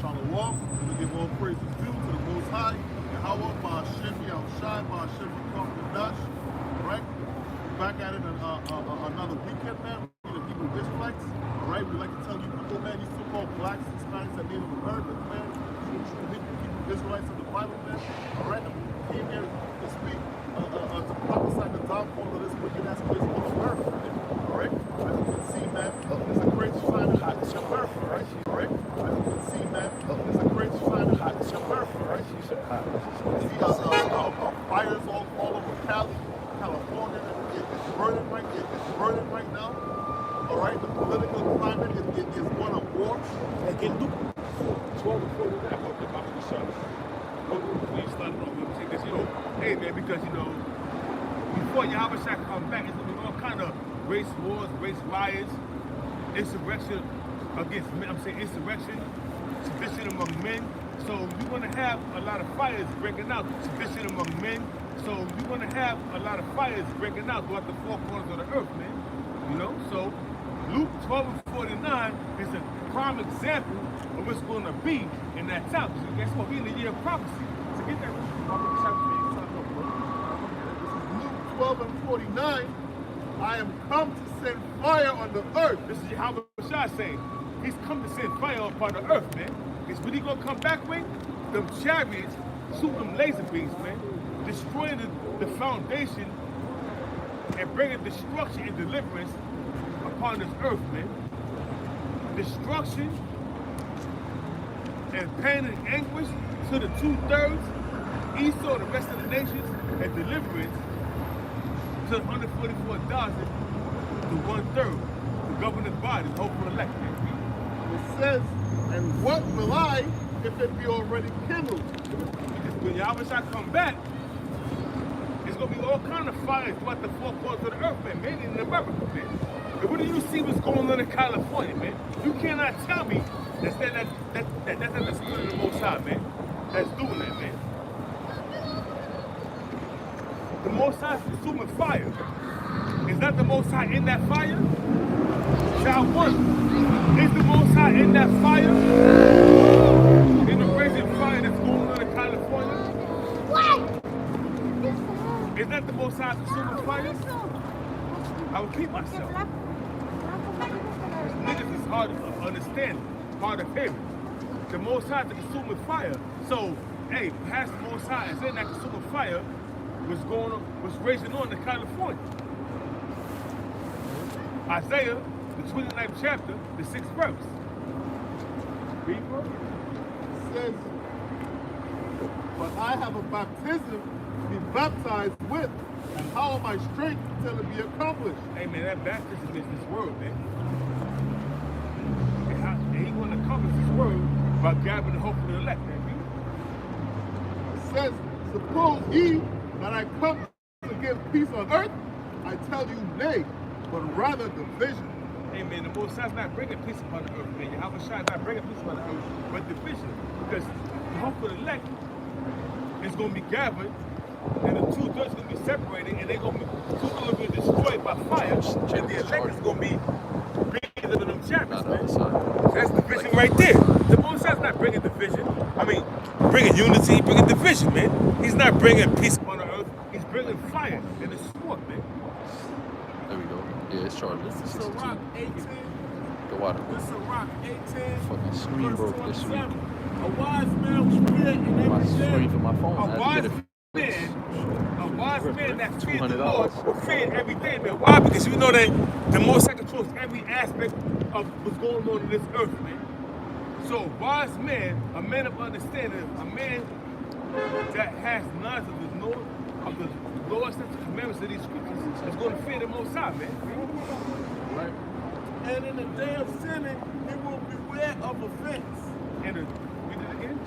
Shalom, and we give all praises due to the Most High, Yahweh, Ba'ashem, Yahushai, Ba'ashem, Dash. Right? Back at it another weekend, man. We're the Hebrew Israelites. All right? We'd like to tell you people, man, you so-called blacks, Hispanics, and Native Americans, man. Hebrew Israelites of the Bible, man. All right? And we came here to speak, to prophesy the downfall of this wicked-ass place called America, man. All right? As you can see, man, there's a great sign of hot America, right? All right? As you can see, man, there's a great sign of hot America, right? You see fires all over California. It's burning right now. All right, the political climate is one of war. Again, look, 12 and 4 that about the show. We started off with take this, hey man, because before Yahushua come back, it's gonna be all kind of race wars, race riots, insurrection against men. I'm saying insurrection, sedition among men. So you're gonna have a lot of fires breaking out, sedition among men. So you're gonna have a lot of fires breaking out throughout the four corners of the earth, man. So Luke 12 and 49 is a prime example of what's gonna be in that time. So guess what? We in the year of prophecy. So get that. This is Luke 12 and 49. I am come to send fire on the earth. This is Yahushua saying. He's come to send fire upon the earth, man. It's when he gonna come back with them chariots, shoot them laser beams, man. Destroying the foundation and bringing destruction and deliverance upon this earth, man. Destruction and pain and anguish to the 2/3, Esau and the rest of the nations, and deliverance to 144,000 to 1/3, the governing body, hopeful elect, man. It says, and what will I if it be already kindled? Because when Yahushua come back, it's going to be all kind of fires throughout the four corners of the earth, man, mainly in America, man. And what do you see what's going on in California, man? You cannot tell me that's not the spirit of the Most High, man, that's doing that, man. The Most High is consuming fire. Is that the Most High in that fire? Child 1. Is the Most High in that fire? In the raging fire that's going on in California? What? Is that the Most High consuming fire? I will keep myself. Niggas is hard to understand, hard of hearing. The Most High is the consuming fire. So, hey, perhaps the Most High is in that consuming fire was raging on in California. Isaiah, the 29th chapter, the 6th verse. Read, bro. It says, but I have a baptism to be baptized with, and how am I strength until it be accomplished? Hey man, that baptism is this word, man. And he want to accomplish this word by gathering the hope of the elect, man. It says, suppose ye that I come to give peace on earth, I tell you nay, but rather division. Hey man, the Most High is not bringing peace upon the earth, man. Yahushua is not bringing peace upon the earth, but division. Because the hope of the elect is going to be gathered, and the 2/3 are going to be separated, and they're going to be destroyed by fire, and the elect is going to be bigger than them chariots, man. So that's division right there. The Most High is not bringing division. I mean, bringing unity, bringing division, man. He's not bringing peace upon the earth. He's bringing fire and the sword, man. There we go. Yeah, it's charged. This is Sirach 18. The water. This is Sirach 18. Fucking screen broke this week. A wise man will fear in My every screen day. for my phone. A wise man that fears the Lord $200. will fear every day, man. Why? Because you know that the Most High controls every aspect of what's going on in this earth, man. So, a wise man, a man of understanding, a man that has knowledge of the Lord's commandments of these scriptures is going to fear the Most High, man. Right? And in the day of sinning, he will beware of offense. And read it again.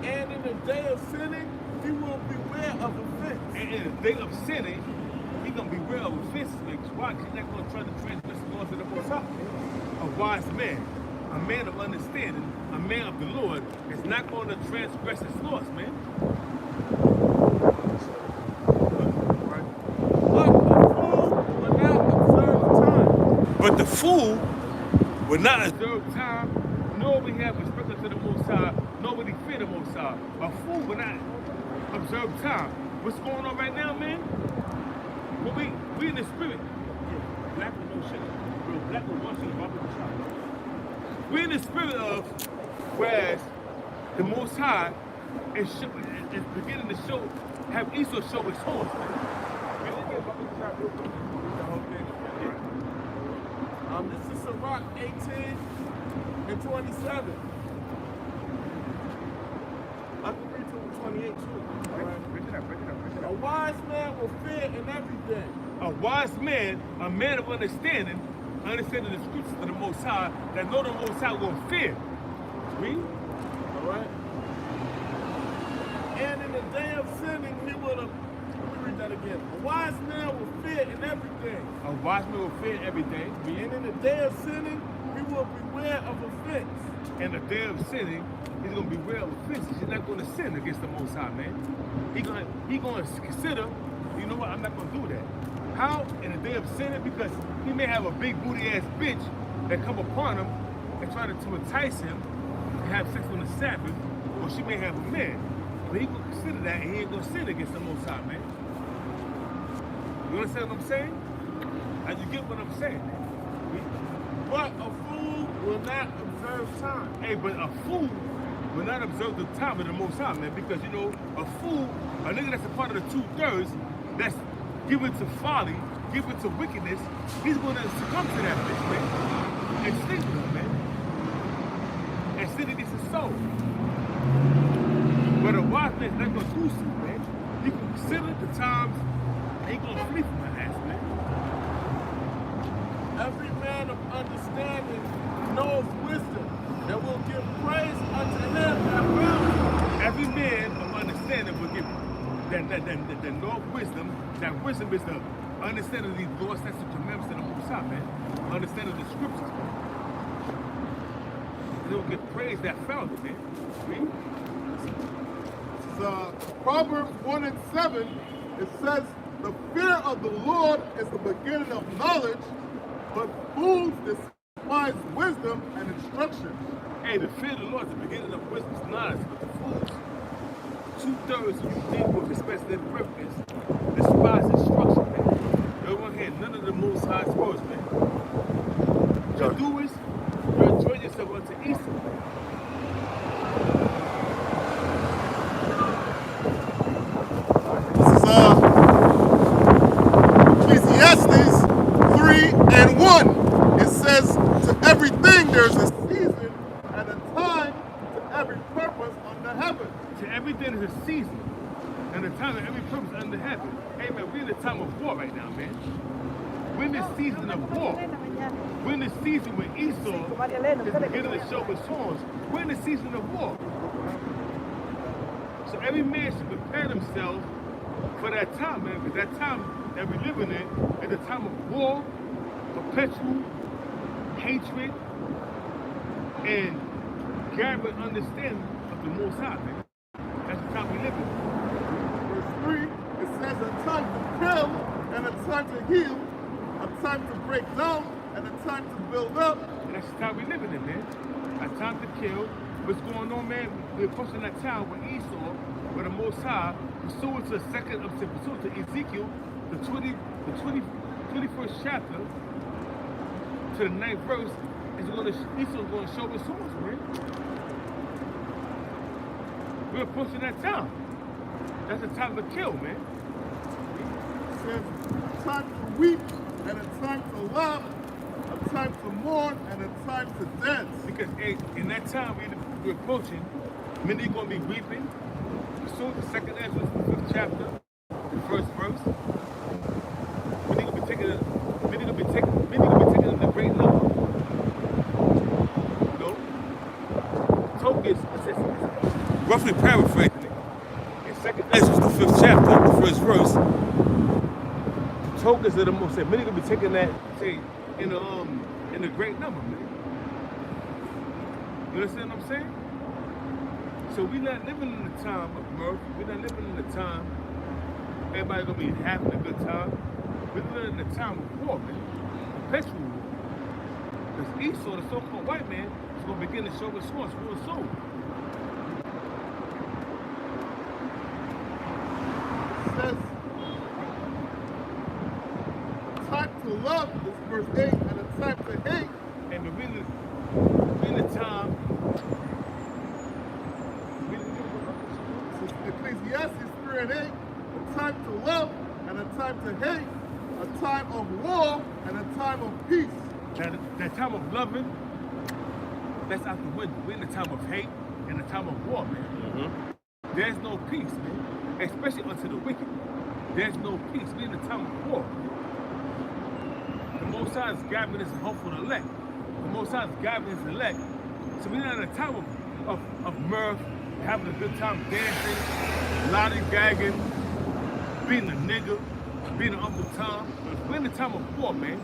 And in the day of sinning, he will beware of offense. And in the day of sinning, he's going to beware of offenses, man. Why? Because he's not going to try to transgress the laws of the Most High. A wise man, a man of understanding, a man of the Lord, is not going to transgress his laws, man. But the fool will not observe time, nor we have respect to the Most High, nobody fear the Most High. A fool will not observe time. What's going on right now, man? Well, we in the spirit. Yeah, black with no shit. Real black with one shit about the shot. We in the spirit of, whereas the Most High is beginning to show, have Esau show his horns, man. This is Sirach 18 and 27. I can read to 28 too. Break it up. A wise man will fear in everything. A wise man, a man of understanding the scriptures of the Most High, that know the Most High will fear. Read. All right. And in the day of sinning, he will. Let me read that again. A wise man will fear in everything. A wise man will fear every day. And in the day of sinning, he will beware of offense. In the day of sinning, he's going to beware of offenses. He's not going to sin against the Most High, man. He's going to consider, you know what, I'm not going to do that. How? In the day of sinning, because he may have a big booty ass bitch that come upon him and try to entice him to have sex on the Sabbath, or she may have a man. But he will consider that, and he ain't going to sin against the Most High, man. You understand what I'm saying? And you get what I'm saying, man. But a fool will not observe time. Hey, but a fool will not observe the time of the Most High, man, because, you know, a fool, a nigga that's a part of the 2/3, that's given to folly, given to wickedness, he's going to succumb to that bitch, man, and sleep with him, man, and sin against his soul. But a wise man is not going to do so, man. He can consider the times, and he going to flee from her ass, man. Every man of understanding knows wisdom, and will give praise unto him that found him. Every man of understanding will give that know of wisdom. That wisdom is the understanding of these laws, statutes, and commandments of the Most High, man. Understanding the scriptures, man. They will give praise that found it, man. Read. Proverbs 1 and 7, it says, the fear of the Lord is the beginning of knowledge, but fools despise wisdom and instruction. Hey, the fear of the Lord is the beginning of wisdom and knowledge, but the fools, 2/3 of you deal with respect to their purpose, despise instruction, man. They won't hear none of the Most High's words, man. What you do is, you enjoy yourself unto Esau. This is Ecclesiastes 3 and 1. It says, to everything there's a season and a time to every purpose under heaven. To everything is a season and a time and every purpose under heaven. Hey man, we're in the time of war right now, man. We're in the season of war. We're in the season when Esau is beginning to show his horns. We're in the season of war. So every man should prepare themselves for that time, man, because that time that we're living in is a time of war, perpetual hatred, and gathering understanding of the Most High, man. That's the time we live in. Verse 3, it says a time to kill and a time to heal, a time to break down and a time to build up. And that's the time we living in, man. A time to kill. What's going on, man? We're approaching that time when Esau, where the Most High, pursuant to Ezekiel, the 21st chapter, to the 9th verse, Esau's going to show his horns, man. We're approaching that time. That's the time to kill, man. It says a time to weep and a time to laugh, a time to mourn and a time to dance. Because in that time we're approaching, many are going to be weeping. So the second Ezra, the 5th chapter, the 1st verse. Many going to be taking the great love. You know? Tokens, roughly paraphrasing it. In second Ezra, the 5th chapter, the 1st verse. Tokens of the most, many going to be taking that, say, in a great number, man. You understand what I'm saying? So we're not living in the time of mirth. We're not living in the time everybody's gonna be having a good time. We're living in the time of war, man. Perpetual war. Because Esau, the so-called white man, It's going to begin to show its source real soon. It says, time to love is verse 8, and a time to hate. And the time. Ecclesiastes 3 and 8, a time to love and a time to hate, a time of war and a time of peace. That time of loving, that's out the window. We're in the time of hate and the time of war, man. There's no peace, man. Especially unto the wicked. There's no peace. We're in the time of war. The Most High is gathering his hopeful elect. The Most High is gathering his elect. So we're not in a time of mirth, having a good time dancing, lollygagging, being a nigga, being an Uncle Tom. We're in the time of war, man.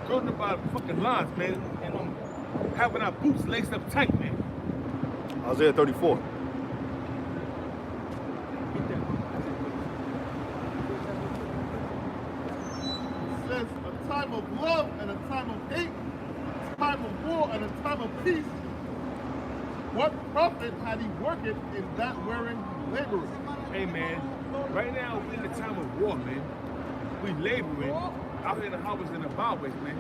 Going about fucking lines, man, and having our boots laced up tight, man. Isaiah 34. It says a time of love and a time of hate, a time of war and a time of peace. What profit had he worked in that wherein he laboreth? Hey, man, right now we're in the time of war, man. We laboring out here in the highways and the byways, man.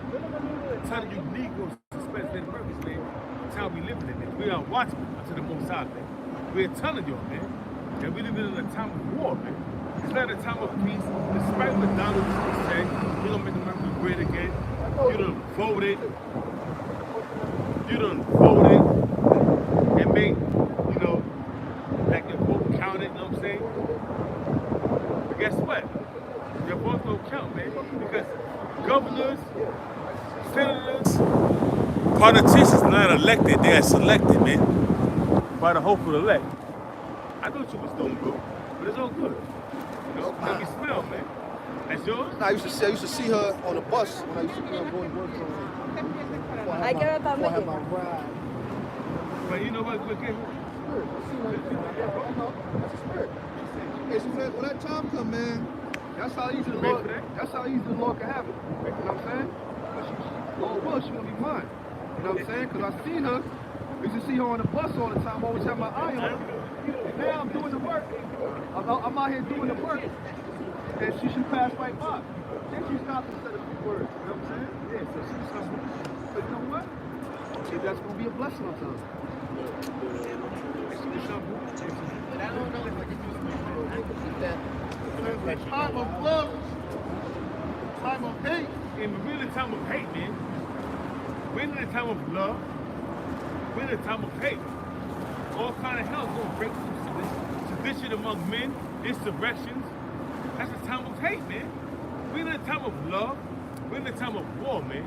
Telling you Negroes, suspects and burgers, man. That's how we living in, man. We are watchmen unto the Most High, man. We're telling y'all, man, that we living in a time of war, man. It's not a time of peace. Despite what Donald Trump said, we're gonna make America great again. You done voted. And make, like your vote counted, you know what I'm saying? But guess what? Your vote don't count, man. Because governors, senators, politicians are not elected, they are selected, man. By the hopeful elect. I know what you was doing, bro, but it's all good. Let me smell, man. That's yours? I used to see her on the bus when I used to going to work. I get it, I'm making. But you know what? We're getting. Hey, so when that time come, man, that's how easy the Lord. That's how easy the Lord can have it. You know what I'm saying? She gonna be mine. You know what I'm saying? Because I seen her. I used to see her on the bus all the time. I always have my eye on her. Now I'm doing the work. I'm out here doing the work, and she should pass right by. Then she stopped and said a few words. You know what I'm saying? Yeah. So she stopped. But you know what? Maybe that's gonna be a blessing on time. But I don't know if I can do that. There's a time of love, a time of hate. And we're in the time of hate, man. We're in the time of love. We're in the time of hate. All kind of hell's gonna break through sedition among men, insurrections. That's the time of hate, man. We're in the time of love. We're in the time of war, man.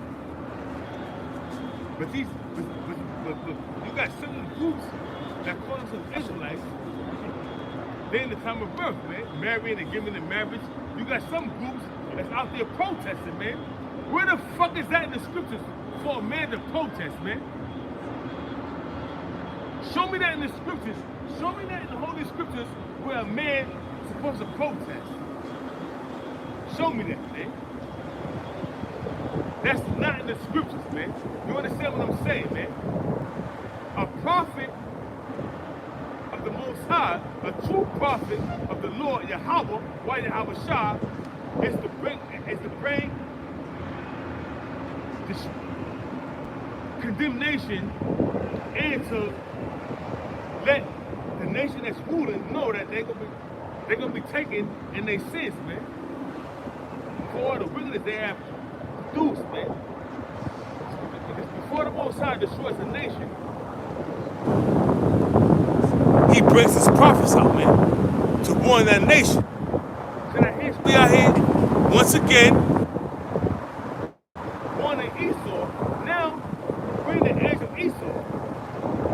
But you got certain groups that call themselves Israelites. They're in the time of birth, man. Marrying and giving in marriage. You got some groups that's out there protesting, man. Where the fuck is that in the scriptures for a man to protest, man? Show me that in the scriptures. Show me that in the Holy Scriptures where a man is supposed to protest. Show me that, man. That's not in the scriptures, man. You understand what I'm saying, man? A prophet of the Most High, a true prophet of the Lord Yahweh, Yahweh Shah, is to bring this condemnation and to let the nation that's ruling know that they're gonna be taken in their sins, man. For all the wickedness they have produced, man. Before the Most High destroys the nation, he brings his prophets out, man, to warn that nation. We are here once again warning Esau. Now we're in the age of Esau.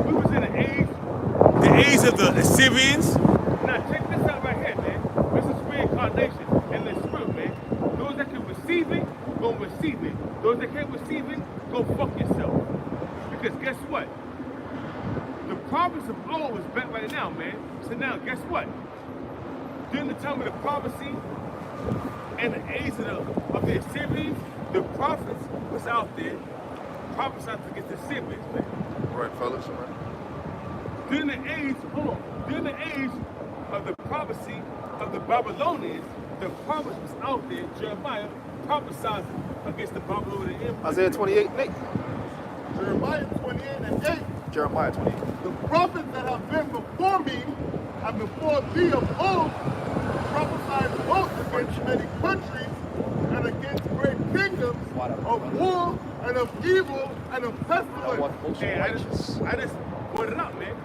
We was in the age of the Assyrians. Now check this out right here, man. This is reincarnation in the spirit, man. Those that can receive it, go receive it. Those that can't receive it, go fuck yourself. Because guess what? The prophets of old is back right now, man. So now, guess what? During the time of the prophecy and the age of the Assyrians, the prophets was out there, prophesied against the Assyrians, man. Right, fellas. Right. During the age, during the age of the prophecy of the Babylonians, the prophets was out there, Jeremiah prophesied against the Babylonian Empire. Isaiah 28 and 8. Jeremiah 28 and 8. Jeremiah 28. The prophets that have been before me and before thee of old prophesied both against many countries and against great kingdoms of war and of evil and of pestilence. Hey, I just put it up, man.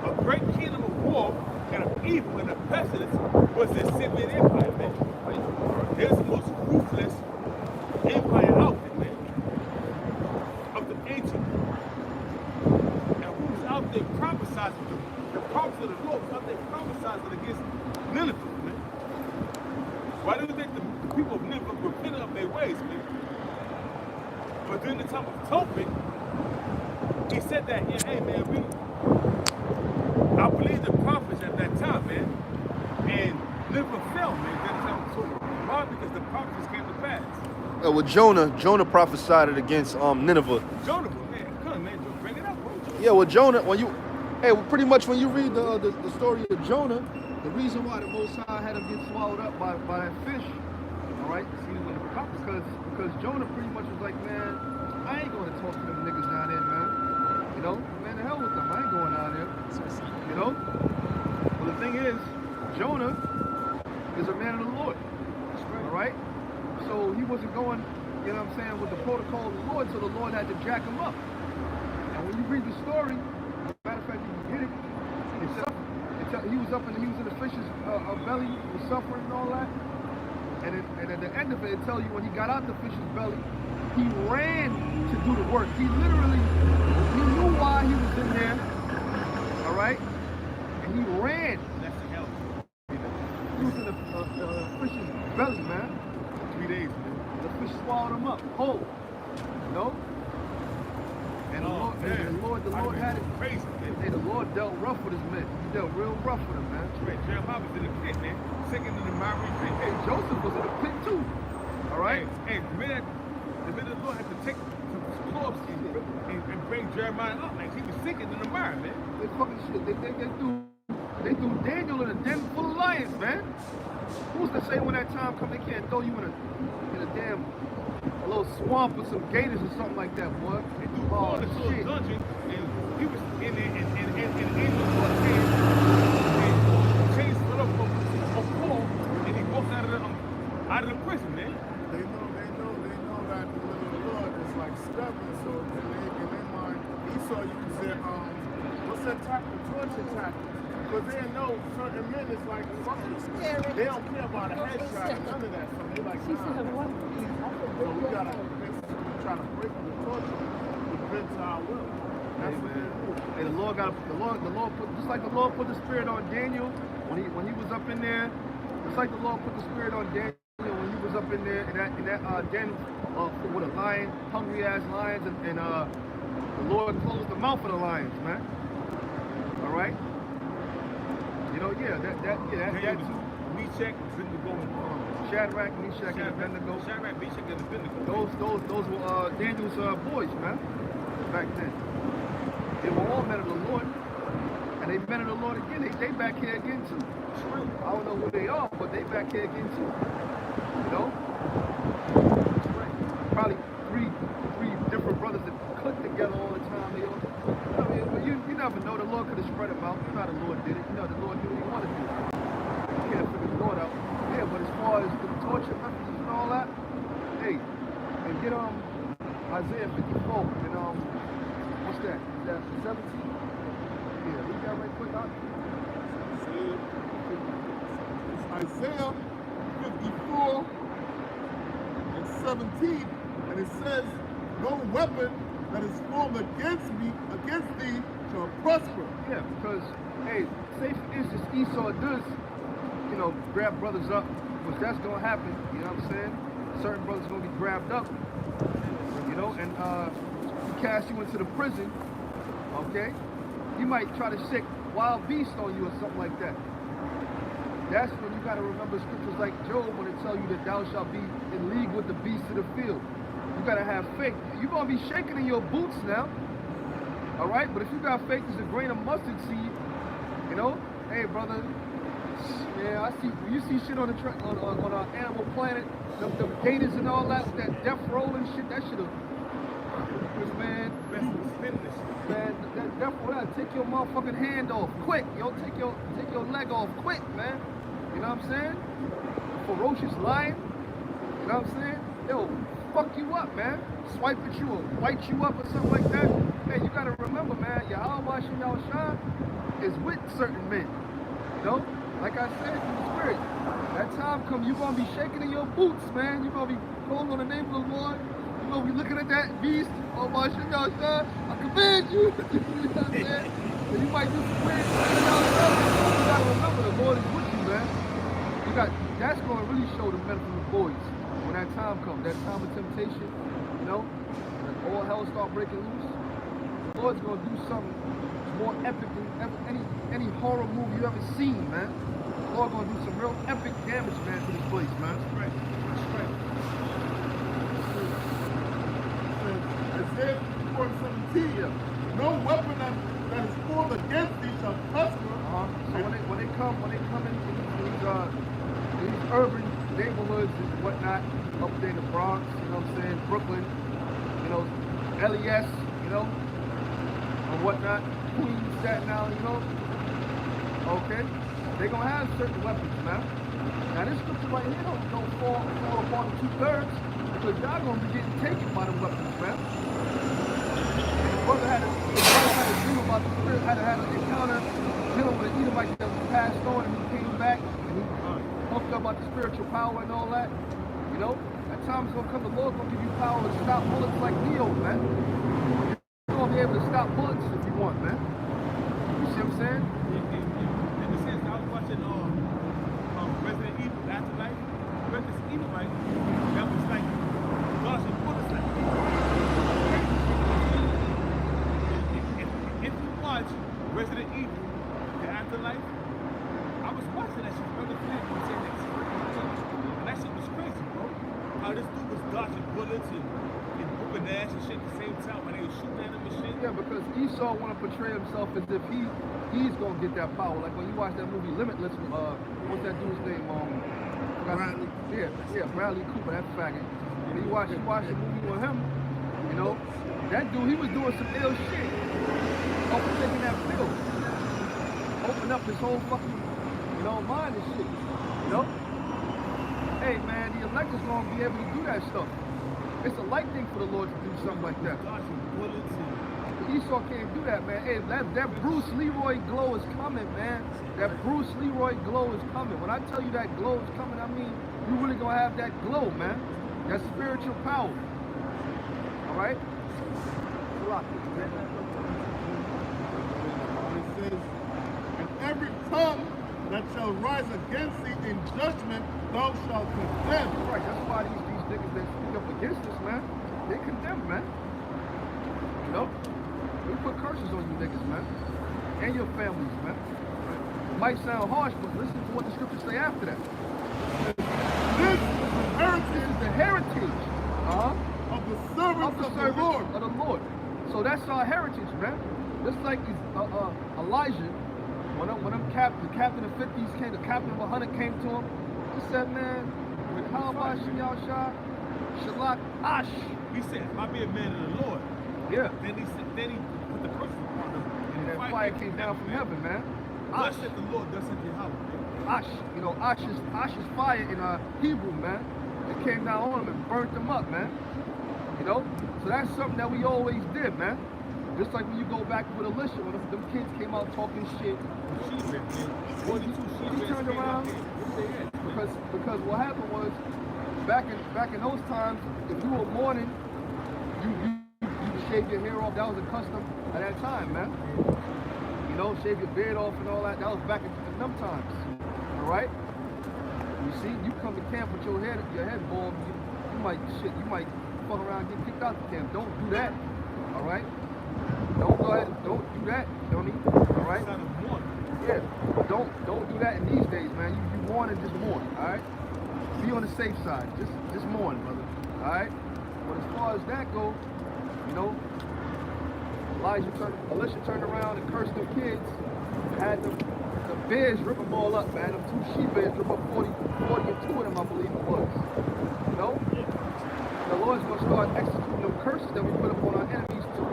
A great kingdom of war and of evil and of pestilence was the Assyrian Empire, man. There's the most ruthless empire out there, man. Of the ancient. And who was out there prophesizing, the prophets of the Lord was out there prophesizing against Nineveh, man. Why do you think the people of Nineveh repented of their ways, man? But during the time of Tobit, he said that, yeah, hey, man, I believe the prophets at that time, man, and Nineveh fell, man, during the time of Tobit. Why? Because the prophets came to pass. Well, Jonah prophesied it against Nineveh. Jonah, man, come on, man, bring it up, bro. Yeah, well, Jonah, pretty much when you read the story of Jonah, the reason why the Most High had him get swallowed up by that fish, all right, because Jonah pretty much was like, man, I ain't going to talk to them niggas down there, man. You know, man, the hell with them. I ain't going down there. You know? Well, the thing is, Jonah is a man of the Lord. All right? So he wasn't going, you know what I'm saying, with the protocol of the Lord, so the Lord had to jack him up. And when you read the story, matter of fact, you can get it, he was in the fish's belly, he was suffering and all that. And at the end of it, it tells you when he got out the fish's belly, he ran to do the work. He literally, he knew why he was in there, all right? And he ran. That's the hell. He was in the fish's belly, man. 3 days, man. The fish swallowed him up, whole. You know? And the Lord had it. Crazy, man. Hey, the Lord dealt rough with his men. He dealt real rough with them, man. Right, Jeremiah was in the pit, man. Sinking in the miry pit. Hey, Joseph was in the pit too. All right? Hey, the minute the Lord had to take some cloths and bring Jeremiah up, like he was sinking in the mire, man. They fucking shit. They threw Daniel in a den full of lions, man. Who's to say when that time comes they can't throw you in a damn a little swamp with some gators or something like that, boy? They threw Paul into a dungeon, and he was in there, and angels was there, and chains fell up of Paul, and he walked out of the prison, man. They know that the Lord is like stubborn, so in their mind, Esau used their what's that tactic, torture tactics. Because they know certain men is like they don't care about a headshot, none of that. So they like, nah. So we gotta try to break the torture to bend to our will. That's what they do. Hey, the Lord put, just like the Lord put the spirit on Daniel when he was up in there, just like the Lord put the spirit on Daniel when he was up in there in that den with a lion, hungry ass lions, and the Lord closed the mouth of the lions, man. All right. You know, that too. Meshach, Abednego, Shadrach, Meshach, and Abednego. Shadrach, Meshach, and Abednego. Those were Daniel's boys, man. Back then, they were all men of the Lord, and they men of the Lord again. They back here again too. I don't know who they are, but they back here again too. You know, probably three different brothers that click together all the time. They all, I mean, but you never know. The Lord could have spread them out. You know how the Lord did it. You know the Lord did what He wanted to do. You can't figure the Lord out. Yeah, but as far as the torture methods and all that, hey, and get Isaiah 54 and what's that? Is that 17? Yeah, read that right quick out. Isaiah 54 and 17, and it says, "No weapon that is formed against thee shall prosper." Yeah, because hey, say for instance Esau does, you know, grab brothers up, which that's gonna happen. You know what I'm saying? Certain brothers gonna get grabbed up, you know, and cast you into the prison. Okay, you might try to sick wild beast on you or something like that. That's when you gotta remember scriptures like Job when it tell you that thou shalt be in league with the beasts of the field. You gotta have faith. You're gonna be shaking in your boots now. All right, but if you got faith as a grain of mustard seed, you know, hey brother, yeah, I see. You see shit on the on our Animal Planet, the gators and all that, with that death roll and shit. That shit, man, that death roll, that take your motherfucking hand off quick, yo. Take your leg off quick, man. You know what I'm saying? Ferocious lion. You know what I'm saying? They'll fuck you up, man. Swipe at you or bite you up or something like that. Man, you gotta remember, man, Yahweh Shah is with certain men. You know? Like I said, in the spirit. That time come, you're gonna be shaking in your boots, man. You're gonna be calling on the name of the Lord. You're gonna be looking at that beast. Oh my shit, I command you. You know what I'm saying? And you might do some weird shit. You gotta remember, the Lord is with you, man. That's gonna really show the men from the boys. When that time comes, that time of temptation, you know, when all hell start breaking loose, the Lord's gonna do something more epic than any horror movie you ever seen, man. The Lord's gonna do some real epic damage, man, to this place, man. That's right. Isaiah 4:17, no weapon that is formed against thee shall prosper. So when they come in these urban neighborhoods and whatnot, up there in the Bronx, you know what I'm saying, Brooklyn, you know, LES, you know, and whatnot, Queens, Staten Island, you know, okay, they're gonna have certain weapons, man. Now this scripture right here don't fall apart in 2/3, because y'all gonna be getting taken by the weapons, man. And the brother had a dream about the spirit, had an encounter dealing with an Edomite that was passed on, and he came back and he talked about the spiritual power and all that. You know, that time's gonna come, the Lord's gonna give you power to stop bullets like Neo, man. You're gonna be able to stop bullets if you want, man. You see what I'm saying? In the sense, I was watching Resident Evil Afterlife. Resident Evil, right? That was like dodging bullets like if you watch Resident Evil, the Afterlife, I was watching that shit. Brother Flynn was saying that shit. And that shit was crazy, bro. How this dude was dodging bullets and whooping ass and shit at the same time when they was shooting at him and shit. Yeah, because Esau want to portray himself as if he's gonna get that power. Like when you watch that movie Limitless, what's that dude's name? Bradley. Yeah, Bradley Cooper, that faggot. And you watch the movie with him, you know, that dude, he was doing some ill shit. Over taking that pill. Open up his whole fucking, you know, mind and shit. You know? Hey man, the elect is gonna be able to do that stuff. It's a light thing for the Lord to do something like that. Dodging bullets and Esau can't do that, man. Hey, that Bruce Leroy glow is coming, man. That Bruce Leroy glow is coming. When I tell you that glow is coming, I mean, you really gonna have that glow, man. That spiritual power. All right? It says, and every tongue that shall rise against thee in judgment, thou shalt condemn. Right, that's why these niggas that speak up against us, man, they condemn, man. You know? We put curses on you niggas, man. And your families, man. It might sound harsh, but listen to what the scriptures say after that. This This is the heritage of the servants of the Lord. Of the Lord. So that's our heritage, man. Just like Elijah, when the captain of 50s came, the captain of 100 came to him, he said, man, how about Shah, Shalak Ash? he said, if I be a man of the Lord. Yeah. Then he put the curse upon him. And that fire came down from heaven, man. Thus said the Lord, thus said Yahweh. Ash, you know, Ash is fire in Hebrew, man. It came down on him and burnt them up, man. You know? So that's something that we always did, man. Just like when you go back with Alicia, when them kids came out talking shit. She turned around because what happened was back in those times, if you were mourning, you shave your hair off. That was a custom at that time, man. You know, shave your beard off and all that. That was back in them times. All right. You see, you come to camp with your head bald, you might fuck around and get kicked out the camp. Don't do that. All right. Don't go ahead. Don't do that, Tony. All right. Yeah. Don't do that in these days, man. You mourn and just mourn. All right. Be on the safe side. Just mourn, brother. All right. But as far as that go, you know, Alicia turned around and cursed them kids, had the bears rip them all up, man. Them 2 she-bears rip up 40 and 2 of them, I believe it was. You know? The Lord's going to start executing them curses that we put upon our enemies too.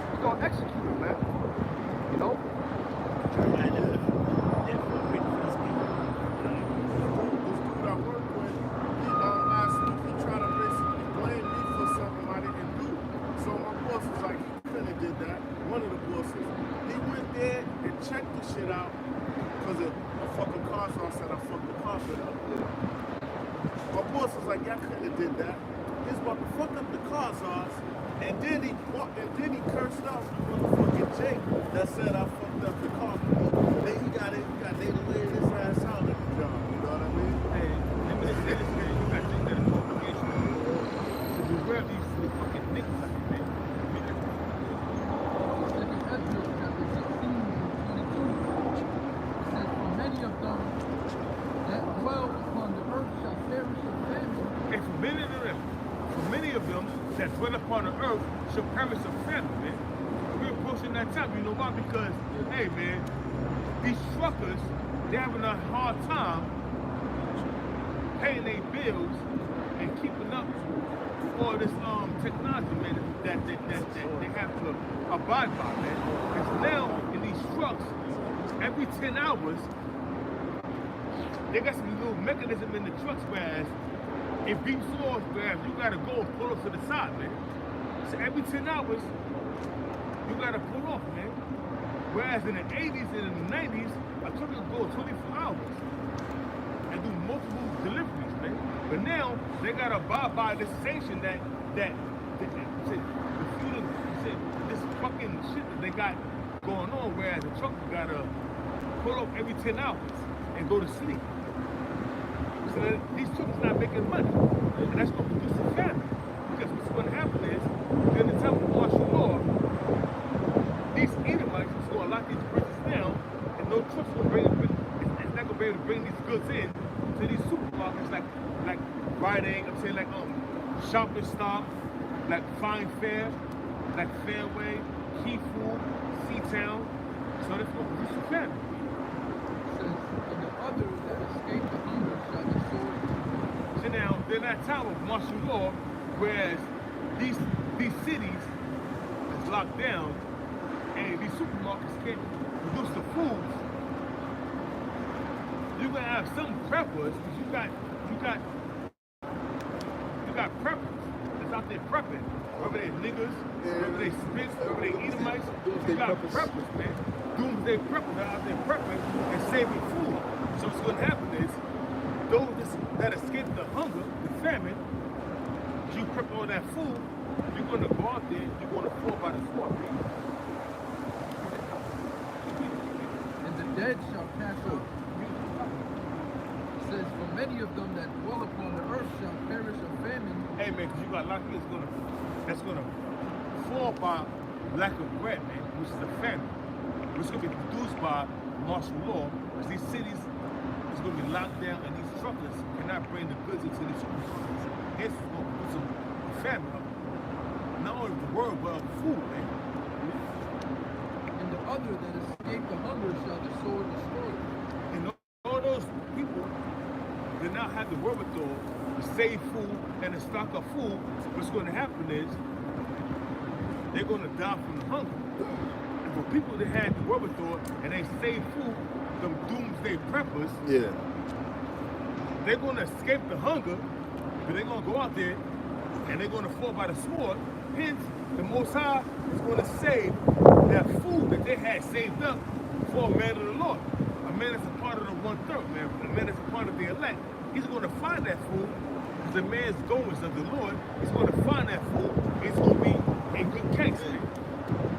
He's going to execute them, man. You know? Check the shit out because a fucking car, so I said I fucked the carpet up. My boss was like, y'all couldn't have did that. He's about to fuck up the car's off, and then he cursed out motherfucking Jake that said I fucked up the car. Then he got they laid his ass out at the job. You know what I mean? Hey, let me say this, man. You got to take that into obligation. To beware of these fucking niggas out here, man. That dwell upon the earth shall perish of famine, man. We're approaching that time. You know why? Because, hey, man, these truckers, they're having a hard time paying their bills and keeping up with all this technology, man, that they have to abide by, man. And so now, in these trucks, every 10 hours, they got some little mechanism in the trucks, whereas it beeps off, where you gotta go and pull up to the side, man. So every 10 hours, you gotta pull off, man. Whereas in the 80s and in the 90s, a truck would go 24 hours and do multiple deliveries, man. But now, they gotta abide by this sanction that this fucking shit that they got going on, whereas the truck gotta pull up every 10 hours and go to sleep. So these truckers not making money, and that's going to produce a famine. Because what's going to happen is, during the time of martial law, these Edomites is going to lock these bridges down, and no trucks going to it's not going to be able to bring these goods in to these supermarkets like Rite Aid, I'm saying like Shop and Stop, like Fine Fair, like Fairway, Key Food, Seatown. So that's going to produce a famine. And the others that escape the hunger shall be sword. So now, during that time of martial law, whereas these cities is locked down and these supermarkets can't produce the foods, you're gonna have some preppers, because you got preppers that's out there prepping. Whether they niggas, whether they spits, whether they Edomites, you got preppers, man. Doomsday preppers that are out there prepping and saving food. So what's going to happen is, those that escape the hunger, the famine, you prep all that food, you're going to go out there, you're going to fall by the sword. And the dead shall pass out. It says, for many of them that dwell upon the earth shall perish of famine. Hey man, because you got a lot of people that's gonna fall by lack of bread, man, which is a famine. Which is going to be produced by martial law, because these cities is going to be locked down and these truckers cannot bring the goods into these supermarkets. Hence, it's going to produce a famine of not only the world, but of food, man. And the other that escape the hunger shall the sword destroy. And all those people that now have the wherewithal to save food and to stock up food, what's going to happen is they're going to die from the hunger. For people that had the wherewithal and they saved food, them doomsday preppers, they're going to escape the hunger, but they're going to go out there and they're going to fall by the sword. Hence, the Most High is going to save that food that they had saved up for a man of the Lord. A man that's a part of the 1/3, man. A man that's a part of the elect. He's going to find that food. The man's goings of the Lord. He's going to find that food. It's going to be in good case, man.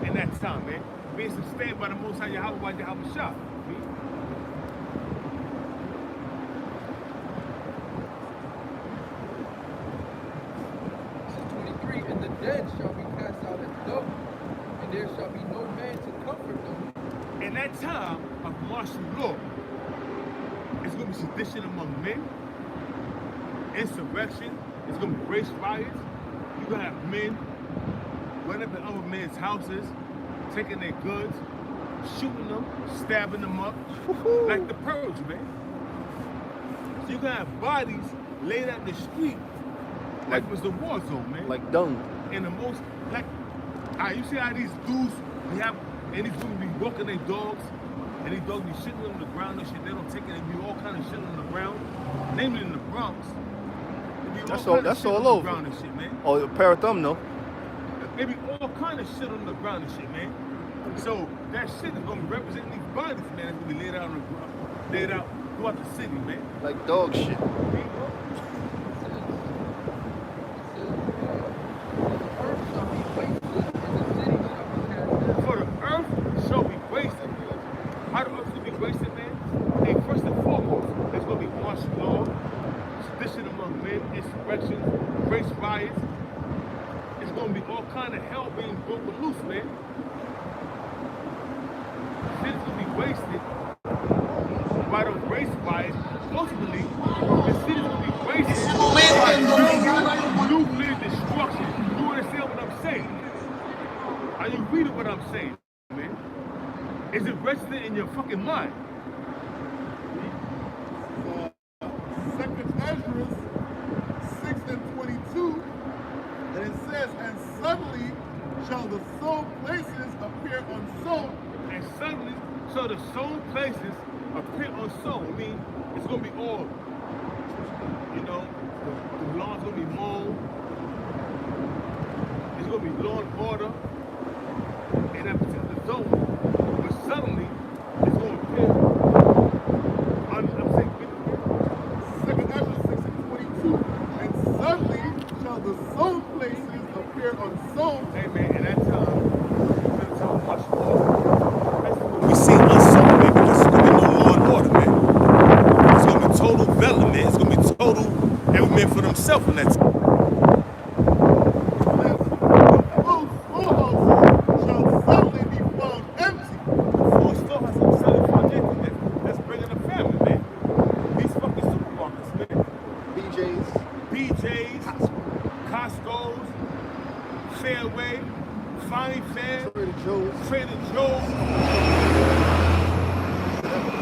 In that time, man. Being sustained by the Most High Yahweh by Yahweh Shah. Verse 23, and the dead shall be cast out as dogs, and there shall be no man to comfort them. In that time of martial law, it's going to be sedition among men, insurrection, it's going to be race riots. You're going to have men run up in other men's houses, taking their goods, shooting them, stabbing them up, like the purge, man. So you gonna have bodies laid out in the street like it was the war zone, man. Like dung. And the most, like, you see how these dudes, they have, and these dudes be walking their dogs, and these dogs be shitting on the ground and shit. They don't take it, they be all kind of shit on the ground, namely in the Bronx. That's all over. Ground and shit, man. Oh, a pair of thumb, no? They be all kind of shit on the ground and shit, man. So that shit is gonna be representing these bodies, man. It's gonna be laid out on the ground, laid out throughout the city, man. Like dog shit. For the earth shall be wasted. How the earth will be wasted, man? Hey, first and foremost, there's gonna be martial law, sedition among men, insurrection, race riots. It's gonna be all kind of hell being broken loose, man. Shit's gonna be wasted by the race riots. Ultimately, the city's gonna be wasted by nuclear destruction. You understand what I'm saying? Are you reading what I'm saying, man? Is it registered in your fucking mind? Second Ezra 6:22, and it says, and suddenly shall the sown places appear unsown. And suddenly, so the sown places appear unsown. I mean, it's gonna be all, you know, the lawn's gonna be mown. It's gonna be law and order in that particular zone. But suddenly, it's gonna appear. I'm saying, Second Ezra 6:22, and suddenly shall the sown places appear unsown. hey man, in that time, it's so much more. We see unsown, man, because it's gonna be no law and order, man. It's gonna be total development. It's gonna be total every man for themselves in that time. Trader Joe's,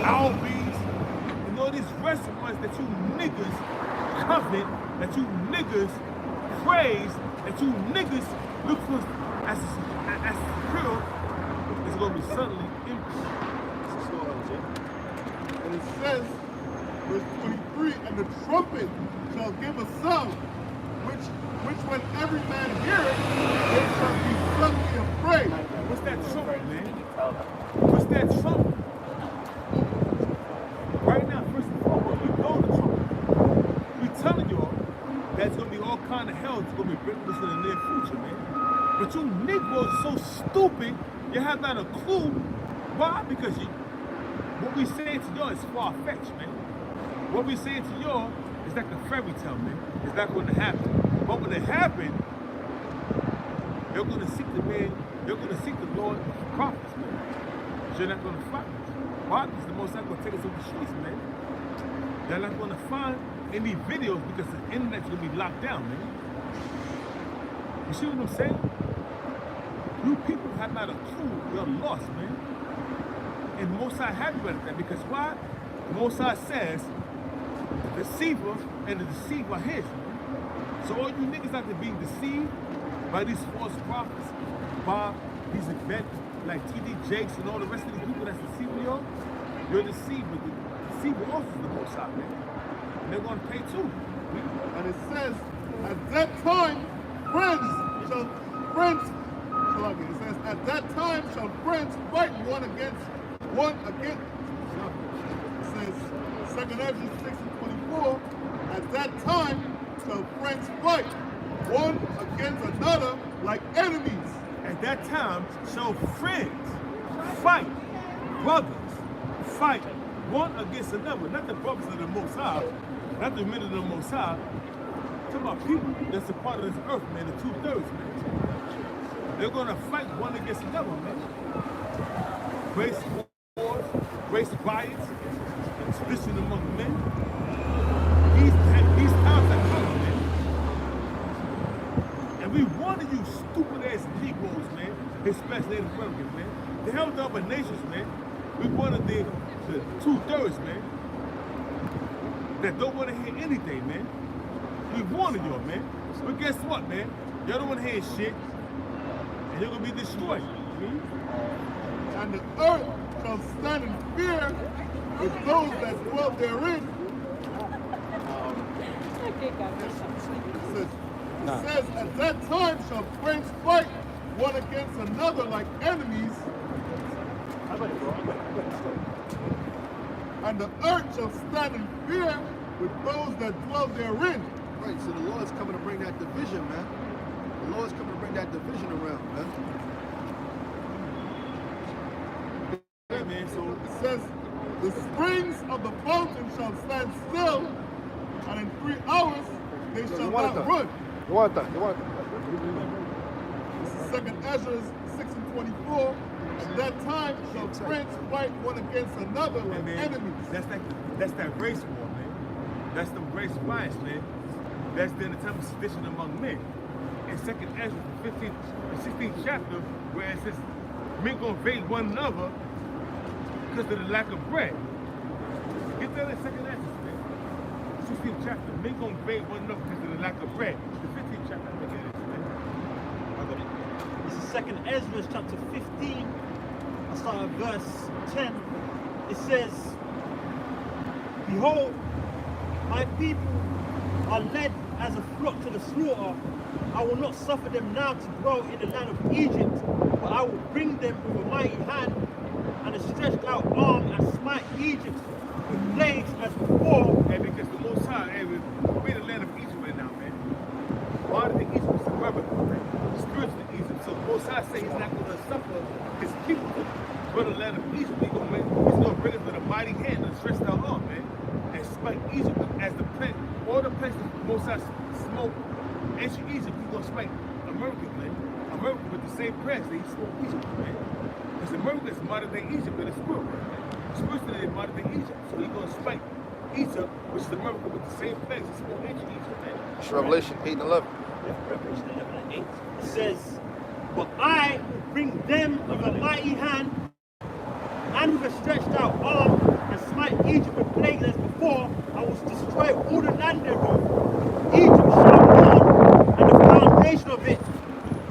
Albies, and all these restaurants that you niggas covet, that you niggas praise, that you niggas look for as secure, is going to be suddenly empty. And it says, verse 23, and the trumpet shall give a sound, which when every man heareth, they shall be suddenly afraid. What's that trumpet, man? What's that trumpet? Right now, first and foremost, we know the trumpet. We telling y'all that it's gonna be all kind of hell. It's gonna be written in the near future, man. But you Negroes are so stupid, you have not a clue. Why? Because what we say to y'all is far-fetched, man. What we say to y'all is like a fairy tale, man. It's not going to happen. But when it happens, they're going to seek the man. They're going to seek the Lord prophets, man. But you're not going to find us. Why? Because the most not going to take us off the streets, man. They're not going to find any videos because the internet's going to be locked down, man. You see what I'm saying? You people have not a clue. You're lost, man. And Mosai happy about that because why? Mosai says the deceiver and the deceiver are his. So all you niggas out there being deceived by these false prophets, by these events like TD Jakes and all the rest of these people that's deceiving y'all, you're deceived. But the deceiver also is the Mosai, man. And they're going to pay too. And it says, at that time, friends, it says, at that time shall friends fight one against. It says, 2nd Ezra 6:24, at that time shall friends fight one against another like enemies. At that time shall friends fight, brothers fight one against another. Not the brothers of the Most High, not the men of the Most High. Talking about people that's a part of this earth, man, the 2/3, man. They're gonna fight one against another, man. Race wars, race riots, sedition among men. These times are coming, man. And we warning you stupid ass Negroes, man. Hispanics, Native Americans, man. The hell with the other nations, man. We one of the 2/3, man, that don't want to hear anything, man. We warning y'all, man. But guess what, man? Y'all don't want to hear shit, and you're gonna be destroyed. And the earth shall stand in fear with those that dwell therein. It says, at that time shall friends fight one against another like enemies. And the earth shall stand in fear with those that dwell therein. Right, so the Lord's coming to bring that division, man. The Lord's coming to bring that division around, man. Yeah, man. So it says, the springs of the fountain shall stand still, and in 3 hours they shall not run. You want that? This is 2nd Ezra 6:24. At that time shall friends fight one against another like enemies. That's that race war, man. That's the race riots, man. That's the time of sedition among men. In 2nd Ezra, the 16th chapter, where it says men gonna invade one another because of the lack of bread. Get that in 2nd Ezra, man. 16th chapter, men gonna invade one another because of the lack of bread. The 15th chapter, I think it is, man. This is 2nd Ezra chapter 15. I start at verse 10. It says, behold, my people are led as a flock to the slaughter. I will not suffer them now to dwell in the land of Egypt, but I will bring them with a mighty hand and a stretched out arm and smite Egypt with plagues as before. And because the Most High, hey, we're in the land of Egypt right now, man. Why did Egypt is irreverent, man? Spiritually Egypt. So the Most High say he's not going to suffer his people for the land of Egypt. He's going to bring us with a mighty hand and stretched out arm, man. And smite Egypt as the plant. All the places the Most High smoke ancient Egypt, he's going to smite America, man. America with the same prayers that he smote Egypt, man. Because America is modern day Egypt in the spirit, man. Spiritually, they're modern day Egypt. So he's going to smite Egypt, which is America with the same plagues he smote ancient Egypt, man. It's Revelation 8 and 11. Revelation 11 and 8. It says, but I will bring them with a mighty hand and with a stretched out arm and smite Egypt with plagues as before. I will destroy all the land thereof. Egypt shall mourn, and the foundation of it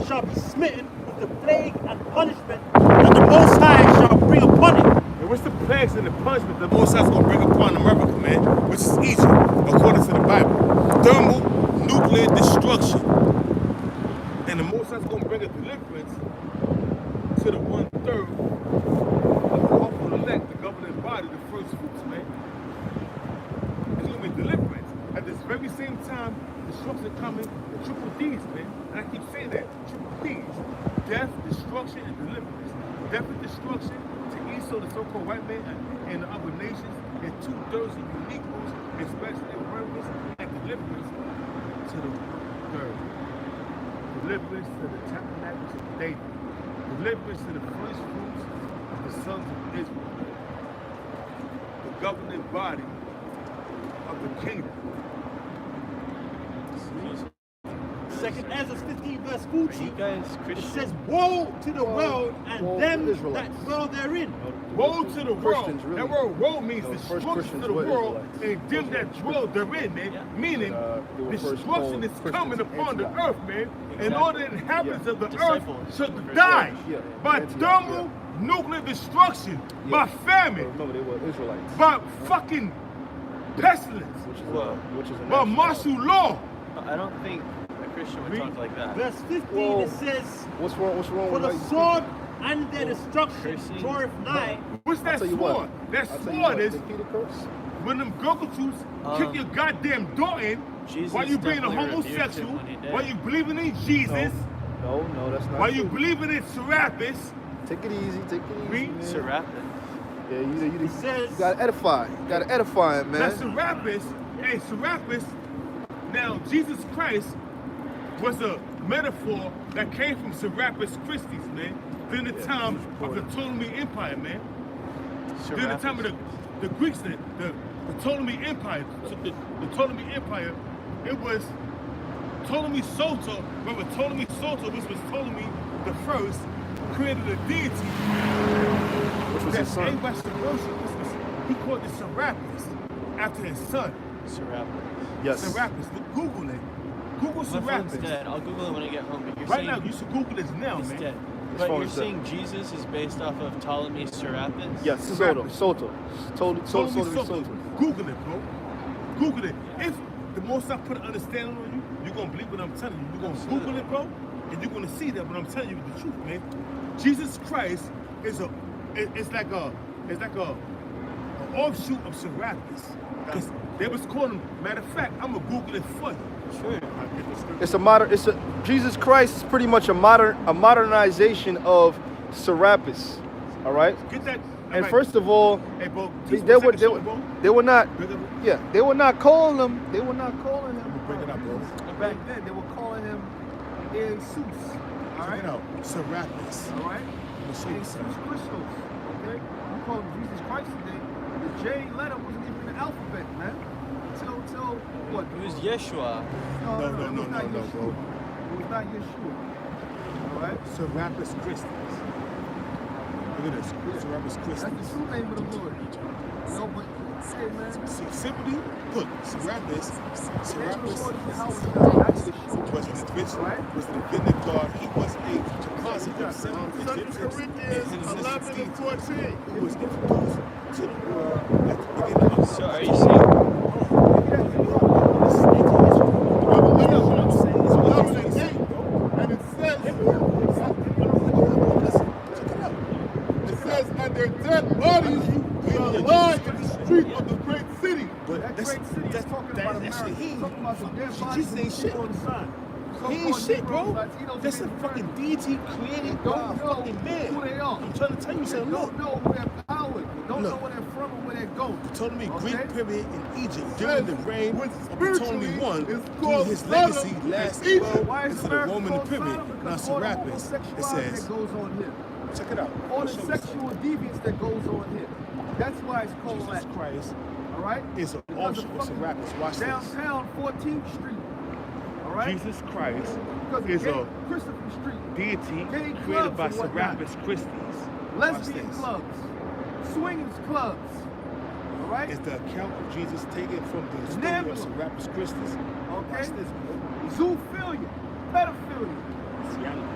shall be smitten with the plague and punishment that the Most High shall bring upon it. And what's the plagues and the punishment the Most High is going to bring upon America, man? Which is Egypt, according to the Bible. Thermonuclear destruction. And the Most High is going to bring a deliverance to the 1/3 of the lawful elect, the governing body, the first fruits, man. It's going to be deliverance. At this very same time, destruction coming, the triple D's, man. And I keep saying that, triple D's. Death, destruction, and deliverance. Death and destruction to Esau, the so-called white man, and the other nations, and 2/3 of the Negroes, especially Americans, and deliverance to the third. Deliverance to the tabernacles of David. Deliverance to the first fruits of the sons of Israel. The governing body of the kingdom. 2nd Ezra 15 verse 40. You guys It Christian? says, woe to the world and woe them to Israelites. that dwell therein. Woe to the world. Christians, really. That word woe means No, first destruction Christians to the were world Israelites. and them that dwell therein, man. Yeah. Meaning, they were first destruction called is Christians coming in upon the Antioch. earth, man. And Exactly. all the inhabitants Yeah. of the Disciples. earth should First die Yeah. by Antioch, thermonuclear destruction, Yeah. by famine, Remember, they were Israelites. by fucking pestilence, Which is a by national- martial law. I don't think a Christian would talk like that. Verse 15 Whoa. it says, What's wrong for with the that? sword and their destruction Cursing. draweth nigh. What's that I'll tell you sword? what. That I'll tell you sword what, is they Peter curse. when them Gokachus kick your goddamn door in Jesus while you being a definitely rebuked homosexual, him when he did. while you believing in Jesus, No, that's not while true. you believing in Serapis, Take it easy, Read. man. Serapis. Yeah, you It says, gotta edify. You gotta edify him, man. that Serapis, hey, Serapis, now Jesus Christ was a metaphor that came from Serapis Christi, man, during the time of the Ptolemy Empire, man. During the time of the Greeks, the Ptolemy Empire, so the Ptolemy Empire, it was Ptolemy Soter, remember Ptolemy Soter, which was Ptolemy the first, created a deity Which was that his son. everybody should worship. He called it Serapis after his son. Serapis. Yes. Serapis. Google it. Google My phone's Serapis. dead. I'll Google it when I get home. But you're Right saying now, you should Google this now, it's man. dead. His But phone you're is dead. saying Jesus is based off of Ptolemy Serapis? Yes, Soto. Serapis. Soto. Totally Soto. Soto. Google it, bro. Google it. If the more I put an understanding on you, you're gonna believe what I'm telling you. You're gonna Google it, bro, and you're gonna see that what I'm telling you is the truth, man. Jesus Christ is like an offshoot of Serapis. Because they was calling him, matter of fact, I'm gonna Google it for you. Sure. Jesus Christ is pretty much a modernization of Serapis. All right? Get that. And right. first of all, Hey, bro, they were not calling him. They were not calling him. Bring it up, bro. Back then, they were calling him Jesus. All Check right? it out. Serapis. All right? Let's show you Jesus something. Christos. Okay? You call him Jesus Christ today. The J letter wasn't even in the alphabet, man. Till what? It was Yeshua. No, it was no, not no, Yeshua. bro. It was not Yeshua. All right? Serapis Christus. Look at this. Serapis Christus. That's the true name of the Lord. No, but hey, man. See, simply put, Serapis The name of the Lord is Yahweh. That's Yeshua. was an individual, Right? was an independent God. He was a deposit of seven 2 Egyptians Corinthians and 11 and 14. who was introduced to the world at the beginning of So are you saying Revelation 11 and 8. And it says, and their dead bodies shall lie in the street of the great city. But That that's, great city is that's, talking that, about that's America. he. Talking about some dead bodies. Jesus ain't shit. on the sun. He ain't shit, bro. Latinos That's a being fucking murdered. deity created by a Don't know fucking man. who they are. I'm trying to tell you They something. Look, don't know who their power is. They don't know Look. where they're from or where they're going. Ptolemy Okay? Greek period in Egypt during the reign Which of Ptolemy spiritually I, is through called his Sodom legacy and lasted Egypt. well Why is into the America Roman called pyramid. Sodom? Now Because all the Serapis, it homosexuality says, that goes on here. check it out. All I'll the show you sexual deviance that goes on here. That's why it's called Jesus that. Christ All right? is an Because offshoot of fucking Serapis. Watch this. Downtown 14th Street. All right? Jesus Christ Because is gay a Christopher Street. deity Gay created clubs by and whatnot. Serapis Christus. Lesbian Watch this. clubs. Swingers clubs. All right? Is the account of Jesus taken from the story Never. of Serapis Christus. Okay? Watch this, bro. Zoophilia. Pedophilia. Seattle.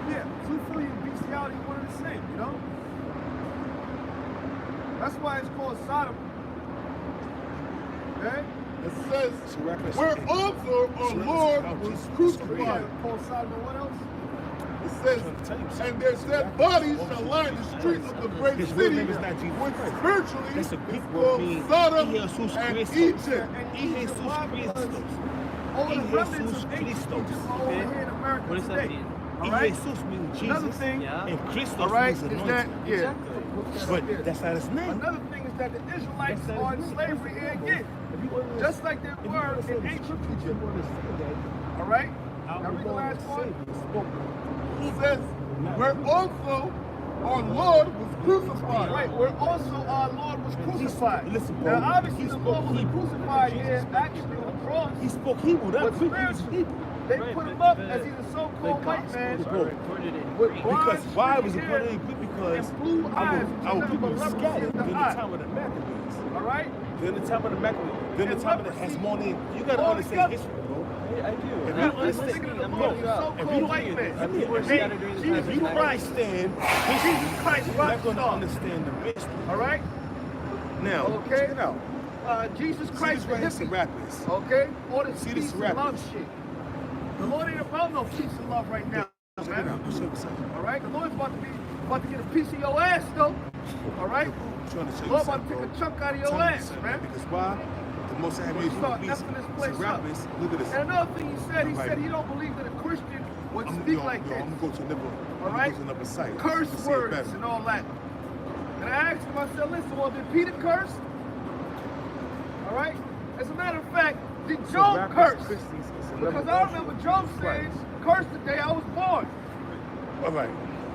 Yeah, zoophilia and bestiality are one and the same, you know? That's why it's called Sodom. Okay? It says, Serapis. where also our Lord was crucified. Called Sodom and what else? It says, and their dead bodies shall lie in the streets of the great His real city, name is not Jesus which Christ. spiritually That's a is Greek word called meaning Sodom Jesus and Christus. Egypt. Jesus Christus. All the Jesus remnants of ancient Christos. Egypt are over here in America What does that today. mean? All right? Jesus means Another Jesus. thing, Yeah. And Christos all right, means is anointed. that, yeah. Exactly. But that's not his name. Another thing is that the Israelites That's are in his name. slavery here again. If you understand- Just like they if you were understand in the ancient scripture, Egypt. you understand that All right? our Now read the Lord last and one. Savior spoke. It says, where also our Lord was crucified. Right, where also our Lord was crucified. Listen, bro, Now obviously he the spoke Lord was Hebrew. crucified here actually on the cross. He spoke Hebrew. But That's Greek. spiritually, they Right, put but him up the- as he's a The so-called white man Gospels are recorded in with Greek. bronze Because why was it hair put in Greek? Because and blue eyes, our which people never were represent scattered the during the eye. time of the Maccabees. All right? During the time of the Maccabees. During the And time of the leprosy. Hasmonean. You gotta All understand together. history, bro. I do. If And you I'm understand- listening, I'm Bro, looking up. so-called If you white man. If you, People scattered during the time if of you the understand Jesus Christ, you're rock not gonna star. understand the mystery. All right? Now, Okay. check it out. Jesus See Christ, this the right here, hippie. Serapis. Okay? All this See peace this and rappers. love shit. The Lord ain't about no peace and love right now, Check it man. out. I'll show you something. All right? The Lord's about to get a piece of your ass, though. All right? I'm trying to show The you Lord about something, to bro. take a chunk out of I'm your telling you ass, something, man. Because why? The most I have you Start beast. effing this place up. Serapis. Look at this. And another thing he said Right. he don't believe that a Christian would I'm speak like this. I'm gonna go to another. All I'm right? gonna go to another site. Curse You can see it words better. and all that. And I asked him, I said, listen, well, did Peter curse? All right? As a matter of fact, did Job Serapis curse? Christus is a Because level I of remember worship Job of saying, Christ. curse the day I was born. All right.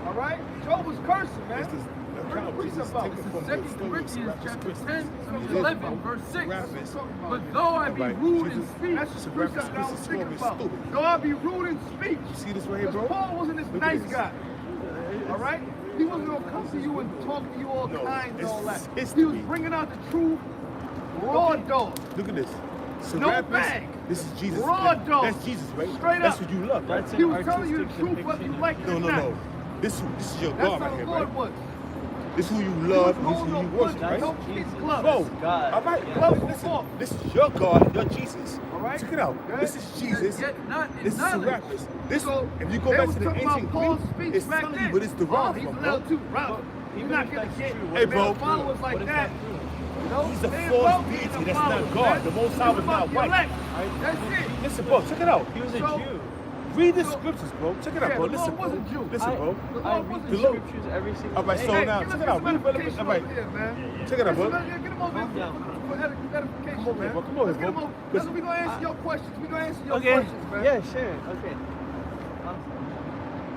All right? Job was cursing, man. It's this Bring the account of precept Jesus out. taken This is from the 2 story of Corinthians Serapis chapter Christus. 10, It is 11, about verse 6. Serapis. But though I be Right. rude in Jesus- speech, That's the Serapis precept that I was Christus thinking is about. stupid. No, I'll be rude in speech. You see this right here, Because bro? Paul wasn't this Look at nice this. guy. All right? He wasn't going to come to you and talk to you all kinds and all that. It's He was bringing out the truth, raw dog. Look at this. No Serapis, bag. This is Jesus. Raw dog. That's Jesus, right? Straight That's up. what you love, right? That's He an was telling you the artistic truth, whether you like it No, or no, not. no. This is your That's God how right the here, Lord right? was. This is who you He love, was and this is who holding you no worship, punches, right? no That's kids Jesus. gloves. Bro, God. all right, Yeah. bro, Gloves listen. off. This is your God, your Jesus. All right? Check it out. Okay? This is Jesus. Yet not in This is knowledge. Serapis. This, So, if you go they back was to the talking about ancient Paul's Greek, speech it's back telling then. you what it's derived he's from, allowed bro. to, Rob. You're Even not if gonna that's get true, what Hey, is bro. that followers prove? like What is that. that prove? You know? He's a They false about being deity. the That's not followers, God. man. The Most High It's was about not the white. elect. Right? That's it. Listen, bro, check it out. He was a So- Jew. Read the So- scriptures, bro. Check it out, Yeah, bro. the Listen, Lord was bro. a Jew. Listen, bro. The I Lord was read a the The Lord- scriptures every single All right, day. so Hey, now, get check us it out. some Read it, edification all right. over here, man. Check it out, bro. Get him over here Calm down. for edification, Come over here, man. bro. Come over Let's here, get him bro. over. Listen, we're going to answer your questions. We're going to answer your Okay. questions, man. Yeah, sure. Okay.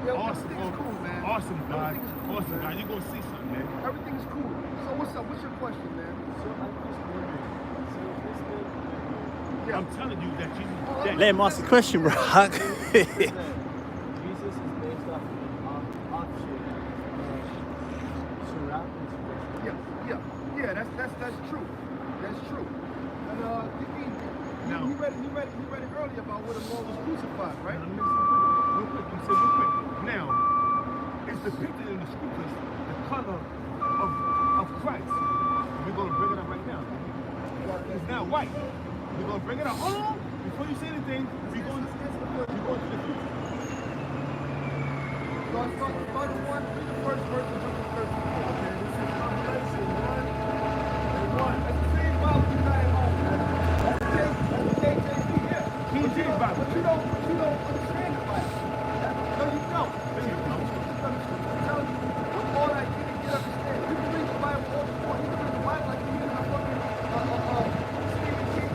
Yeah, Awesome, everything is bro. cool, man. Awesome, guy. Everything is cool, Awesome, man. guy. You're going to see something, man. Everything is cool. So what's up? What's your question, man? So I'm just wondering. So this man, Yeah. I'm telling you that Jesus. Let him ask the question, bro. Jesus is based off an offshoot of Serapis. Yeah. That's true. That's true. And Now- you read it earlier about where the Lord was crucified, right? Real quick, you said real quick. Now, it's depicted in the scriptures the color of Christ. We're going to bring it up right now. It's not white. We're going to bring it up. Hold on. Before you say anything, we're going to the scriptures. Start at one, read the first verse and jump to 13. Okay, this is Revelation 1 and 1. That's the same Bible you got at home, man. That's the KJV, yeah. King James Bible. But you don't understand the Bible. No, you don't. I'm telling you, with all that you can understand. You can read the Bible all you want. You can read the Bible like you read a fucking Stephen King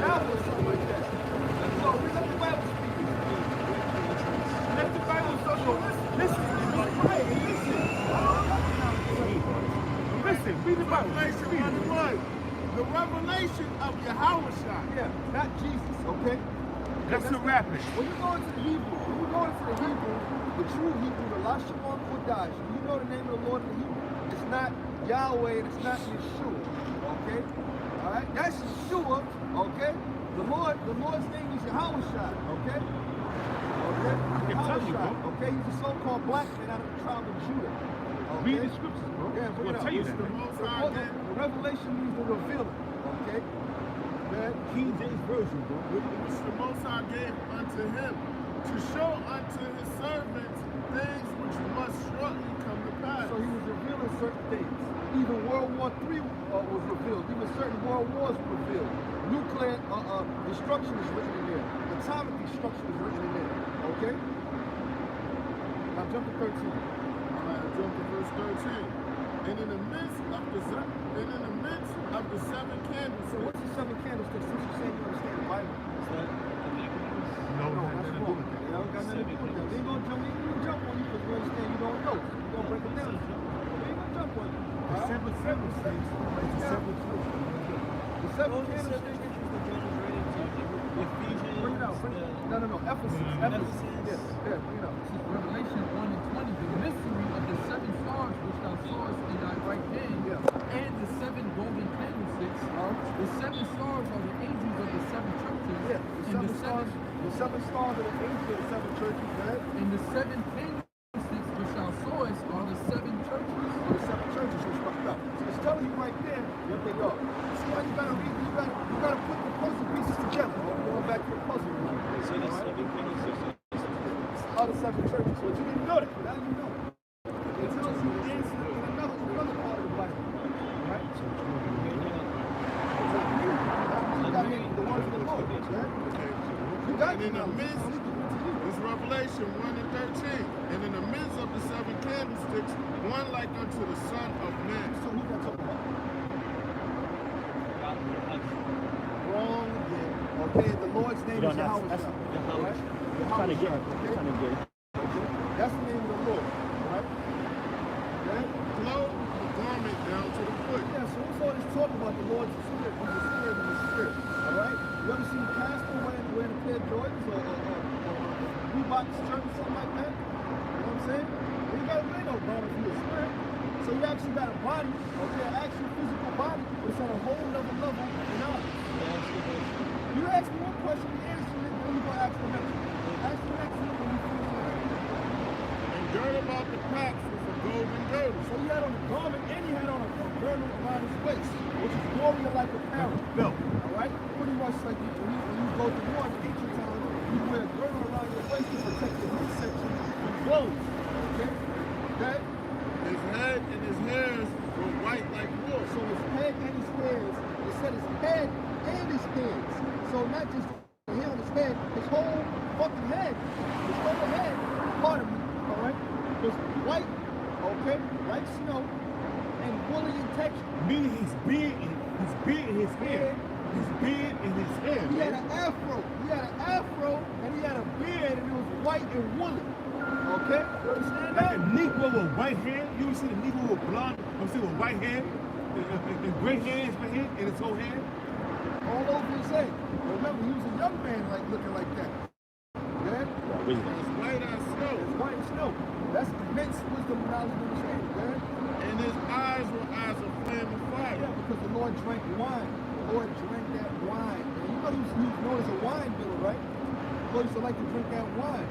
novel or something like that. So read up the Bible, Stephen. Let the Bible show you. Listen. Listen, read the Bible. Revelation 1:1. The revelation of Yahweh. Yeah, not Jesus, okay? That's Serapis. When you go into the Hebrew, the true Hebrew, the Lashon Kodash, you know the name of the Lord in the Hebrew. It's not Yahweh and it's not Yeshua, okay? All right, that's Yeshua, okay? The Lord's name is Yahweh, okay? Okay? can tell you, bro. Okay, he's a so-called black man out of the tribe of Judah. Okay? Read the scriptures, bro. Yeah, bring it We'll up. tell you It's that. the man. Most High gave. The revelation means the revealing, okay? Man, King James Version, bro. Which the Most High gave unto him, to show unto his servants things which must shortly come to pass. so he was revealing certain things. Even World War III was revealed. Even certain world wars were revealed. Nuclear destruction is written in there. Atomic destruction is written in there. Okay? Now jump to 13. Alright, jump to verse 13. And in the midst of the seven candles, So what's the seven candlesticks? Since you're saying you understand the Bible. Is that the mechanism? No, No, it has that's nothing to do wrong. with that. They don't got nothing to do with that. They ain't gonna jump on you because we understand you don't know. We're gonna break it down. They ain't gonna jump on you. The Alright? seven candlesticks. It's the seven candlesticks. The seven Well, the candlesticks. seven pictures that John was writing to Ephesians. Bring it out. Bring it out. No. Ephesus. Ephesus. Yes. Yeah, bring it out. Revelation 1 and 20, the mystery of the seven stars which thou sawest in thy right hand, Yeah. and the seven golden candlesticks. The seven stars are the angels of the seven churches. Yeah, And the seven stars of the angels of the seven churches, right? and the seven candlesticks which thou sawest are the seven churches. Or the seven churches was fucked up. So it's telling you right there, what they are. See how you gotta read, you gotta put the puzzle pieces together. Going back to the puzzle. So the seven candlesticks Are the seven churches. But you didn't know that. Now you know. It tells you the answer in another part of the Bible. Right? You got the words of the Lord, right? You got and in the midst, this Revelation 1 and 13, and in the midst of the seven candlesticks, one like unto the Son of Man. So who that talking about? God, Wrong again. Okay, the Lord's name is Yahweh. Right? Trying to get it. Okay? Trying to get it. That's the name of the Lord. Right? Okay? Clothed the garment down to the foot. Yeah, so what's all this talk about the Lord's Spirit? He's the Spirit of the Spirit. Alright? You ever seen Pastor wearing a pair of Jordans or Reebok shirt or something like that? what I'm saying? You ain't gotta play no bone if you're a spirit. So you actually got a body, okay, an actual physical body, but it's on a whole nother level than ours. You ask me one question, you answer it, then you gonna ask the next one. Ask the next one when you finish it. And girdle about the packs with a golden girdle. So he had on a garment and he had on a girdle around his waist, which is warrior like apparel. Belt. Alright? Pretty much like when you go to war in ancient times, you wear a girdle around your waist to protect your midsection from blows. Okay? Okay? His head and his hairs were white like wool. So his head and his hairs, it said his head and his hairs. So not just the hair on his head, his whole fucking head, his whole head, part of me, alright, was white, okay, like snow, and woolly in texture. Meaning his beard and his hair. His beard and his hair. He had an afro. He had an afro and he had a beard and it was white and woolly. Okay? You understand Like that? a Negro with white hair. You ever see the Negro with blonde? I'm saying with white hair, and gray hair in his head, and his whole hair. All over his head. Remember, he was a young man like looking like that. Yeah? As white as snow. It's white as snow. That's immense wisdom, knowledge, and understanding, man. And his eyes were eyes of flame and fire. Yeah, because the Lord drank wine. The Lord drank that wine. And you know he was known as a wine biller, right? The Lord used to like to drink that wine.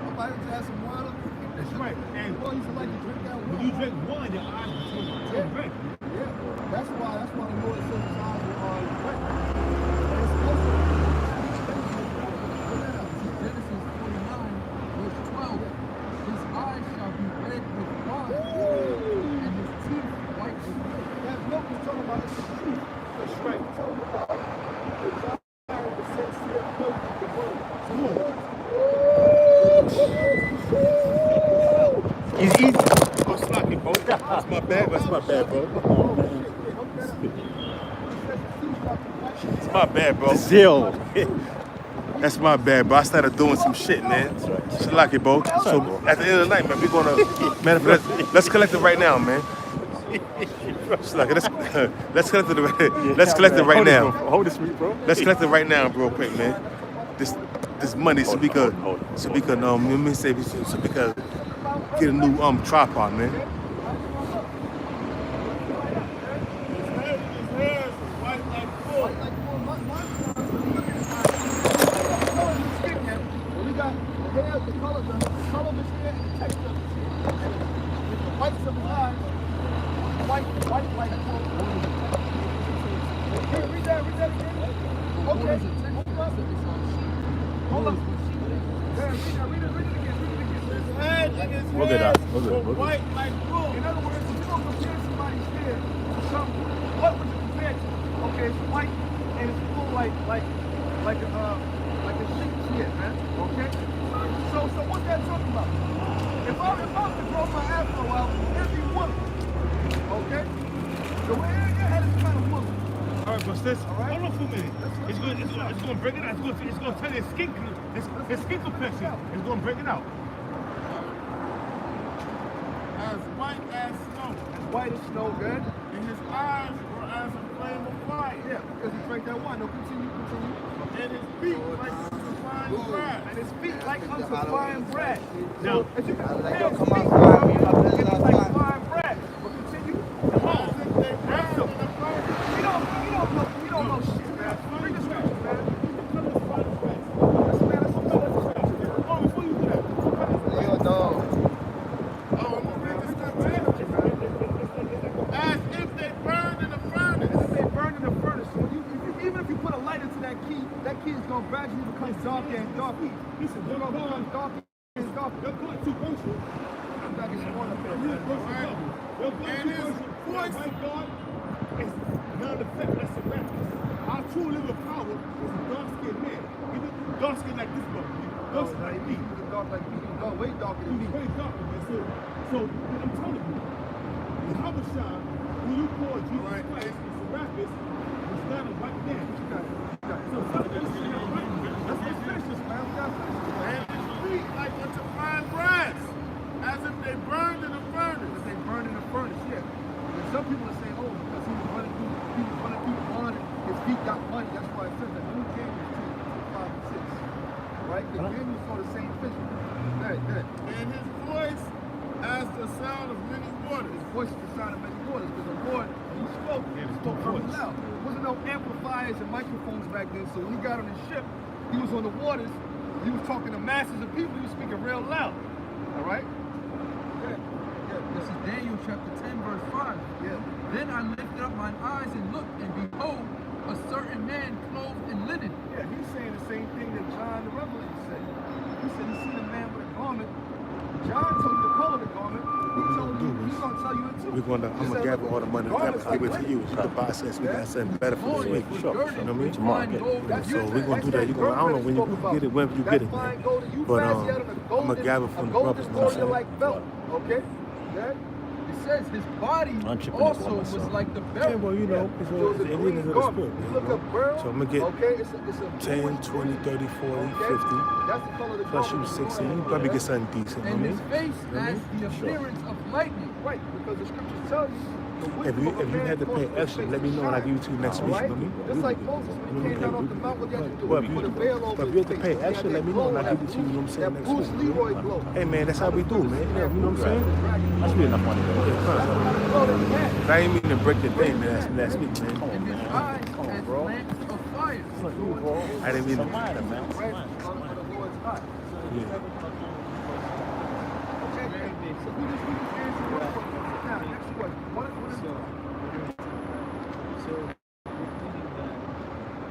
If I just have some wine up, That's right. And the Lord used to like to drink that wine. when you drink wine, your eyes turn red. Yeah, that's why the Lord says his eyes are wet. And it's also Genesis 49, verse 12. His eyes shall be red with wine, and his teeth white with milk. that milk is talking about it's the truth. That's right. It's talking about the sincere milk of the word. So the Lord Easy. Oh, sloppy, bro. That's my bad. That's my bad, bro. It's my bad, bro. Zeal. That's my bad, bro. I started doing some shit, man. Shit like it, bro. So at the end of the night, man, we're gonna, man, let's collect it right now, man. Like, let's collect it right now. Hold this, bro. Let's collect it right now, real quick, man. This money, so we could let me say, so we could get a new tripod, man. His head and his hairs were white like wool. We got the hair, the color of his hair, and the texture of his hair. And the whites of his eyes, white like wool. Okay, read that again. Okay, hold up. Yeah, read it again. His head and his Look at hairs that. Look at were it. Look at white like wool. In other words, if you don't compare somebody's hair to something, what would you compare it to? Okay, it's white and it's full like a sheep's hair, man. Okay? So what's that talking about? If I was to grow my afro out, it'd be woolly. Okay? The way your head is kind of woolly. All right, but sis, right. hold on for a minute. It's gonna break it out. It's gonna tell his skin complexion. It's gonna break it out. As white as snow. As white as snow, good? And his eyes were as a flame of fire. Yeah, because he drank that wine. No, continue. And his feet like unto fine brass. And his feet like unto fine brass. Now, As you can compare his feet, it's like fine brass. But continue. As if they burned in the furnace. We don't know shit, man. Read the scriptures, man. Oh, I'm gonna read this scripture. As if they burned in the furnace. As if they burned in the furnace. So even if you put a light into that key is going to gradually become darker and darker. listen, It's going to become darker and darker. you're going too close. I'm back in the corner up there, man. Your voice is God is non-effective. That's a rap. Our true living power is a dark-skinned man. He's dark-skinned like this, but dark-skinned like me. He's dark like me. He's dark, way darker than me. He's way darker, man. So I'm telling you, the Habashah, who you call Jesus Christ, is a rapist, was not a white man. So let's finish this, man. We gotta finish this. And his feet like unto fine brass. As if they burned in a furnace. As they burned in the furnace, yeah. And some people are saying, oh, because he was running through the pond, his feet got muddy. That's why it says that. Who came to 5 and 6? right? Because Daniel saw the same vision. Good. And his voice as the sound of many waters. His voice is the sound of many waters, because the Lord, he spoke very loud. There wasn't no amplifiers and microphones back then, so when he got on his ship, he was on the waters, he was talking to masses of people, he was speaking real loud. All right? This is Daniel chapter 10, verse 5. Yeah. Then I lifted up mine eyes and looked, and behold, a certain man clothed in linen. Yeah, he's saying the same thing that John the Revelator said. He said he seen a man with a garment. John told you the color of the garment. He told you, he's going to tell you it too. I'm gonna gather all the money together, give it to you. The boss says we got something better for this week. You know what I mean? Tomorrow. So we're gonna do that. I don't know when you get it, whenever you get it. But I'm gonna gather from the brothers. You know what I'm saying? Like belt, okay? Yeah? It says his body also was like the Yeah, belt. well, you know, it's all the aliens of the spirit. You know? So I'm gonna get okay, it's a 10, 20, 30, 40, 50. That's the color of the Plus you garment. 16. You probably get something decent. You know And what I his mean? face has the appearance of lightning. Right, because the scriptures tell you. If you had to pay extra, let me know and I'll give it to you next week. You know what I mean? Just like Moses when he came down off the mount, what you had to do? Well, He put a veil over if you his have to face. pay He had extra, that let me know and I'll glow, give it to you. You know what I'm saying? that Next Bruce week. Leroy glow. Hey man, that's how we do, man. You know what I'm saying? That's really enough money. I didn't mean to break the thing last week, man. And his eyes as lamps of fire. I didn't mean to. Red on the Lord's eye. Yeah. Okay, so we just answered one question. Now, next question. What is So you're thinking that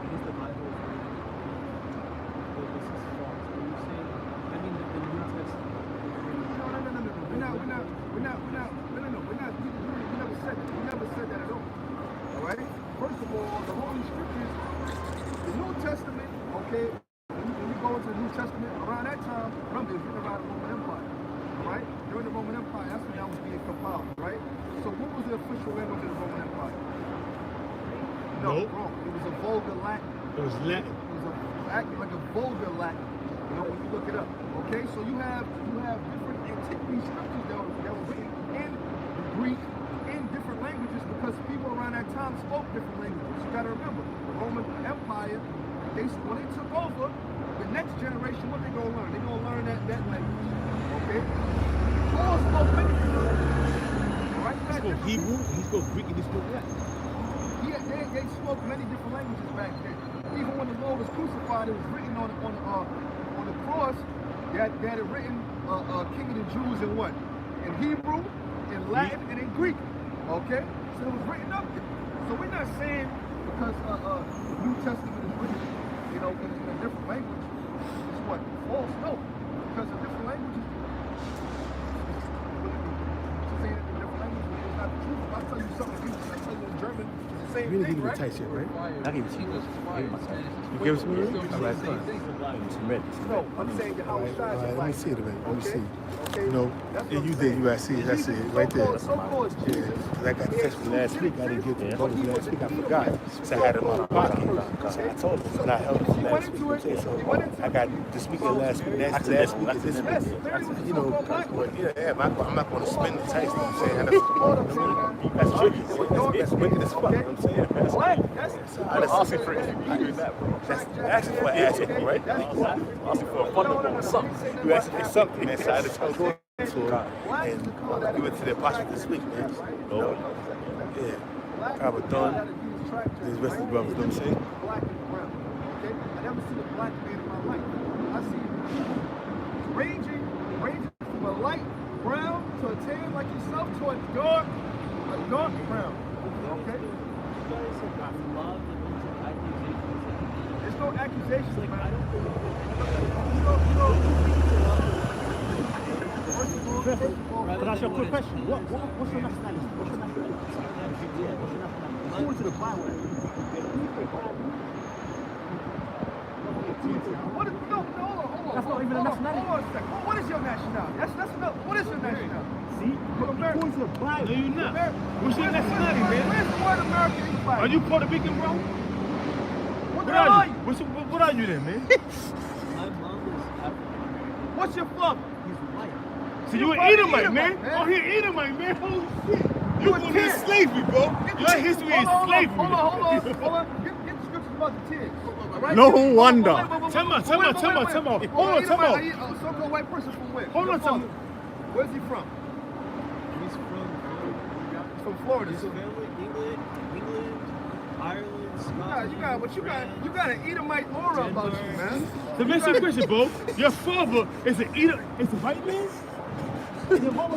because the Bible is written, that this is false. Are you saying, I mean, that the New Testament is written? No. We never said that at all. All right? First of all, the Holy Scriptures, the New Testament, okay, when you go into the New Testament, around that time, remember, it's written around the Roman Empire. All right? During the Roman Empire, that's when that was being compiled, right? So what was the official language of the Roman Empire? No, wrong. It was a vulgar Latin. It was Latin. It was acting like a vulgar Latin. You know, when you look it up. Okay, so you have different antiquity scriptures that were written in Greek, in different languages, because people around that time spoke different languages. You gotta remember, the Roman Empire, when they took over, the next generation, what they gonna learn? They gonna learn that language. Okay? Paul spoke many different languages. Right? He spoke Hebrew, he spoke Greek, and he spoke Latin. They spoke many different languages back then. Even when the Lord was crucified, it was written on the cross. They had it written, King of the Jews in what? In Hebrew, in Latin, and in Greek. Okay? So it was written up there. So we're not saying because the New Testament is written, you know, in a different language, it's what? False? No. Because of different languages, saying it in different languages is not the truth. If I tell you something in English, I tell you in German, it's the same You really thing, give me right? the tight shit, right? I give it to you. You give it to me? All right, fine. No, I'm saying that how it's All right, let me see it, man. Let me see. Okay. You know, and you did, you I see it, I see it right there. So-called Yeah, Jesus. because I got the text from last week. I didn't get the bonus last week. I forgot. So I had it in my pocket. So I told him, and I held it last week. So I got this week and last week. Last week and this week. You know, I'm not going to spend the taste. You know what I'm saying? That's tricky. That's wicked as fuck. You know what I'm saying? That's asking for it. That's asking for an asshole, right? Asking for a fundamental something. You asking for something, man. So I just told him and we went to the apostle this week, man. Yeah. I was done. These rest of the brothers, you know what I'm saying? Black and brown. Okay? I never seen a black man in my life. I see ranging from a light brown to a tan like yourself to a dark brown. Okay? You guys have loved a bunch of accusations. There's no accusations, Like, man. I don't believe it. Can I ask you a quick question? What's your nationality? What's your nationality? Yeah, what's your nationality? According to the Bible. Hold on. That's not even a nationality. Hold on a second. What is your nationality? That's enough. What is your nationality? See? According to the Bible. No, you're not. What's your nationality, man? Where's the word American in the Bible? Are you Puerto Rican, bro? What the hell are you? What are you then, man? My mom is African. What's your father? He's white. So you an Edomite, man. Oh, he an Edomite, man. Holy shit. You a going kid. to slavery, bro. Your history is slavery. Hold on. Get the scriptures about the kids. All right? No wonder. Tell me. Hold on, tell me. A so-called white person from where? Hold on, tell me. Where's he from? He's He's from Florida. his So family, England, Ireland, Scotland. you got an Edomite aura about you, man. The basic question, bro. Your father is an eater. Is a white man?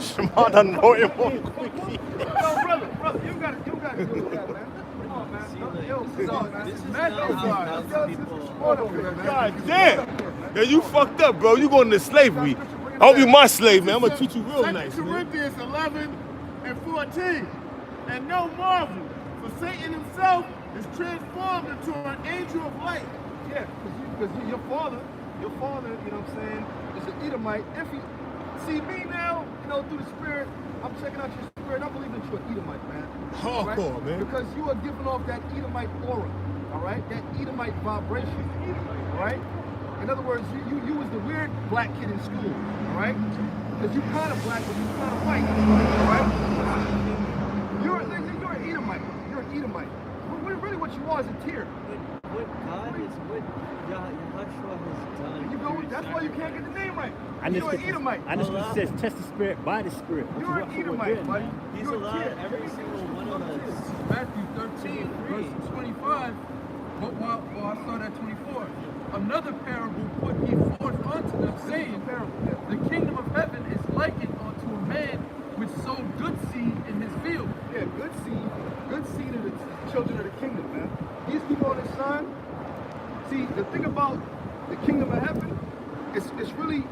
Shema done know him more quickly. No, brother, you gotta deal with that, man. Come on, man. Yo, This is man. not people. God damn. Yo, you fucked up, bro. You going into slavery. I hope you my slave, man. I'm gonna treat you real 2 nice, man. Corinthians 11 and 14. And no marvel, for Satan himself is transformed into an angel of light. Yeah, because your father, you know what I'm saying, is an Edomite. If he see me now, through the spirit, I'm checking out your spirit. I believe that you're an Edomite, man. Hardcore, right? man. Because you are giving off that Edomite aura, all right? That Edomite vibration, all right? In other words, you was the weird black kid in school, all right? Because you kind of black, but you kind of white, all right? You're an Edomite. You're an Edomite. Really, what you are is a tear. What God is, what Yahshua has done. You go. That's why you can't get the name right. And You're an Edomite. And this one says, test the spirit by the spirit. You're an Edomite, buddy. He's You're a allowed kid. every single one of us. Matthew 13, verse 25. But while I start at 24, another parable put he forth unto them, saying, the kingdom of heaven is likened unto a man which sowed good seed in his field. Yeah, good seed. Good seed of the children of the kingdom, man. These people on this sign. See, the thing about the kingdom of heaven, it's really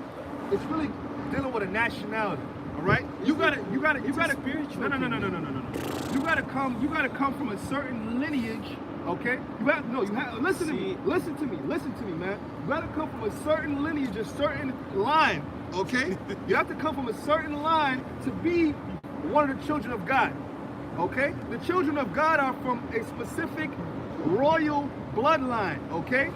dealing with a nationality. All right, you gotta spiritual. No. You gotta come from a certain lineage. Okay, listen to me, man. You gotta come from a certain lineage, a certain line. Okay, you have to come from a certain line to be one of the children of God. Okay, the children of God are from a specific royal bloodline. Okay,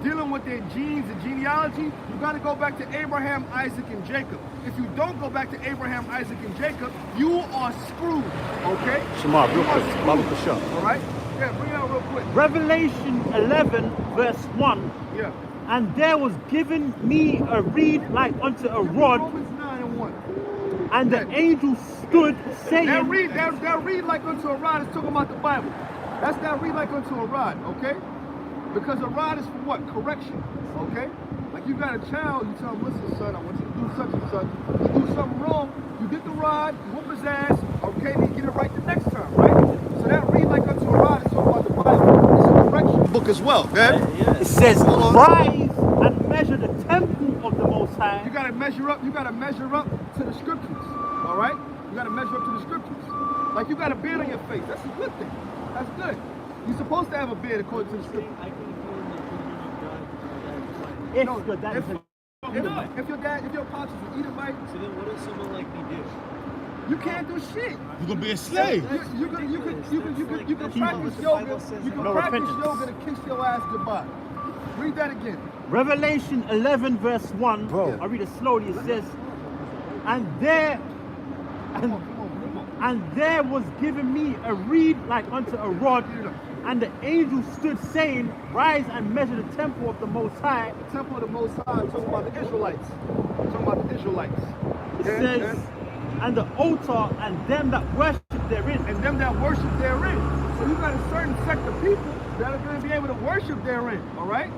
dealing with their genes and genealogy, you got to go back to Abraham, Isaac, and Jacob. If you don't go back to Abraham, Isaac, and Jacob, you are screwed. Okay? Shema, real quick. Baba All Kasha. right? Yeah, bring it out real quick. Revelation 11, verse 1. Yeah. And there was given me a reed like unto a rod, Romans 9 and 1. and the angel stood, saying, That read like unto a rod is talking about the Bible. That's that read like unto a rod, okay? Because a rod is for what? Correction, okay? Like you got a child, you tell him, listen, son, I want you to do such and such. You do something wrong, you get the rod, you whoop his ass, okay, then you get it right the next time, right? So that read like unto a rod is talking about the Bible. It's a correction book as well, okay? it says, rise and measure the temple of the Most High. You gotta measure up to the scriptures, all right? You gotta measure up to the scriptures. Like you got a beard on your face, that's a good thing. That's good. You're supposed to have a beard according to the scripture. I can feel in the kingdom of God. If No, your dad is a if your pops is an Edomite, So then what does someone like me do? you can't do shit. You gonna be a slave. You can practice yoga. You can practice yoga to kiss your ass goodbye. Read that again. Revelation 11, verse 1. Bro. I read it slowly. It says, and there was given me a reed like unto a rod, and the angel stood, saying, rise and measure the temple of the Most High. The temple of the Most High, talking about the Israelites. It says, and the altar and them that worship therein. And them that worship therein. So you got a certain sect of people that are going to be able to worship therein, all right?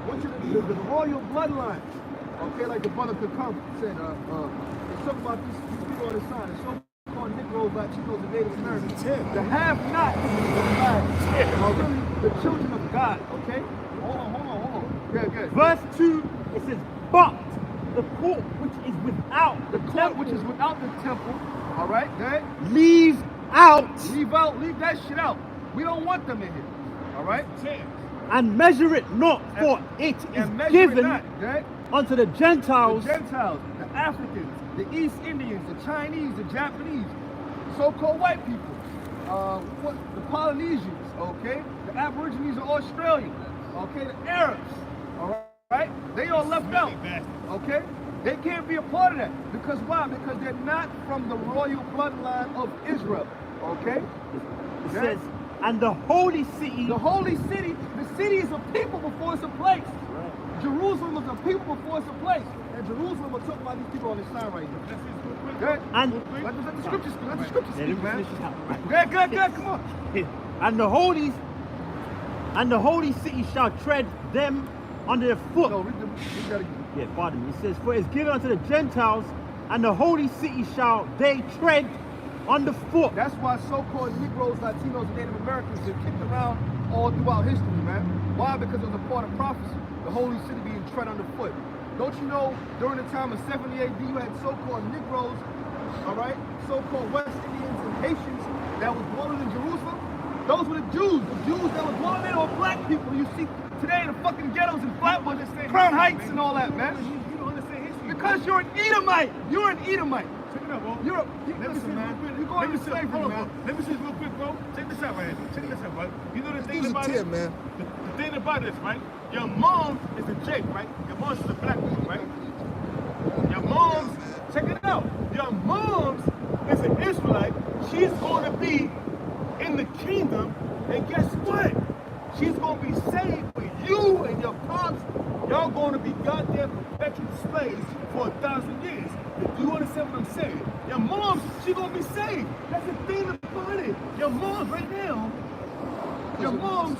Which is the royal bloodline. Okay, like the brother could come said, it's talking about these people on the sign. It's so-called Negroes, Latinos, and Native Americans. The have-not are really the children of God, okay? Hold on. Yeah. Verse 2, it says, but the court which is without The court which is without the temple, all right, okay? leave out Leave that shit out. We don't want them in here, all right? and measure it not, for it is And measure given it not, okay? unto the Gentiles. The Gentiles, the Africans, the East Indians, the Chinese, the Japanese, so-called white people, the Polynesians, okay? The Aborigines of Australia, okay? The Arabs, all right? They all left out, okay? They can't be a part of that. Because why? Because they're not from the royal bloodline of Israel, okay? It says, And the holy city. The holy city, the city is a people before it's a place. Jerusalem is a people before it's a place. And Jerusalem, we're talking about these people on this sign right here. Good. And Let the scriptures speak, man. Good. Good, come on. And the holy city shall tread them under their foot. No, read that again. Yeah, pardon me. It says, for it is given unto the Gentiles, and the holy city shall they tread underfoot. That's why so-called Negroes, Latinos, and Native Americans get kicked around all throughout history, man. Why? Because it was a part of prophecy. The holy city being tread underfoot. Don't you know, during the time of 70 AD, you had so-called Negroes, all right, so-called West Indians and Haitians that was dwelling in Jerusalem. Those were the Jews that were dwelling there, or black people you see today in the fucking ghettos and Flatbush, Crown Heights and all that, man. You don't understand history. Because you're an Edomite. You're an Edomite. Check it out, bro. Listen, man. You're going to slavery, man. Let me see this real quick, bro. Check this out, man. Check this out, right? You know the thing He's a about tip, it? man. The thing about this, right? Your mom is a Jake, right? Your mom is a black woman, right? Your mom's, check it out. Your mom's is an Israelite. She's going to be in the kingdom, and guess what? She's going to be saved with you and your pops. Y'all going to be goddamn perpetual slaves for 1,000 years. Do you understand what I'm saying? Your mom, she's going to be saved. That's the thing about it. Your mom right now, your mom's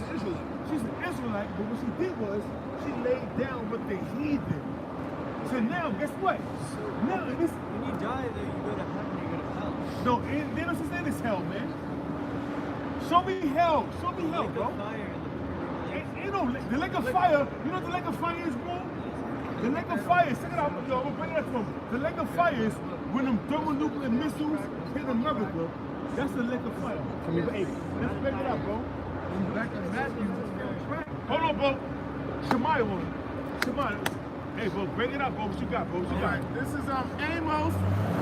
she's an Israelite, but what she did was she laid down with the heathen. So now, guess what? Now, this. When you die, though, you go to heaven, you go to hell. No, they don't say this hell, man. Show me hell. Show me hell, bro. You know, the lake of fire, you know what the lake of fire is, bro? The lake of fire, check it out, yo, I'm gonna bring that from. The lake of fire is when them thermonuclear missiles hit America. That's the lake of fire. Hey, let's break it out, bro. Back in Matthew, Hold on, bro. Shemaiah on it. Shemaiah. Hey, bro, break it up, bro. What you got, bro? What you got? This is Amos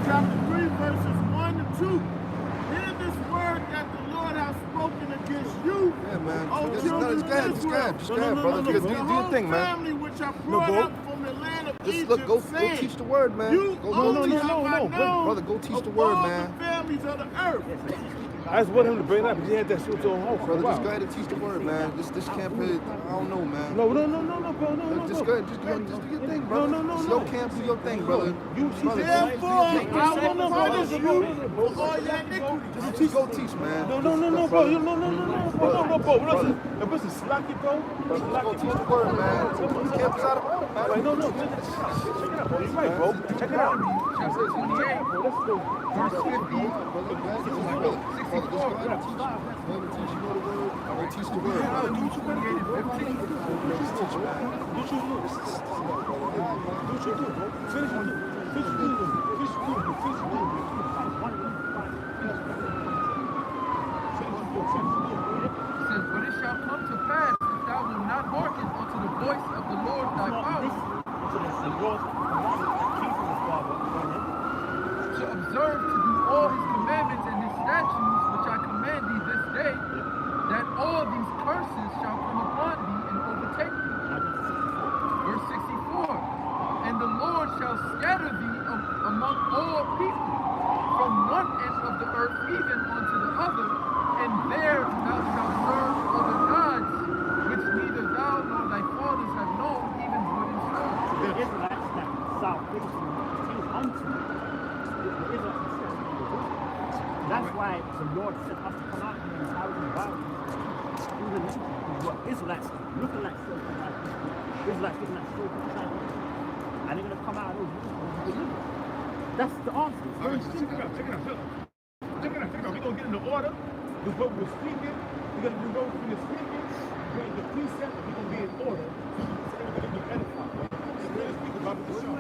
chapter 3, verses 1 to 2. Hear this word that the Lord has spoken against you, Yeah, man. O Just children of Israel. go ahead, brother. Do The your whole thing, man. family which I brought bro. up from the land of Just Egypt, look, go saying, teach the word, man. you Go only teach. have I known Brother, go teach the of word, all man. the families of the earth. I just want him to bring it up because he had that shit to him home for a Brother, just go while. ahead and teach the word, man. This camp here, I don't know, man. No, bro, no. Just go ahead, just do your thing, brother. No. It's your camp, do your thing, brother. Therefore, I will punish you for all your iniquities. Just go teach, man. No, bro. No, bro. Listen, slacky, bro. Just go teach the word, man. This camp is out of order, man. No. Check it out, bro. You're right, bro. Check it out. chapter 28, Let's go. verse 50. Brother, just go ahead and teach. Go ahead and teach, you know the word. I will teach the word, man. Do what you better do, bro. Just teach, man. Do what you do. Finish what you do. It says, but it shall come to pass if thou wilt not hearken unto the voice of the Lord thy power, to observe to do all his commandments and his statutes which I command thee this day, that all these curses shall come upon thee and overtake thee. Verse 64, and the Lord shall scatter thee among all people, from one end of the earth even unto the other, and there thou shalt serve other gods, which neither thou nor thy fathers have known, even wood and stone. The Israelites that salvation came unto the Israelites. That's why the Lord set us to come out in the thousand violence. What Israelites looking like Israelites looking like and they're gonna come out of those. That's the answer. It's very simple. Check it out. We're gonna get in the order. With what we're speaking, we're gonna go through the speaking, we're gonna the precept, we're gonna be in order. So everything will be edified. So we're gonna speak about the show.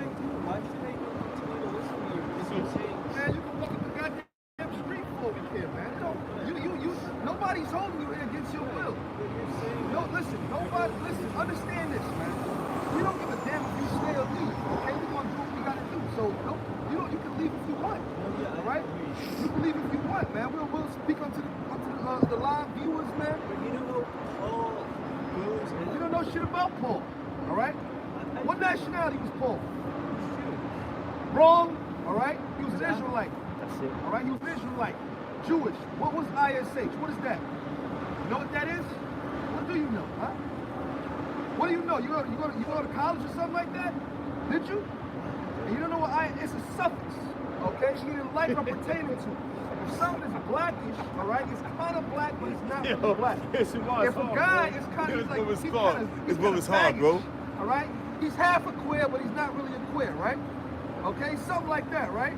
Why should they continue to listen to you? Because you're saying, Man, you can walk up the goddamn street for over here, man. Nobody's holding you here against your will. No, listen, understand this, man. We don't give a damn if you stay or leave, okay? We're gonna do what we gotta do. So, you can leave if you want, all right? You can leave if you want, man. We'll speak unto the live viewers, man. but you don't know all goes and You don't know shit about Paul, all right? What nationality was Paul? Wrong, all right? He was an Israelite. That's it. All right, he was Israelite, Jewish. What was ISH? What is that? What do you know? You go to college or something like that? Did you? And you don't know what it's a suffix. Okay? You didn't like or pertaining to. If something is blackish, all right, it's kind of black, but it's not really black. If a guy is kind of like His book is hard, bro. All right? He's half a queer, but he's not really a queer, right? Okay? Something like that, right?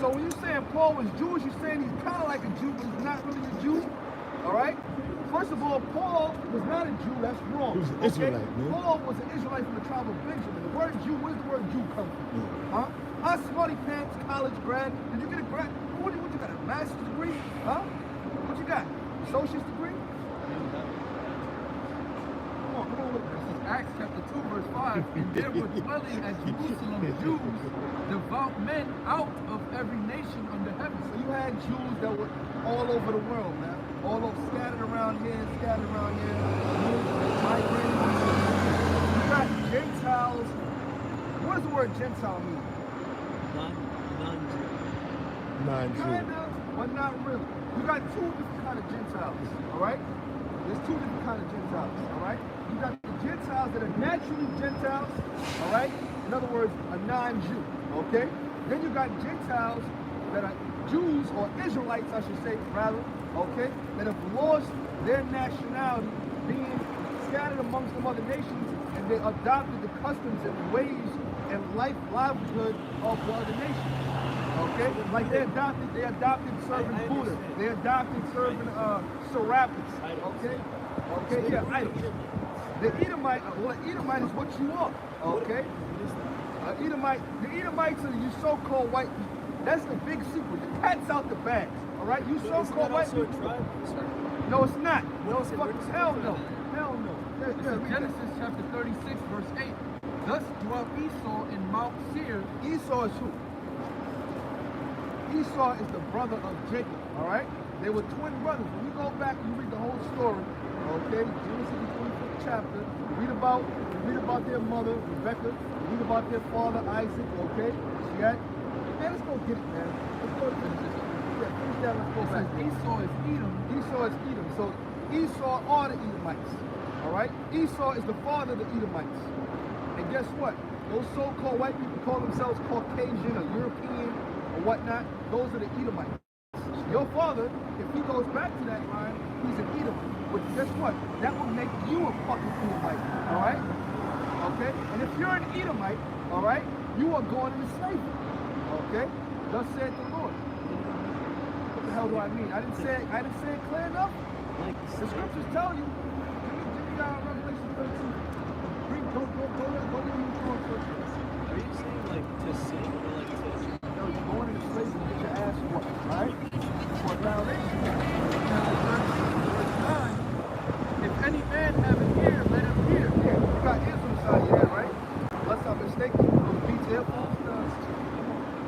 So when you're saying Paul was Jewish, you're saying he's kind of like a Jew, but he's not really a Jew. All right? First of all, Paul was not a Jew. That's wrong. He was an Israelite, man. Paul was an Israelite from the tribe of Benjamin. The word Jew, where's the word Jew come from? Huh? Huh? Smarty pants, college grad. Did you get a grad? What you got? A master's degree? Huh? What you got? Associate's degree? Come on with this. This is Acts chapter 2, verse 5. And there were dwelling at Jerusalem Jews, devout men out of every nation under heaven. So you had Jews that were all over the world, man. All over, scattered around here, migrating. You got Gentiles. What does the word Gentile mean? Non-Jew. Kind of, but not really. You got two different kind of Gentiles, all right? There's two different kind of Gentiles, all right? You got the Gentiles that are naturally Gentiles, all right? In other words, a non-Jew, okay? Then you got Gentiles that are Jews, or Israelites, I should say, rather, okay? That have lost their nationality, being scattered amongst some other nations, and they adopted the customs and ways and livelihood of the other nations. Okay? Like they adopted serving Buddha. They adopted serving Serapis. Okay? Okay, yeah, idols. The Edomite is what you are. Okay? The Edomites are you so-called white people. That's the big secret. The cat's out the bag. Alright? You so-called white people. No, it's not. No, it's fucking hell no. Hell no. This is Genesis chapter 36, verse 8. Thus dwelt Esau in Mount Seir. Esau is who? Esau is the brother of Jacob, all right? They were twin brothers. When you go back and you read the whole story, okay, Genesis the 25th chapter, read about their mother, Rebecca, read about their father, Isaac, okay? See that? Man, let's go get it, man. Let's go finish this. Yeah, finish that, let's go back. Esau is Edom. Esau is Edom. So Esau are the Edomites, all right? Esau is the father of the Edomites. And guess what? Those so-called white people call themselves Caucasian or European or whatnot. Those are the Edomites. Your father, if he goes back to that line, he's an Edomite. But guess what? That will make you a fucking Edomite. All right? Okay? And if you're an Edomite, all right, you are going into slavery. Okay? Thus said the Lord. What the hell do I mean? I didn't say it clear enough. The scriptures tell you. Give me Revelation 13. Go to Are you saying like to sing or like to? no, you're going into slavery to get your ass whooped, right? For violation. Verse 9. If any man have an ear, let him hear. Yeah, you got ears on the side of your head, right? Unless I'm mistaken, those beats earphones.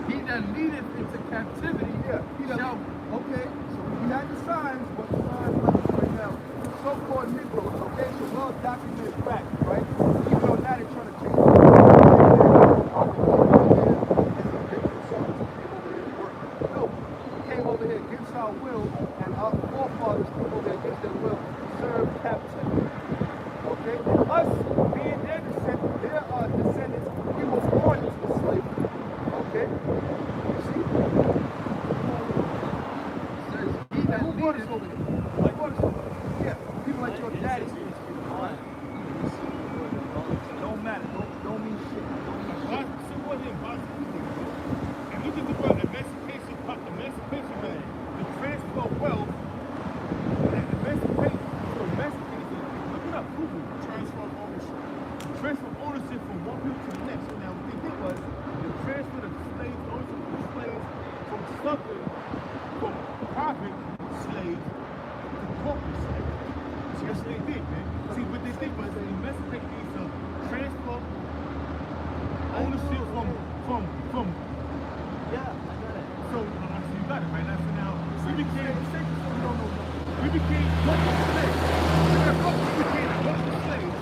He that leadeth into captivity shall. Okay, so we had the signs, but the signs left right now. So-called Negroes, okay, so well-documented fact, right? Even though now they're trying to change it. No, we came over here against our will, and our forefathers came over here against their will to serve captivity. Okay? Us, being their descendants, we were born into slavery. Okay? You see? Who brought us over here? Who brought us over here? Yeah, people like your daddy. Don't matter. Don't mean shit. Support him, boss. And look at the word emancipation, man. The transfer of wealth, and emancipation. Look it up, Google. Transfer of ownership. Transfer of ownership from one people to the next. So now what they did was they transferred the slaves, ownership of the slaves from suffering, from private slaves to corporate slaves. See, that's what they did, man. See, what they did was they emancipated these transfer ownership from. Yeah, I got it. So you got it, right? Now, so now we became corporate slaves. We became corporate slaves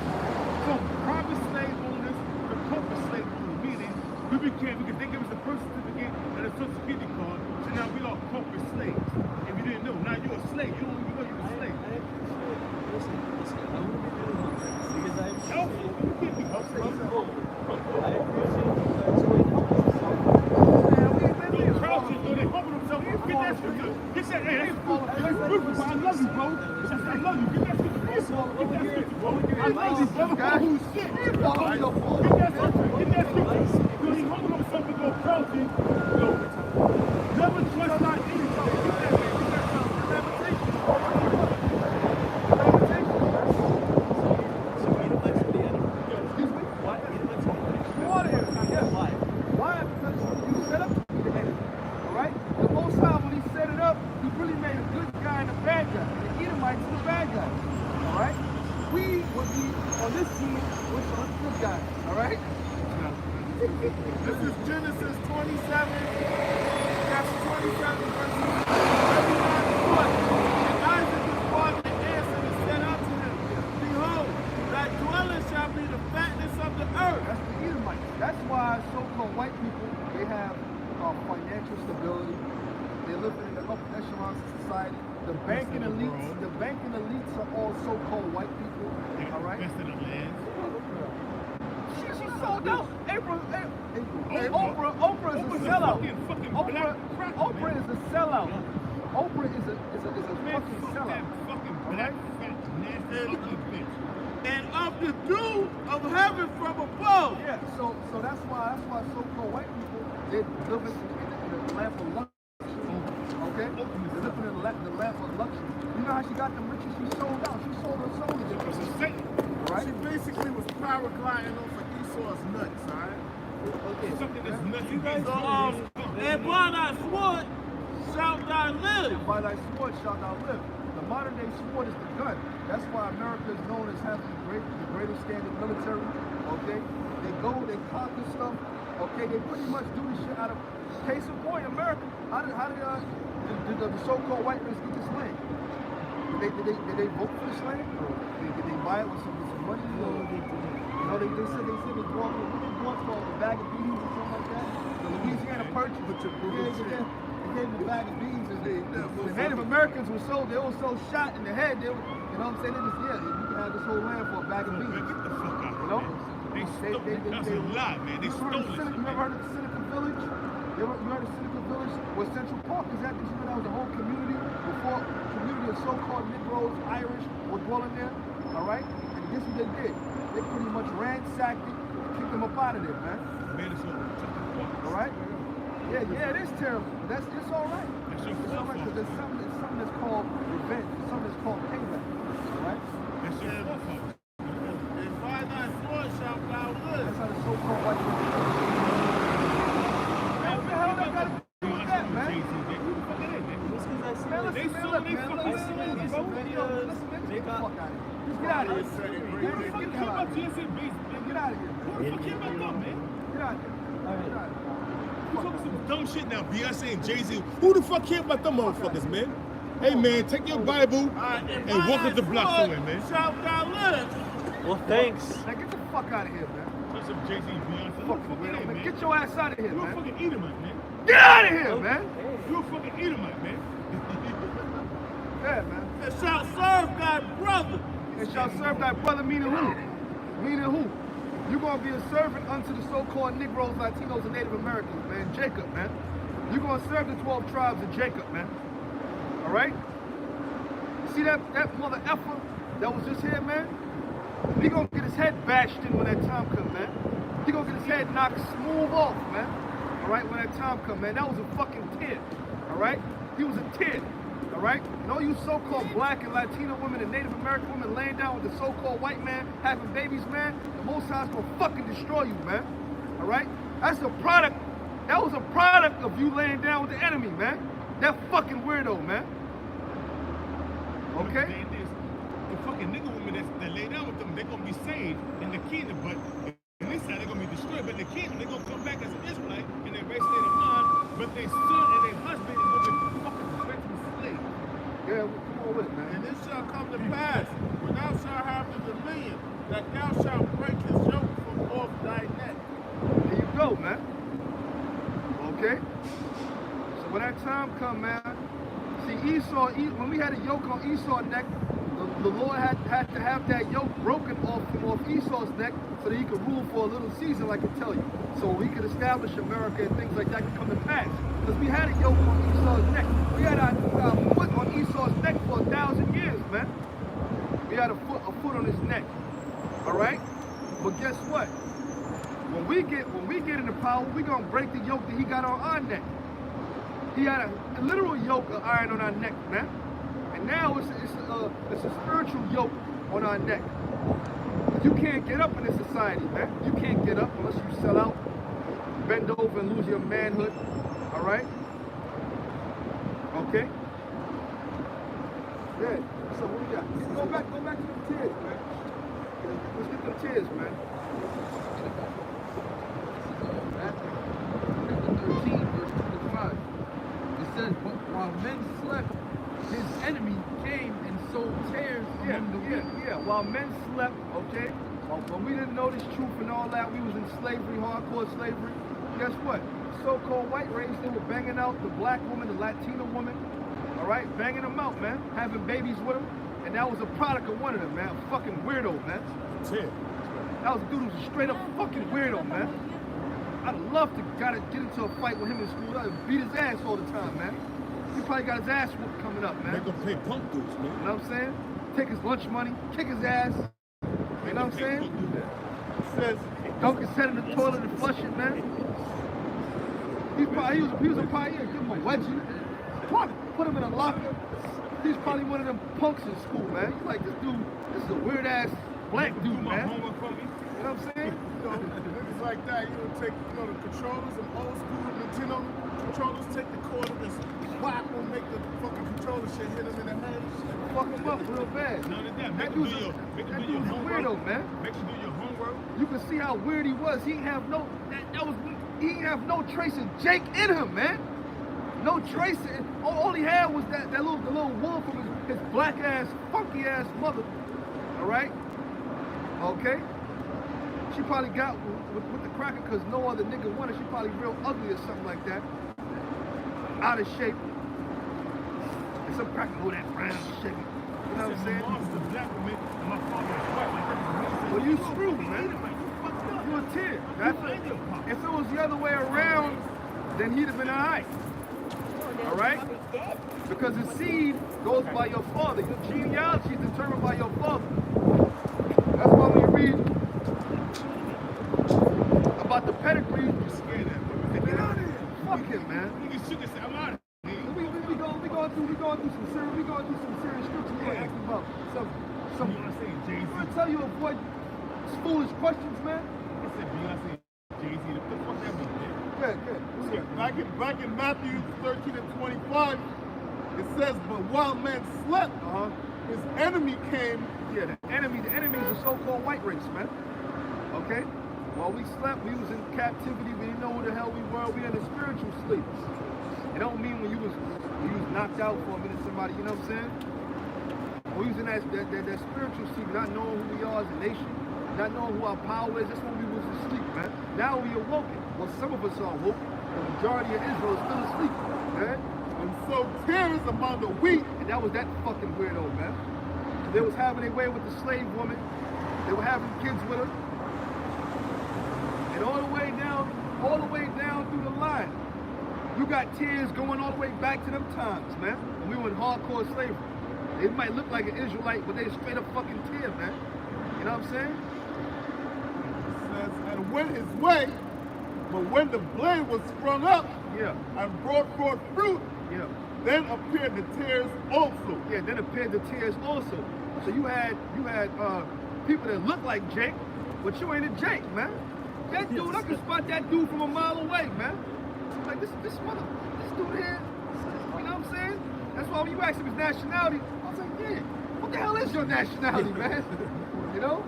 from private slave owners to corporate slave owners. Meaning we because they give us a birth certificate and a social security card. So now we are corporate slaves. If you didn't know, now you're a slave. You don't even know you're a slave. Listen, I want to be really honest because I've over here. I know you, brother. Guys, Who's shit? you follow your boy. Get that shit. Because he's holding on something go crazy. Yo, never trust our enemies. Get that, man. Get that levitation. Why? Because you set up to be the enemy. Alright? The most time when he set it up, he really made a good guy and a bad guy. The Edomites are the bad guys. Alright? We would be on this team with the good guys. Alright? This is Genesis 27, chapter 27, verse 39. And Isaac his father answered and said unto him, Behold, thy dwelling shall be the fatness of the earth. That's the Edomites. That's why so-called white people, they have financial stability. They live in the upper echelons of society. The banking elites are all so-called white people. All right. Invested in land. She sold out. Oprah is a sellout. Oprah is a sellout. Oprah is a fucking sellout. Fucking black, fat, nasty, ugly bitch. And of the dew of heaven from above. Yeah, so that's why so-called white people, they live in the land of luxury. Okay? They're living in the land of luxury. You know how she got them riches? She sold out. She sold her soul to Because it's Satan. right? She basically was paragliding off of Esau's nuts, alright? Okay. Something that's nothing. So, and by thy sword shalt thou live. By thy sword shalt thou live. The modern day sword is the gun. That's why America is known as having the greatest standing military. Okay? They go, they conquer stuff. Okay? They pretty much do this shit out of case in point, America. How did the so-called white race get this land? Did they vote for this land? Or did they buy it with some money? You know, they said they bought a bag of beans or something like that. The Louisiana Purchase. They gave them a bag of beans, and the Native Americans were so shot in the head. You know what I'm saying? They just, yeah, you can have this whole land for a bag of beans. Get the fuck out. You know? That's a lie, man. They stole it. You ever heard of the Seneca Village? You heard of Seneca Village? Where Central Park is at? Did you know that was a whole community before community of so-called Negroes, Irish were dwelling there? All right? And guess what they did? They pretty much ransacked it, kicked them up out of there, man. All right? Yeah, it is terrible. It's all right. It's all right because there's something that's called revenge. There's something that's called payback. All right? That's your fault. And by thy sword shalt thou live. That's how the so-called white people do it. Man, what the hell they got to do with that, man? Man, listen, man, look, man, listen, man, get the fuck out of here. Just get out of here. Get out of here. Get out of here. Get out of here. Get out of here. You talking some dumb shit now, Beyonce and Jay-Z. Who the fuck care about them motherfuckers, man? Hey, man, take your Bible and walk up the block somewhere, man. Shalt thou live. Well, thanks. Now get the fuck out of here, man. Touch some Jay-Z and Beyonce. Fuck, Man. get your ass out of here, You a man. fucking Edomite, man. Get out of here, man. You a fucking Edomite, man. Yeah, man. And shalt serve thy brother. And shall serve thy brother, meaning who? Meaning who? You're going to be a servant unto the so-called Negroes, Latinos, and Native Americans, man. Jacob, man. You're going to serve the 12 tribes of Jacob, man. All right? See that mother effer that was just here, man? He going to get his head bashed in when that time comes, man. He going to get his head knocked smooth off, man. All right? When that time comes, man. That was a fucking kid. All right? He was a kid. All right? And all you so-called black and Latino women and Native American women laying down with the so-called white man having babies, man, the Most High's gonna fucking destroy you, man. All right? That's a product. That was a product of you laying down with the enemy, man. That fucking weirdo, man. Okay? The fucking nigga women that lay down with them, they're gonna be saved in the kingdom, but in this side they're gonna be destroyed. But in the kingdom, they're gonna come back as an Israelite in their race state of mind, but their son and their husband is gonna be fucking perpetual slaves. Yeah, come on with it, man. And it shall come to pass, when thou shalt have the dominion, that thou shalt break his yoke from off thy neck. There you go, man. Okay? So when that time come, man, see Esau, when we had a yoke on Esau's neck, the Lord had to have that yoke broken off Esau's neck so that he could rule for a little season, like I tell you. So he could establish America and things like that could come to pass. Because we had a yoke on Esau's neck. We had our foot on Esau's neck for 1,000 years, man. We had a foot on his neck. All right? But guess what? When we get into power, we're gonna break the yoke that he got on our neck. He had a literal yoke of iron on our neck, man. And now it's a spiritual yoke on our neck. You can't get up in this society, man. You can't get up unless you sell out, bend over and lose your manhood. All right? Okay? Yeah. So what we got? Go back to the tears, man. Let's get the tears, man. Chapter 13, verse 25. It says, but while men slept, his enemy came and sowed tares among the wheat. Yeah. While men slept, okay? When we didn't know this truth and all that, we was in slavery, hardcore slavery. Guess what? So-called white race, they were banging out the black woman, the Latina woman, all right? Banging them out, man. Having babies with them. And that was a product of one of them, man. A fucking weirdo, man. That was a dude who was a straight up fucking weirdo, man. I'd love to get into a fight with him in school. I'd beat his ass all the time, man. He probably got his ass whooped coming up, man. They gonna pay punk dudes, man. You know what I'm saying? Take his lunch money, kick his ass. You know what I'm saying? It says, Dunk his head in the toilet and flush it, man. He was a pioneer. Give him a wedgie. Put him in a locker. He's probably one of them punks in school, man. He's like, this is a weird ass black dude, man. You know what I'm saying? Niggas like that, you know, take, the controllers and old school Nintendo controllers, take the cord and just whack them, make the fucking controller shit hit them in the head. Fuck him up real bad. That dude's a weirdo, man. Make sure you do your homework. You can see how weird he was. He didn't have no trace of Jake in him, man. No trace. All he had was the little wolf from his black ass, funky ass mother. All right? Okay? She probably got with the cracker because no other nigga wanted. She probably real ugly or something like that. Out of shape. And some cracker go that brown shape. You know what I'm saying? Well, you screwed, man. You a tear. If it was the other way around, then he'd have been alright. All right? Because the seed goes by your father. Your genealogy is determined by your father. That's why when you read about the pedigree, you're scared of him. Get out of here. Fuck him, man. I'm out of here. We going through some serious scripture. We're asking about some. You want to say Jay-Z? I tell you, avoid foolish questions, man. I said Beyonce, Jay-Z. What the fuck that mean, man? Good. Back in Matthew 13 and 25, it says, but while men slept, his enemy came. Yeah, the enemy is a so-called white race, man. Okay? While we slept, we was in captivity. We didn't know who the hell we were. We had a spiritual sleep. It don't mean when you was knocked out for a minute, somebody, you know what I'm saying? We was in that spiritual sleep, not knowing who we are as a nation, not knowing who our power is. That's when we was asleep, man. Now we awoken. Well, some of us are awoken. The majority of Israel is still asleep, man. And so tares among the wheat. And that was that fucking weirdo, man. They was having their way with the slave woman. They were having kids with her. And all the way down through the line. You got tears going all the way back to them times, man. When we were in hardcore slavery. They might look like an Israelite, but they straight up fucking tear, man. You know what I'm saying? It says, and went his way, but when the blade was sprung up, and brought forth fruit, then appeared the tears also. Yeah, then appeared the tears also. So you had people that look like Jake, but you ain't a Jake, man. That dude, I can spot that dude from a mile away, man. Like this dude here, you know what I'm saying? That's why when you ask him his nationality, I was like, yeah, what the hell is your nationality, man? You know?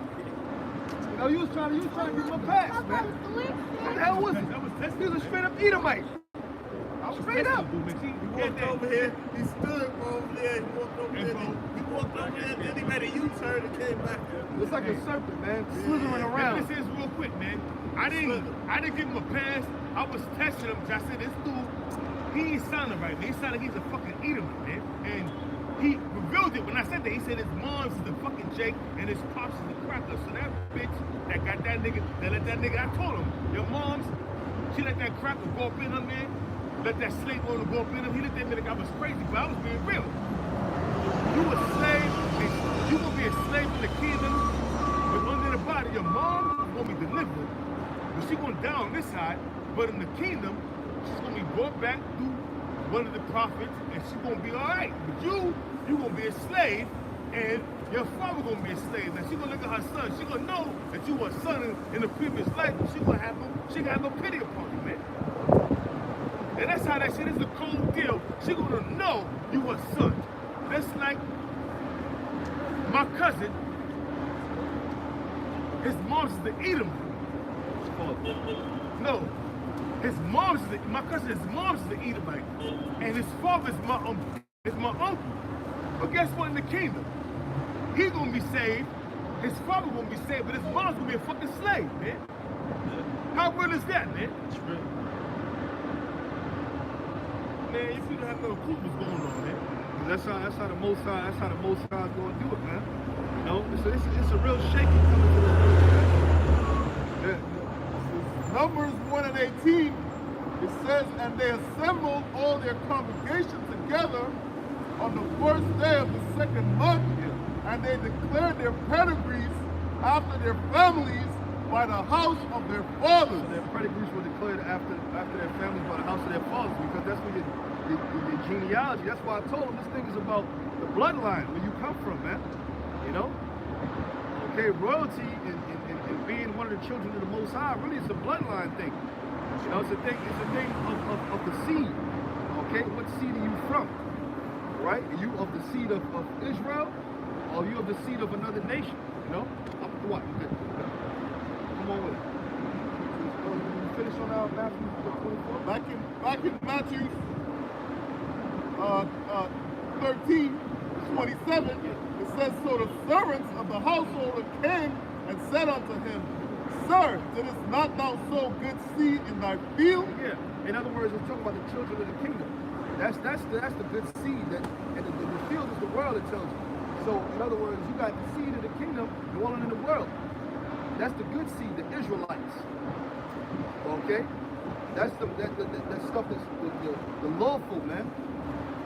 You was trying to give him a pass, man. What the hell was it? He was a straight up Edomite. Straight up. He walked over here, he stood over there, he walked over there, then he made a U-turn and came back. It's like a serpent, man, slithering around. This is real quick, man. I didn't give him a pass. I was testing him. I said, this dude, he ain't sounding right, man. He sounded like he's a fucking Edomite, man. And he revealed it when I said that. He said his mom's is the fucking Jake and his pops is the cracker. So that bitch that got that nigga, I told him, your mom's, she let that cracker go up in her, man. Let that slave owner go up in him. He looked at me like I was crazy, but I was being real. You a slave, and you gonna be a slave she's going to die on this side, but in the kingdom, she's going to be brought back through one of the prophets, and she's going to be all right. But you're going to be a slave, and your father going to be a slave. Now she's going to look at her son. She's going to know that you were a son in the previous life, but she's going to have no pity upon you, man. And that's how that shit is a cold deal. She's going to know you were a son. That's like my cousin, his mom's is the Edom. No, my cousin's mom's is the Edomite, and his father's my uncle. But guess what? In the kingdom, he gonna be saved. His father gonna be saved, but his mom's gonna be a fucking slave, man. How real is that, man? It's real. Man, you people have no clue what's going on, man. That's how the Most High is going to do it, man. You know, it's a real shaking coming to the world. Numbers 1 and 18, it says, and they assembled all their congregation together on the first day of the second month, and they declared their pedigrees after their families by the house of their fathers. So their pedigrees were declared after their families by the house of their fathers, because that's what the genealogy. That's why I told them this thing is about the bloodline, where you come from, man. You know? Okay, royalty and being one of the children of the Most High really is a bloodline thing. You know, it's a thing of the seed. Okay, what seed are you from? Right? Are you of the seed of Israel, or are you of the seed of another nation? You know? Up to what? Come on with it. You finish on our Matthew 24? Back in Matthew 13:27, it says, so the servants of the household came and said unto him, Sir, didst not thou sow good seed in thy field? Yeah. In other words, it's talking about the children of the kingdom. That's the good seed. And the field is the world, it tells you. So, in other words, you got the seed of the kingdom dwelling in the world. That's the good seed, the Israelites. Okay? That's that stuff that's the lawful, man.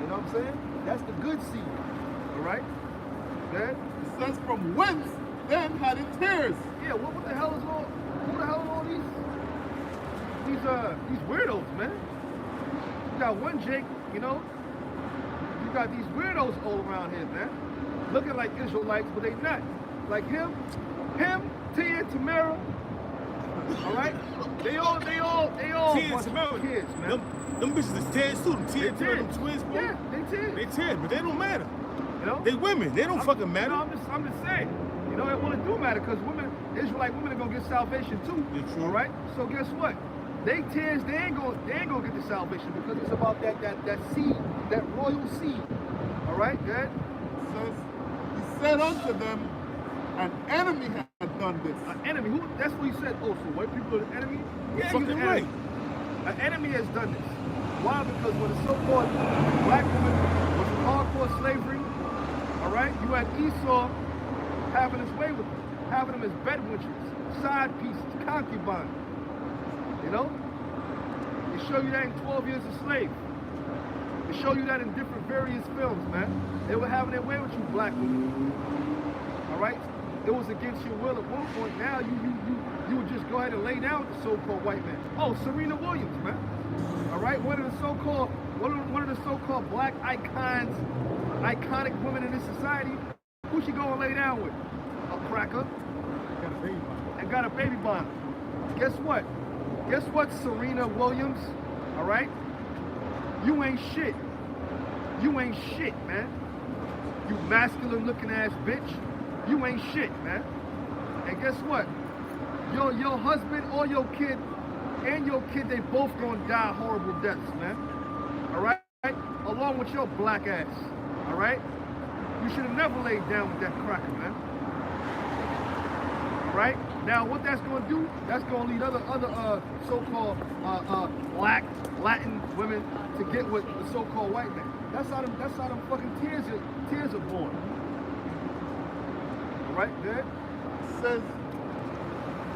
You know what I'm saying? That's the good seed. All right? Okay? It says, from whence then had it tares? Yeah, what the hell is all? Who the hell are all these weirdos, man? You got one Jake, you know. You got these weirdos all around here, man. Looking like Israelites, but they not. Like him, Tia, Tamara. All right, they all Tia and Tamara, kids, man. Them bitches is Ted too. Tia and Tamara, them twins, bro. Yeah, they Ted, but they don't matter. You know, they women. They don't fucking matter. You know, I'm just saying. You know, it wouldn't do matter because Israelite women are gonna get salvation too. True. All right. So guess what? They tears, they ain't gonna get the salvation because it's about that seed, that royal seed. All right, good. It says, he said unto them, an enemy had done this. An enemy? Who? That's what he said. Oh, so white people are the enemy? Yeah, fucking right. An enemy has done this. Why? Because when the so-called black woman was in hardcore slavery, all right, you had Esau having his way with them, having them as bed witches, side pieces, concubines. You know? They show you that in 12 Years a Slave. They show you that in different various films, man. They were having their way with you black women. All right? It was against your will at one point. Now you would just go ahead and lay down with the so-called white man. Oh, Serena Williams, man. All right? One of the so-called black icons, iconic women in this society. Who she go and lay down with? A cracker. Got a baby bond. Guess what? Guess what, Serena Williams? All right? You ain't shit. You ain't shit, man. You masculine looking ass bitch. You ain't shit, man. And guess what? Your husband or your kid and your kid, they both gonna die horrible deaths, man. All right? Along with your black ass. All right? You should have never laid down with that cracker, man. Right? Now, what that's going to do, that's going to lead other so-called black Latin women to get with the so-called white man. That's how them fucking tears are born. All right, good? It says,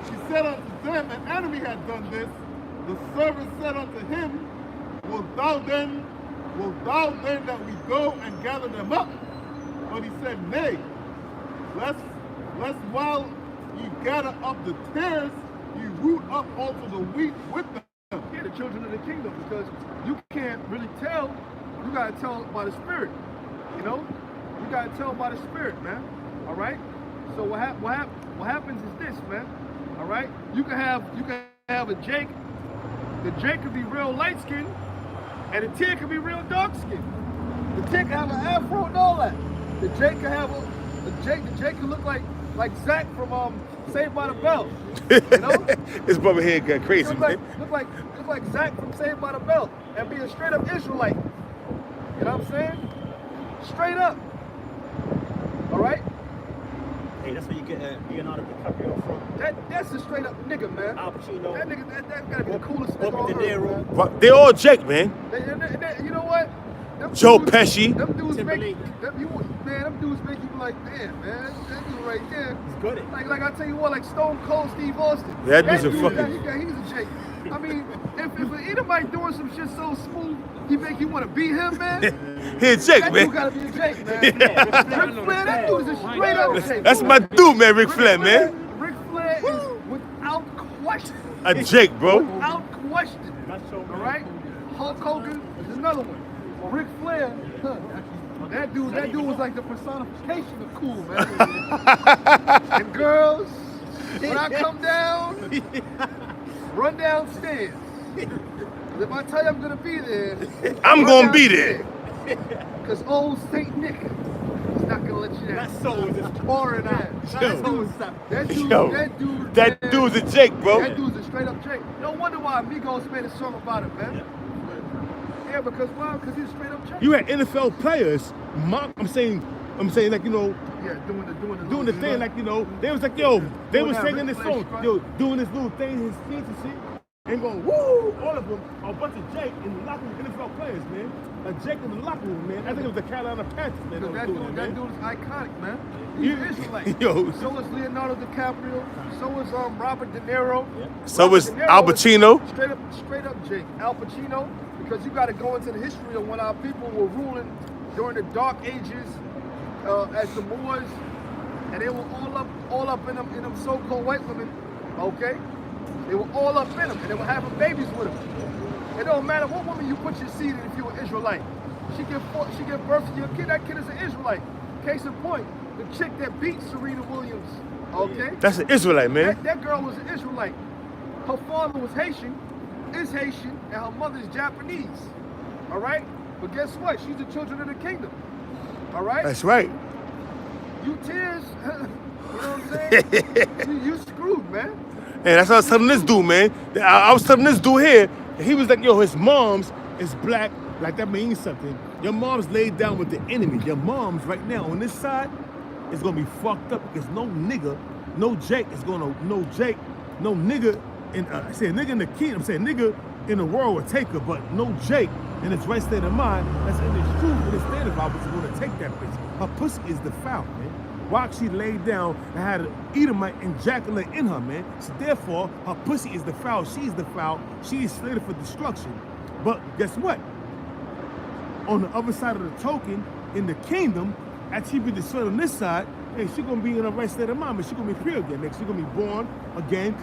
she said unto them, an enemy had done this. The servant said unto him, wilt thou then that we go and gather them up? But he said, nay, lest while ye gather up the tares, You root up also the wheat with them. Yeah, the children of the kingdom, because you can't really tell. You gotta tell by the Spirit. You know, you gotta tell by the Spirit, man. All right. So what happens is this, man. All right. You can have a Jake. The Jake could be real light skinned, and the Tia could be real dark skinned. The Tia can have an afro and all that. The Jake can have the Jake can look like Zach from Saved by the Bell. You know? This brother here got crazy, man. Look like Zach from Saved by the Bell and be a straight up Israelite. You know what I'm saying? Straight up. All right? Hey, that's where you get Leonardo DiCaprio from. That's a straight up nigga, man. Al Pacino. That nigga, that gotta be the coolest nigga Robert on De Niro. earth, man. They all Jake, man. You know what? Joe Pesci. Them dudes Timberlake. them dudes make you be like, damn, man, that dude right there. He's good at it. Like I tell you what, like Stone Cold Steve Austin. Yeah, that dude's a dude, fucking- he's a Jake. I mean, if an Edomite doing some shit so smooth, he make you want to beat him, man. He a Jake, That man. dude gotta be a Jake, man. Ric Flair, that dude is a straight up Jake. That's my dude, man, Ric Flair, man. Ric Flair is without question. A Jake, bro. Without question. All right? Hulk Hogan is another one. Ric Flair, that dude was like the personification of cool, man. And girls, when I come down, run downstairs. If I tell you I'm gonna be there, I'm run gonna be there. Because old Saint Nick is not gonna let you down. That soul is just pouring out. That dude's a Jake, bro. That dude's a straight up Jake. No wonder why Migos made a song about it, man. Yeah, because why? Because he's straight up Jake. You had NFL players mock. I'm saying, like, you know, Yeah, doing the thing, like, you know, they was like, yo, they Doing was that singing this Ric Flair song, strut. yo, doing this little thing, his feet and shit, and going, woo, all of them, a bunch of Jake in the locker room, NFL players, man. A Jake in the locker room, man. I think it was the Carolina Panthers, man. Because that doing dude it, man. is iconic, man. He's You- Israelite. yo. So is Leonardo DiCaprio. So is Robert De Niro. So Robert was De Niro Al is Pacino. Straight up Jake. Al Pacino, because you got to go into the history of when our people were ruling during the Dark Ages as the Moors, and they were all up in them so-called white women. Okay, they were all up in them, and they were having babies with them. It don't matter what woman you put your seed in if you're an Israelite. She give birth to your kid. That kid is an Israelite. Case in point, the chick that beat Serena Williams. Okay. That's an Israelite, man. That girl was an Israelite. Her father was Haitian, is Haitian, and her mother is Japanese. All right? But guess what? She's the children of the kingdom. All right? That's right. You tears, you know what I'm saying? you screwed, man. And that's what I was telling this dude, man. I was telling this dude here, and he was like, yo, his mom's is black, like that means something. Your mom's laid down with the enemy. Your mom's right now on this side is gonna be fucked up because no nigga, no Jake is gonna, no Jake, no nigga, and I say nigga in the kingdom, I'm saying nigga in the world will take her, but no Jake in his right state of mind, that's in his truth, in his state of mind, is gonna take that bitch. Her pussy is defiled, man. While she laid down and had an Edomite ejaculate in her, man. So therefore, her pussy is defiled, she's defiled, she is slated for destruction. But guess what? On the other side of the token, in the kingdom, as she be destroyed on this side, hey, she gonna be in her right state of mind, but she gonna be pure again. Like, she gonna be born again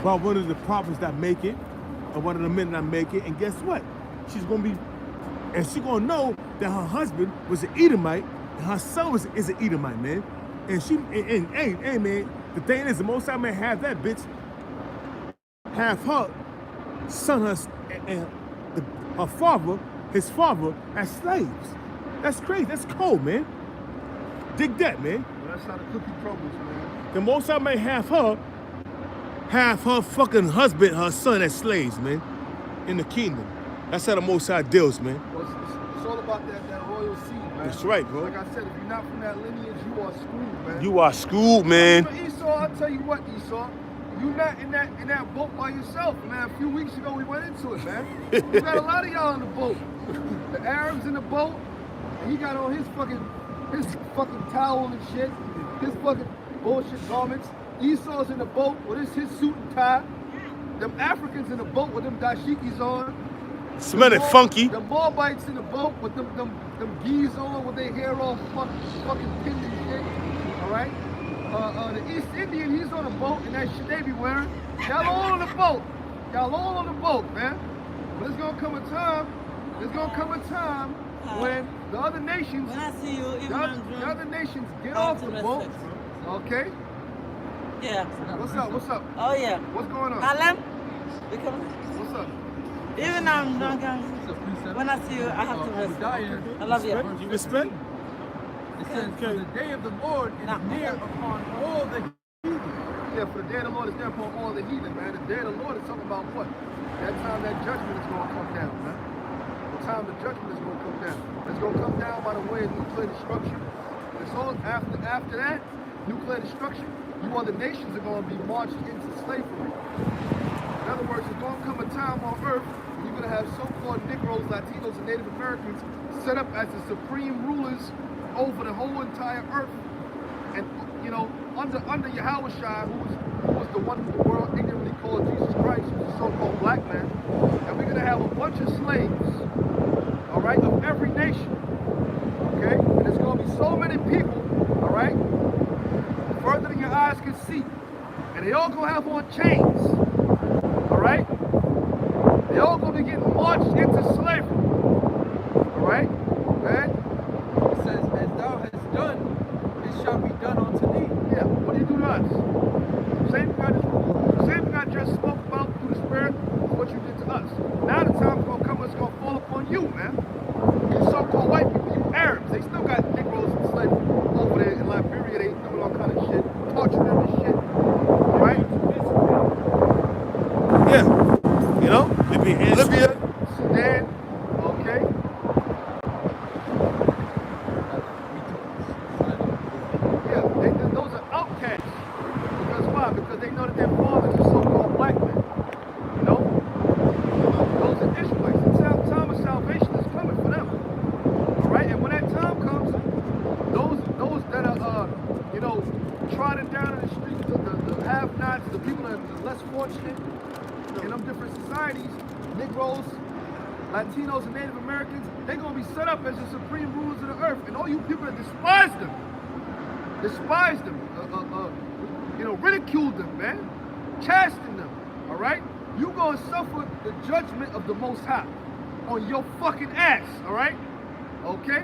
by one of the prophets that make it, or one of the men that make it, and guess what? She's gonna be, and she gonna know that her husband was an Edomite, and her son is an Edomite, man. And she, and hey, man, the thing is, the Most High may have that bitch, have her son, her father, his father, as slaves. That's crazy. That's cold, man. Dig that, man. Well, that's how the cookie crumbles, man. The Most High may have her fucking husband, her son, as slaves, man, in the kingdom. That's how the Most High deals, man. Well, it's all about that royal seed, man. That's right, bro. Like I said, if you're not from that lineage, you are screwed, man. You are screwed, man. But Esau, I'll tell you what, Esau, you're not in that boat by yourself, man. A few weeks ago, we went into it, man. You got a lot of y'all in the boat. The Arabs in the boat, and he got on his fucking towel and shit, his fucking bullshit garments. Esau's in the boat with his suit and tie. Them Africans in the boat with them dashikis on. Smelling funky. The Moabites in the boat with them geese on with their hair all fucking pinned and shit. All right? the East Indian, he's on a boat, and that shit they be wearing. Y'all all on the boat. Y'all all on the boat, man. But there's gonna come a time when the other nations, When I see you, even the I'm other nations get All off to the boat. respect. Okay? Yeah. What's up? What's up? Oh yeah. What's going on? Harlem? Because What's up? even I'm drunk, when I see you, I have to Obadiah, respect. I love you. You respect? it says, for the day of the Lord is near upon all the heathen. Yeah, for the day of the Lord is there upon all the heathen, man. The day of the Lord is talking about what? That time that judgment is going to come down, man. The time the judgment is going to come down. It's going to come down by the way of nuclear destruction. And so after that, nuclear destruction, you other nations are going to be marched into slavery. In other words, there's going to come a time on earth when you're going to have so-called Negroes, Latinos, and Native Americans set up as the supreme rulers over the whole entire earth. And, you know, under Yahweh Shai, who was the one who the world ignorantly called Jesus Christ, who's a so-called black man, and we're going to have a bunch of slaves, all right, of every nation, okay? And there's going to be so many people, all right, further than your eyes can see, and they all going to have on chains, all right? They all going to be getting marched into slavery, all right? Okay? It says, as thou hast done, it shall be done unto thee. Yeah, what do you do to us? Same thing I just spoke about through the Spirit is what you did to us. Now the time's gonna come, it's gonna fall upon you, man. You so-called white people, you Arabs, they still got Negroes in slavery over there in Liberia. They doing all kind of shit, torturing them and shit. All right? Yeah, you know, Libya, Sudan, okay. Yeah, those are outcasts. Because why? Because they know that their fathers are so-called black men. You know? Those are Israelites. The time of salvation is coming for them. Alright? And when that time comes, those that are, you know, trodden down in the streets, the have-nots, the people that are less fortunate in them different societies, Negroes, Latinos, and Native Americans, they're going to be set up as the supreme rulers of the earth. And all you people that despise them, you know, ridicule them, man, chasten them, all right? You're going to suffer the judgment of the Most High on your fucking ass, all right? Okay?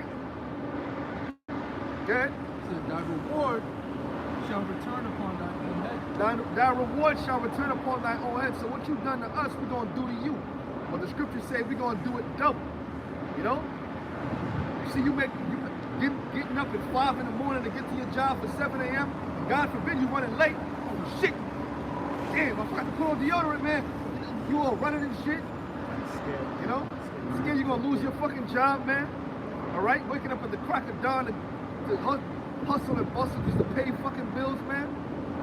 Good? So thy reward shall return upon thy own head. Thy reward shall return upon thy own head. So what you've done to us, we're going to do to you. But the scriptures say we're going to do it double, you know? You see, you getting up at 5 in the morning to get to your job for 7 a.m. God forbid you running late. Oh shit! Damn, I forgot to put on deodorant, man. You all running and shit. You know? Scared you're gonna lose your fucking job, man. All right, waking up at the crack of dawn to hustle and bustle just to pay fucking bills, man.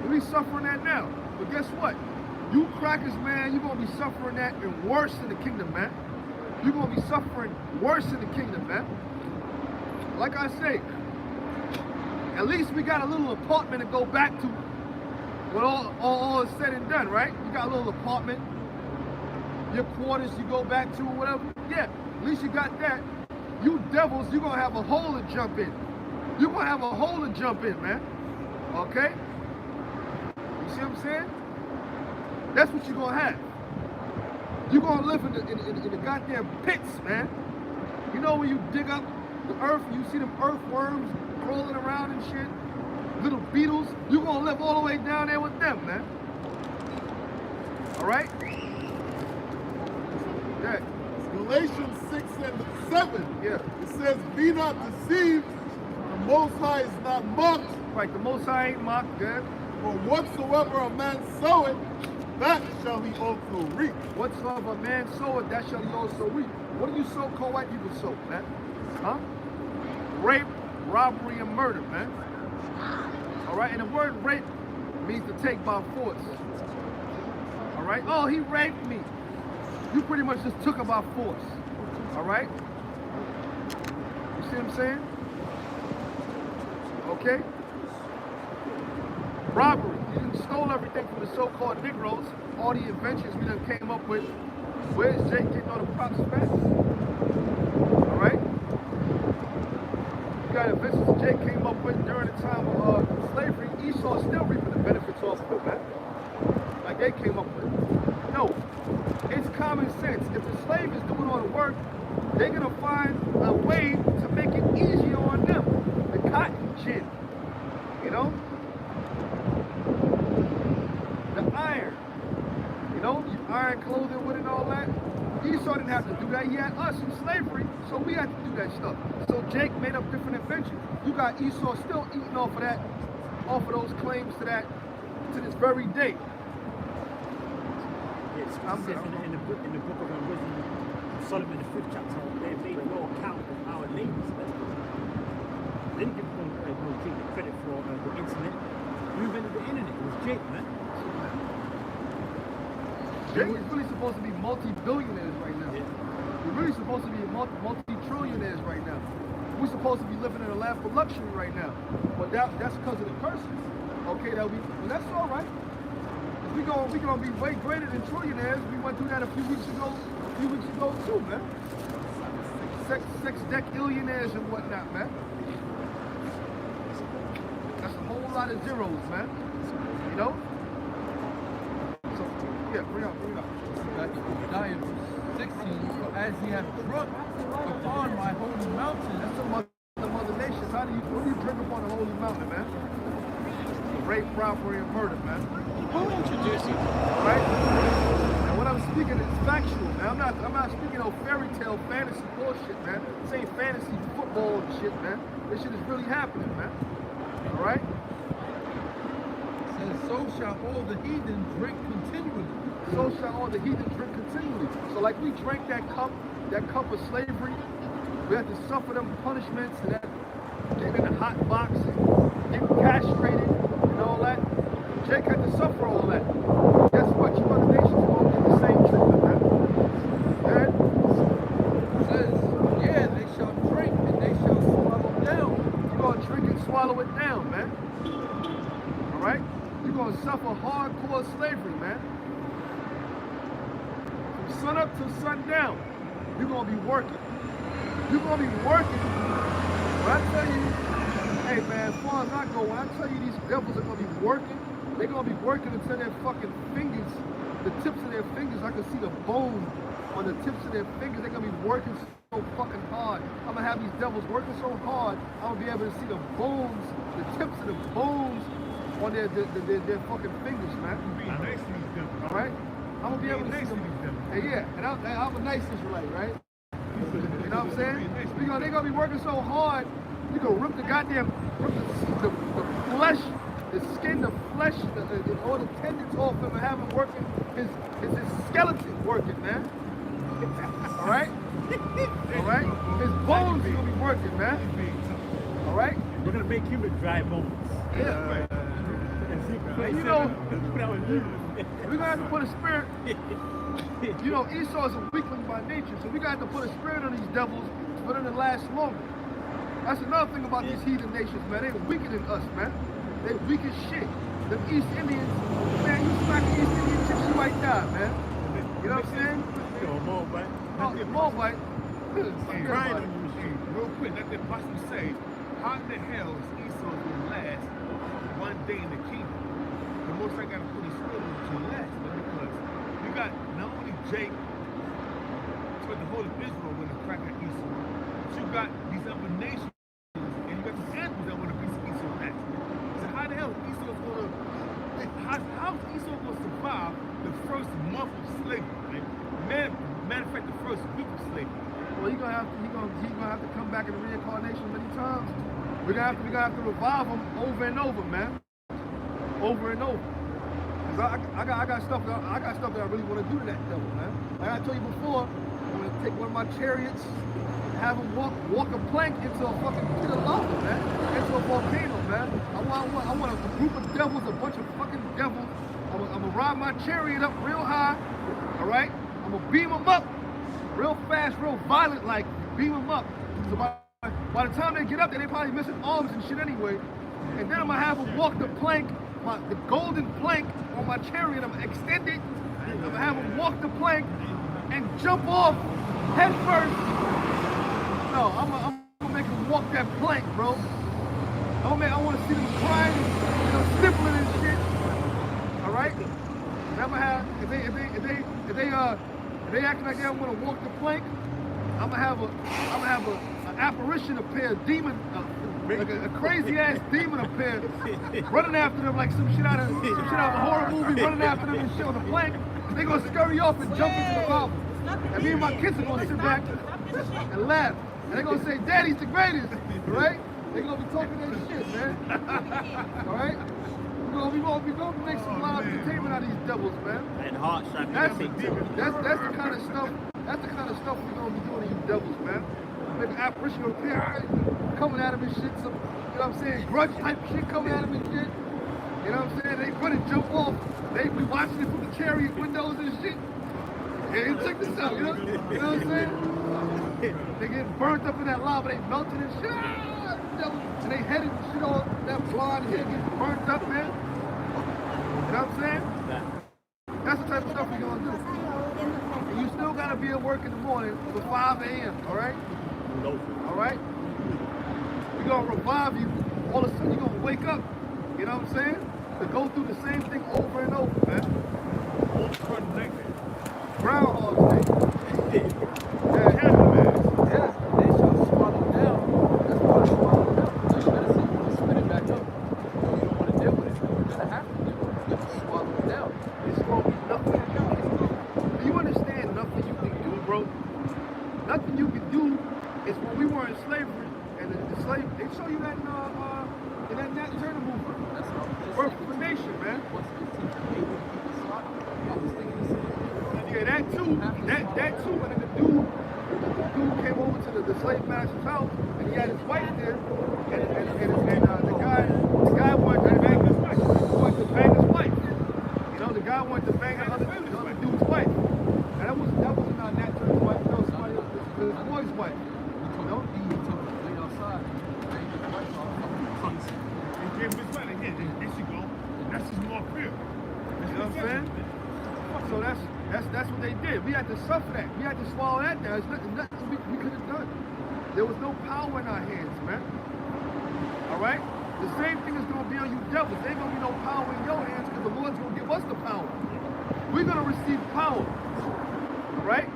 We suffering that now. But guess what? You crackers, man, you're gonna be suffering that and worse in the kingdom, man. You're gonna be suffering worse in the kingdom, man. Like I say, at least we got a little apartment to go back to when all is said and done, right? You got a little apartment, your quarters you go back to or whatever. Yeah, at least you got that. You devils, you're gonna have a hole to jump in. You're gonna have a hole to jump in, man. Okay? You see what I'm saying? That's what you're gonna have. You're gonna live in the goddamn pits, man. You know when you dig up the earth and you see them earthworms crawling around and shit, little beetles, you're gonna live all the way down there with them, man. All right? Yeah. Galatians 6 and 7. Yeah. It says, be not deceived, the Most High is not mocked. Right, the Most High ain't mocked, good. For whatsoever a man soweth, that shall he also reap. Whatsoever a man soweth, that shall he also reap. What do you so-called white people sow, man? Huh? Rape, robbery, and murder, man. All right, and the word rape means to take by force. All right? Oh, he raped me. You pretty much just took her by force. All right? You see what I'm saying? Okay? Robbery. You done stole everything from the so-called Negroes. All the inventions we done came up with. Where's Jake getting all the props back? All right? You got inventions Jake came up with during the time of slavery. Esau Esau is still reaping the benefits off of it, man. Like they came up with. No, it's common sense. If the slave is doing all the work, they're gonna find a way to make it easier on them. The cotton gin, you know? The iron, you know? You iron clothing with it and all that. Esau didn't have to do that. He had us in slavery, so we had to do that stuff. So Jake made up different inventions. You got Esau still eating off of that, off of those claims to that, to this very day. Yes, it says in the book of Wisdom, Solomon, the 5th chapter, they made no account of our names. They didn't give them Jake the credit for the internet. Who invented the internet? It was Jake, man. Jake is really supposed to be multi-billionaires right now. Yeah. We're really supposed to be multi-trillionaires right now. We're supposed to be living in a lap of luxury right now. But that's because of the curses. Okay, and that's all right. We're gonna be way greater than trillionaires. We went through that a few weeks ago too, man. Sex decillionaires and whatnot, man. That's a whole lot of zeros, man. You know? So yeah, bring it up. Diet 16, for as he hath drunk upon my holy mountain. That's some other nations. What do you drink upon the holy mountain, man? Rape, robbery, and murder, man. Who introduced you? Right? And what I'm speaking is factual, man. I'm not speaking of fairy tale fantasy bullshit, man. This ain't fantasy football and shit, man. This shit is really happening, man. Alright? It says, so shall all the heathen drink continually. So shall all the heathen drink continually. So like we drank that cup of slavery, we had to suffer them punishments and that getting in the hot box and getting castrated and all that. Jake had to suffer all that. Guess what? You other nations are going to get the same treatment, man. Right? It says, yeah, they shall drink and they shall swallow down. You're going to drink and swallow it down, man. Alright? You're going to suffer hardcore slavery, man. From sun up to sundown, you're going to be working. You're going to be working. When I tell you, hey man, as far as I go, when I tell you these devils are going to be working, they're going to be working until their fucking fingers, the tips of their fingers, I can see the bone on the tips of their fingers. They're going to be working so fucking hard. I'm going to have these devils working so hard, I'm going to be able to see the bones, the tips of the bones on their fucking fingers, man. Being nice to these devils. All right? I'm going to be able to see them. Hey, yeah, and I'm a nice Israelite, right? You know what I'm saying? They're going to be working so hard, you can rip the flesh, the skin, the flesh, all the tendons off him and have him working, his skeleton working, man. All right? All right? His bones are going to be working, man. All right? We're going to make you with dry bones. Yeah. And you know, we're going to have to put a spirit. You know, Esau is a weakling by nature, so we got to put a spirit on these devils for them to last longer. That's another thing about these heathen nations, man. They weaker than us, man. They weak as shit. The East Indians, man, you smack the East Indian chick, she might die, man. You know what I'm saying? Moabite. Oh, Moabite. Crying on you, real quick, let them possibly say, how in the hell is Esau going to last one day in the kingdom? The most I got to put his spirit to last, man, because you got not only Jake, but the whole of Israel when the crack at Esau, but you got these other nations, and you got these animals that want to be Esau next. So how the hell is Esau going to, how's Esau going to survive the first month of slavery? Right? Matter of fact, the first week of slavery. Well, he's gonna have to come back in the reincarnation many times. We're gonna have to revive him over and over, man. Over and over. Cause I got stuff that I really want to do to that devil, man. Like I told you before, I'm gonna take one of my chariots and have him walk a plank into a fucking pit of lava, man. Into a volcano, man. I want a group of devils, a bunch of fucking devils. I'm gonna ride my chariot up real high, all right? I'm gonna beam them up real fast, real violent, like beam them up. So by the time they get up there, they probably missing arms and shit anyway. And then I'm gonna have them walk the plank, the golden plank on my chariot. I'm gonna extend it. I'm gonna have them walk the plank and jump off head first. No, I'm gonna make them walk that plank, bro. I want to see them crying, slippery acting like they don't want to walk the plank, I'm gonna have an apparition appear, demon, like a crazy ass demon appear, running after them like some shit out of a horror movie, running after them and shit on the plank. They gonna scurry off and jump into the lava. And me and my kids are gonna sit back and laugh. And they're gonna say, "Daddy's the greatest," right? They're gonna be talking that shit, man. All right? We're gonna make some live entertainment out of these devils, man. And heart striking. That's the kind of stuff. That's the kind of stuff we're gonna be doing to you devils, man. Make an apparition of here, coming at them and shit. Some, you know what I'm saying? Grudge type shit coming at them and shit. You know what I'm saying? They run and jump off. They be watching it from the chariot windows and shit. Hey, check this out, you know what I'm saying? They get burnt up in that lava, they melted and shit. And they headed and shit on that blonde hair gets burnt up, man. You know what I'm saying? That's the type of stuff we're gonna do. And you still gotta be at work in the morning for 5 a.m., all right? All right? We're gonna revive you. All of a sudden, you're gonna wake up, you know what I'm saying? To go through the same thing over and over, man. Groundhog Day. Yeah. They shall swallow down. That's why they swallow down. So you better see you can spit it back up. So you don't want to deal with it. You're gonna have to deal with it. You have to swallow it down. It's gonna be nothing you can do. Do you understand nothing you can do, bro? Nothing you can do is when we were in slavery and the slave, they show you that in that Nat Turner movie. That's all. Birth of a Nation, man. What's the I was thinking the same thing. Yeah, that too. That too. And then the dude came over to the slave master's house, and he had his wife there, and the guy wanted to bang his wife. You know, the guy wanted to bang the other dude's wife. And that wasn't Nat Turner's wife. That was somebody else. It was the boy's wife. You know? He took it way outside. Banged his wife off. And gave him his wedding. Yeah, there she go. That's his more crib. You know what I'm saying? So that's what they did. We had to suffer that. We had to swallow that down. There's nothing we could have done. There was no power in our hands, man. All right? The same thing is going to be on you devils. There ain't going to be no power in your hands because the Lord's going to give us the power. We're going to receive power. All right?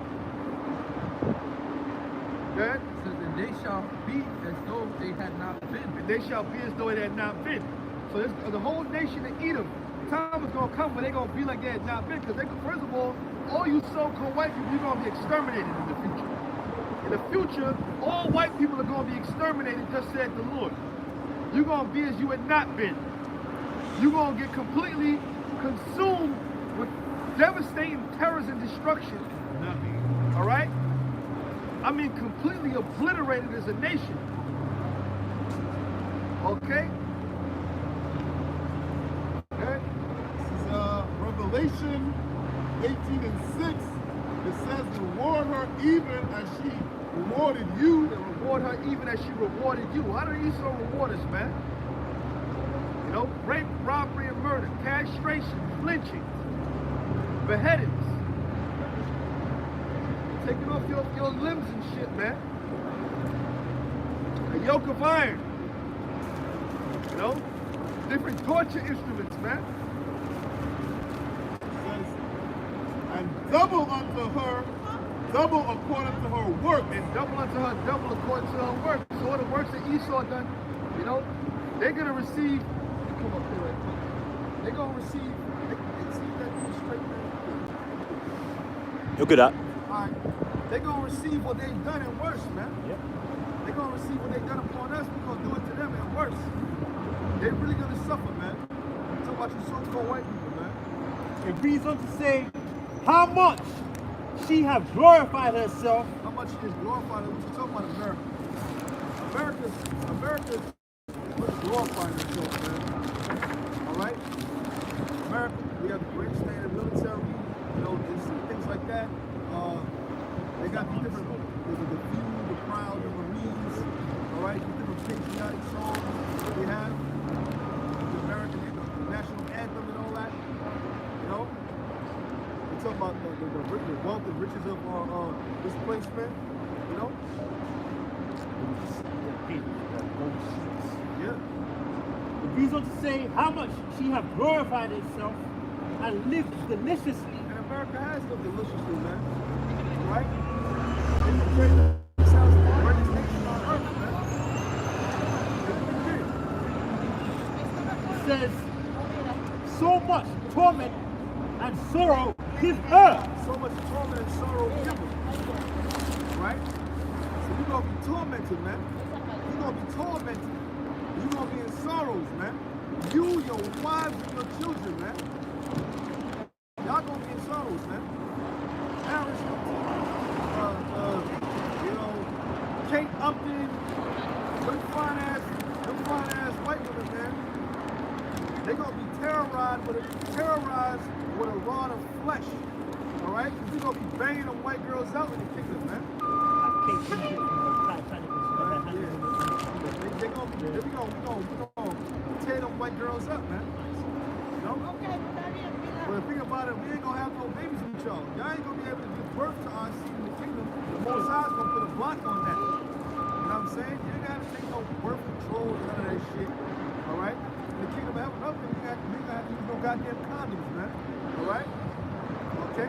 Okay? So then they shall be as though they had not been. And they shall be as though it had not been. So the whole nation of Edom, time is going to come when they're going to be like they had not been. Because first of all you so-called white people, you're going to be exterminated in the future. In the future, all white people are going to be exterminated, just said the Lord. You're going to be as you had not been. You're going to get completely consumed with devastating terrors and destruction. All right? I mean, completely obliterated as a nation. Okay? Okay? This is Revelation 18:6. It says, reward her even as she rewarded you. Reward her even as she rewarded you. How do Esau reward us, man? You know, rape, robbery, and murder, castration, lynching, beheadings, taking off your limbs and shit, man. A yoke of iron. You know, different torture instruments, man. It says, and double unto her, double according to her work. And double unto her, double according to her work. So all the works that Esau done, you know, they're gonna receive. Come up here right quick. They're gonna receive. See that straight there? You're good at. Alright. They're gonna receive what they've done and worse, man. Yep. They're gonna receive what they've done upon us. We're gonna do it to them and worse. They're really gonna suffer, man. Talk about you so-called white people, man. It reads on to say, how much she have glorified herself. How much she is glorified? What you talking about, America? America's glorifying herself, man. All right? America, we have the great standard military, you know, things like that. They got these different, the few, the proud, the Marines, all right, these different patriotic songs that they have, the American national anthem and all that, you know. We talk about the wealth and riches of this place, man, you know. Yeah. It reads on to say, how much she have glorified herself and lived deliciously. And America has lived deliciously, man. right? They portrayed themselves as the greatest nation on earth, man. It says, so much torment and sorrow give her. So much torment and sorrow give them. Right? So you're going to be tormented, man. You're going to be tormented. You're going to be in sorrows, man. You, your wives, and your children, man. Y'all going to be in sorrows, man. Parents, Kate Upton, them fine ass white women, man. They're going to be terrorized with a rod of flesh. All right? Because you're going to be banging them white girls out in the kingdom, man. We're going to tear them white girls up, man. You know? But the thing about it, we ain't going to have no babies with y'all. Y'all ain't going to be able to give birth to our seed in the kingdom. The Most High's going to put a block on that. You know what I'm saying? You ain't got to take no birth control, none of that shit. All right? In the kingdom of heaven, nothing, we ain't got to use no goddamn condoms, man. All right? Okay?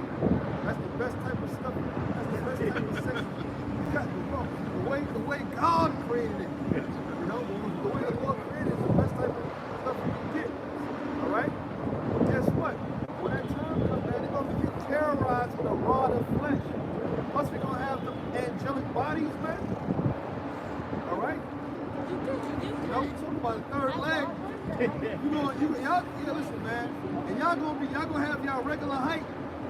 That's the best type of stuff. That's the best type of sex. You got the way God created it. You know, the way the Lord created it is the best type of stuff you can get. All right? But guess what? When that time comes, man, they're going to get terrorized with a rod of flesh. Plus, we're going to have the angelic bodies, man. All right? You know, we're talking about a third leg. Y'all listen, man. And y'all gonna have y'all regular height.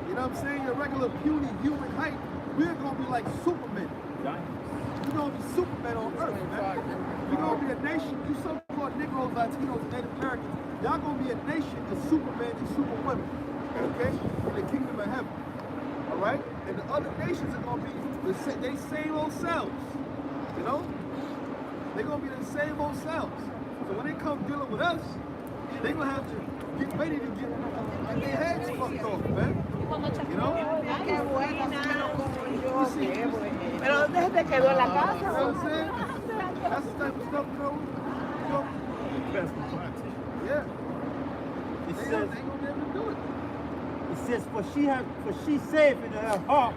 You know what I'm saying? Your regular puny human height. We're gonna be like Supermen. We're gonna be Supermen on Earth, man. We're gonna be a nation. You so-called Negroes, Latinos, and Native Americans. Y'all gonna be a nation of Supermen and Superwomen. Okay? In the kingdom of heaven. All right? And the other nations are gonna be they same old selves. You know? They're gonna be the same old selves. So when they come dealing with us, they're gonna have to get ready to get their heads fucked off, man. You know? Pero ¿dónde te quedó la casa? You know what I'm saying? That's the type of stuff, bro. Yeah. They ain't gonna be able to do it. It says, for she saith in her heart,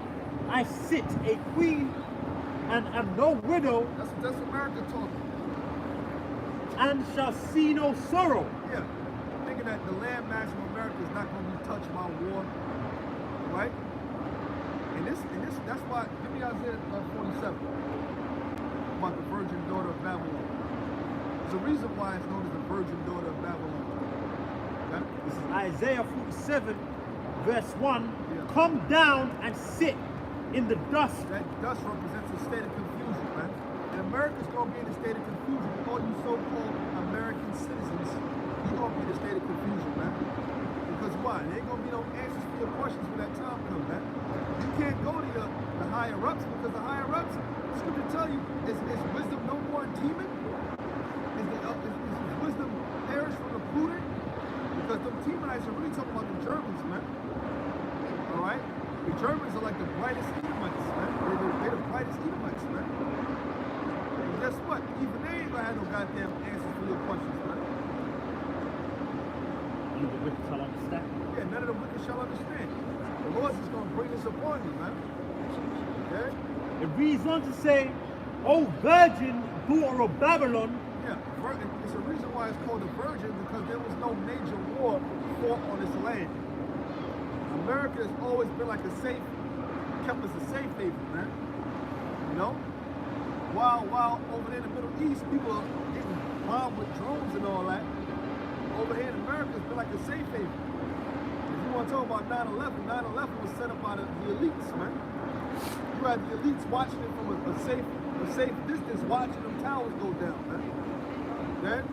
I sit a queen and am no widow. That's America talking. And shall see no sorrow. Yeah. Thinking that the landmass of America is not going to be touched by war. Right? And that's why, give me Isaiah 47. About the virgin daughter of Babylon. There's a reason why it's known as the virgin daughter of Babylon. Okay? This is Isaiah 47, verse 1. Yeah. Come down and sit in the dust. That dust represents a state of confusion, man. And America's going to be in a state of confusion. All you so-called American citizens, you're going to be in a state of confusion, man. Because why? There ain't going to be no answers to your questions when that time comes, man. You can't go to the higher-ups because the higher-ups, scripture tell you, is wisdom no more in demon? Is wisdom perished from the prudent? Because the Temanites are really talking about the Germans, man. All right? The Germans are like the brightest Edomites, man. They're the brightest Edomites, man. And guess what? Even they ain't gonna have no goddamn answers for your questions, man. None of the wicked shall understand. Yeah, none of the wicked shall understand. The Lord's just gonna bring this upon you, man. Okay? It reads on to say, O virgin daughter of Babylon. Yeah, it's a reason why it's called a virgin, because there was no major war fought on this land. America has always been like kept as a safe haven, man. You know? While over there in the Middle East, people are getting bombed with drones and all that. Over here in America, it's been like a safe haven. If you want to talk about 9/11, 9/11 was set up by the elites, man. You had the elites watching it from a safe distance, watching them towers go down, man. Then?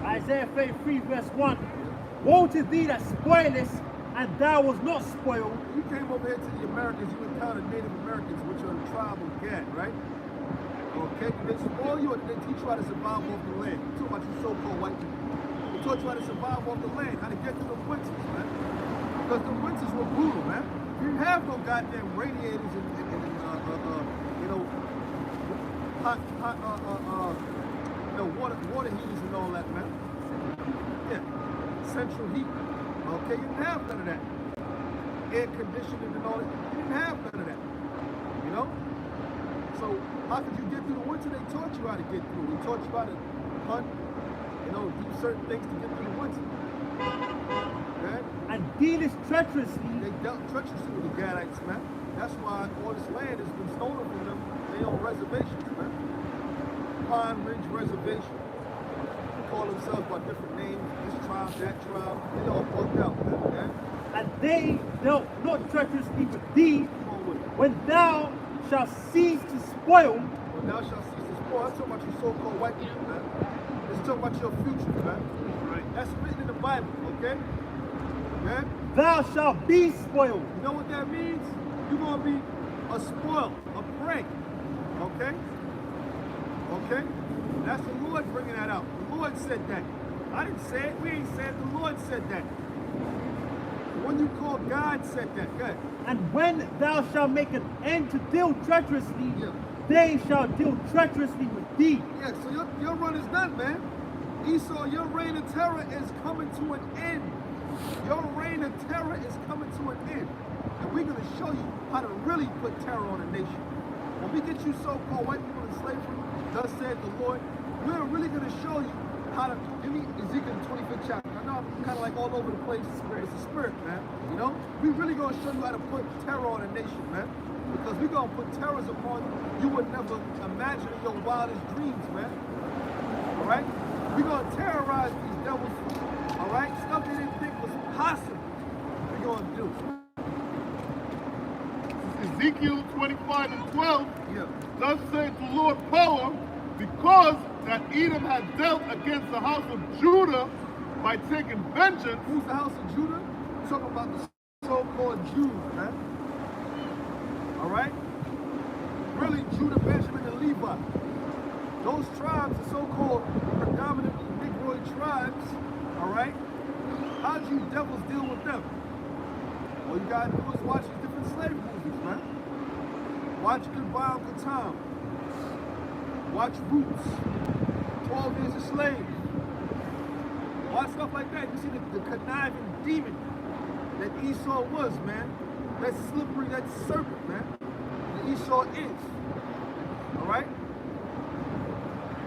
Isaiah 33, verse 1. Woe to thee that spoilest, and thou was not spoiled. You came over here to the Americans, you encountered Native Americans, which are the tribe of Gad, right? Okay, they spoil you, or did they teach you how to survive off the land? You talk about you so-called white people. They taught you how to survive off the land, how to get through the winters, man. Because the winters were brutal, man. You didn't have no goddamn radiators and you know, hot water heaters and all that, man. Yeah, central heat. Okay, you didn't have none of that. Air conditioning and all that. You didn't have none of that. know? So how could you get through the winter? They taught you how to get through. They taught you how to hunt, you know, do certain things to get through the winter. Okay? And deal is treacherously. They dealt treacherously with the Gadites, man. That's why all this land has been stolen from them. They own reservations, man. Pine Ridge Reservation. They call themselves by different names. This tribe, that tribe. They all fucked out, man. And they dealt not treacherously with thee, when thou shalt cease to spoil. When thou shalt cease to spoil. That's talking about your so-called white people, man. It's talking about your future, man. Right. That's written in the Bible, okay? Man. Thou shalt be spoiled. You know what that means? You're going to be a spoil, a prey. Okay? Okay? That's the Lord bringing that out. The Lord said that. I didn't say it. We ain't said it. The Lord said that. The one you call God said that. Good. And when thou shalt make an end to deal treacherously, Yeah. they shall deal treacherously with thee. Yeah, so your run is done, man. Esau, your reign of terror is coming to an end. Your reign of terror is coming to an end. And we're going to show you how to really put terror on a nation. When we get you so-called white people in slavery, thus said the Lord, we're really going to show you how to, give me Ezekiel 25th chapter. I know I'm kind of like all over the place. It's the spirit, man. You know? We really going to show you how to put terror on a nation, man. Because we're going to put terrors upon you would never imagine in your wildest dreams, man. All right? We're going to terrorize these devils, all right? Stuff they didn't think was possible. We're going to do. Ezekiel 25 and 12. Yeah. Thus saith the Lord power, because that Edom had dealt against the house of Judah by taking vengeance. Who's the house of Judah? We're talking about the so-called Jews, man. All right? Really, Judah, Benjamin, and Levi. Those tribes, the so-called predominantly Negroid tribes, all right? How do you devils deal with them? All you gotta do is watch these different slave movies, man. Watch Goodbye Uncle Tom. Watch Roots. 12 Years a Slave. Watch stuff like that. You see the conniving demon that Esau was, man. That slippery, that serpent, man. That Esau is. All right?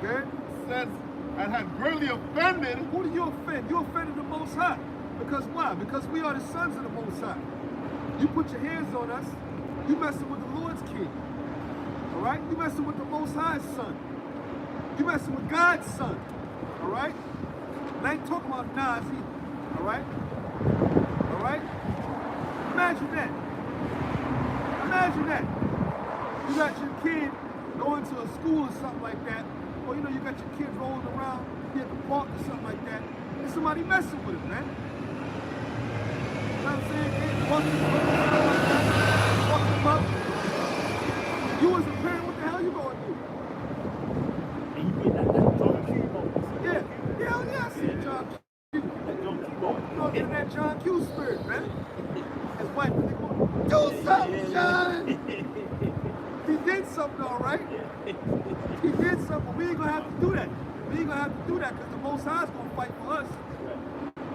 Okay? Says, and had greatly offended. Who do you offend? You offended the Most High. Because why? Because we are the sons of the Most High. You put your hands on us, you messing with the Lord's kid. All right? You messing with the Most High's son. You messing with God's son. All right? And I ain't talking about Nas either. All right? All right? Imagine that. Imagine that. You got your kid going to a school or something like that, or you know, you got your kid rolling around here at the park or something like that, and somebody messing with him, man. You know what I'm saying? They fuck him up. You as a parent, what the hell you gonna do? And you get that John Q moment. Yeah, hell yeah, I see John Q. That John Q moment. You know, in that John Q spirit, man. His wife, they going, do something, John. He did something, all right. He did something. We ain't gonna have to do that. We ain't gonna have to do that because the Most High's gonna fight for us.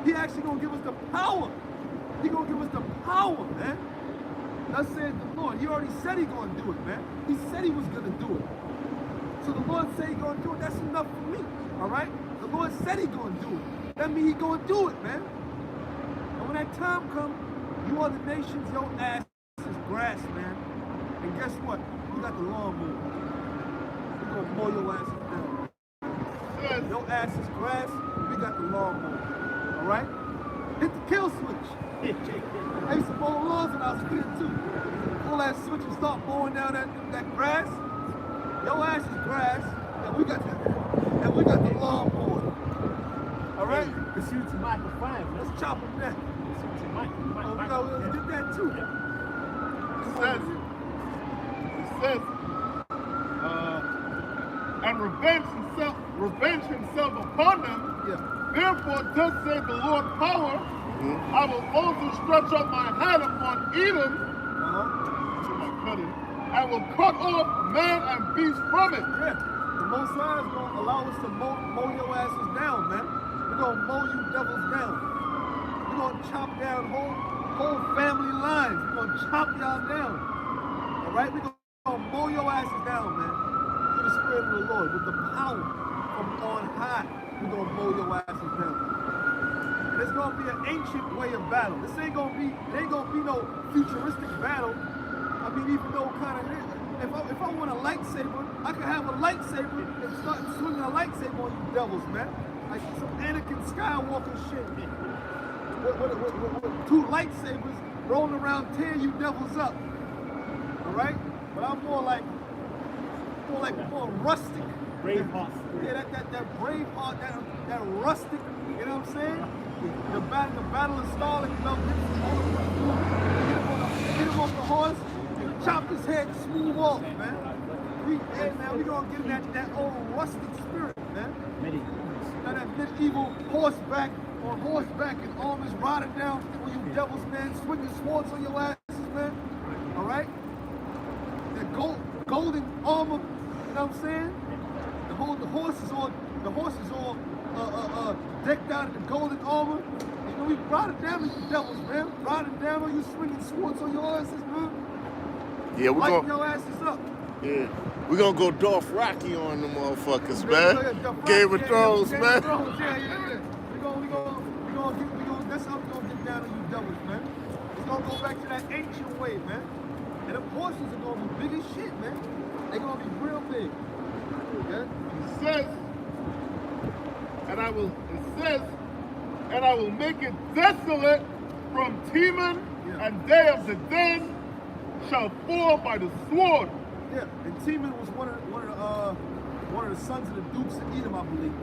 He actually gonna give us the power. He gonna give us the power, man. Thus said the Lord. He already said he gonna do it, man. He said he was gonna do it. So the Lord said he gonna do it. That's enough for me, all right? The Lord said he gonna do it. That means he gonna do it, man. And when that time comes, you other nations, your ass is grass, man. And guess what? You got the lawnmower. We're gonna mow your asses down. Says, Your ass is grass, we got the lawnmower. All right? Hit the kill switch. I used to mow lawns when I was a kid too. Pull that switch and start mowing down that grass. Your ass is grass, and we got the lawnmower. All right? The suit to Michael 5. Let's chop him down. The suit to Michael. Oh, no, let's get that too. It says, and revenge himself upon them. Yeah. Therefore, thus saith the Lord power, I will also stretch up my hand upon Edom, I will cut off man and beast from it. Yeah. The Most High is going to allow us to mow your asses down, man. We're going to mow you devils down. We're going to chop down whole family lines. We're going to chop y'all down. All right? We're going to sword, with the power from on high, we're gonna mow your asses down. And it's gonna be an ancient way of battle. This ain't gonna be, it ain't gonna be no futuristic battle. I mean, even though kind of, if I want a lightsaber, I can have a lightsaber and start swinging a lightsaber on you devils, man. Like some Anakin Skywalker shit. With 2 lightsabers rolling around tearing you devils up. All right? But I'm more rustic. Braveheart. Yeah, that Braveheart, that rustic, you know what I'm saying? The battle of Stalin, you know, hit him off the horse, and chop his head smooth off, man. We gonna get in that old rustic spirit, man. Now that medieval horseback and armors riding down on you devils, man, swinging swords on your asses, man. All right? That golden armor, you know what I'm saying? The horse is all decked out in the golden armor. You know, we riding down on you devils, man. Riding down on you, swinging swords on your asses, man. Yeah, we're Lighting gonna. your asses up. Yeah, we're gonna go Darth Rocky on them motherfuckers, man. Game of Thrones, man. Yeah. That's how we're gonna get down on you devils, man. It's gonna go back to that ancient way, man. And them horses are gonna be big as shit, man. They're gonna be real big. Yeah? It says, and I will make it desolate from Teman, and they of the dead shall fall by the sword. Yeah, and Teman was one of the sons of the dukes of Edom, I believe.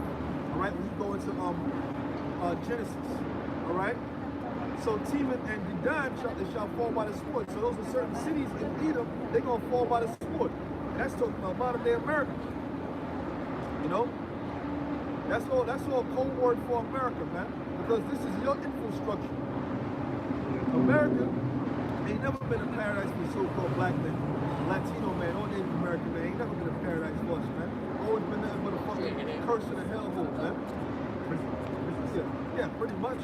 All right, when you go into Genesis. All right, so Teman and Dedan shall fall by the sword. So those are certain cities in Edom. They're gonna fall by the sword. And that's talking about modern day America. You know, that's all code word for America, man. Because this is your infrastructure. America ain't never been a paradise for so-called black men, Latino man, or Native American man. Ain't never been a paradise for us, man. Always been nothing but a fucking curse in a hellhole, man. Yeah, pretty much.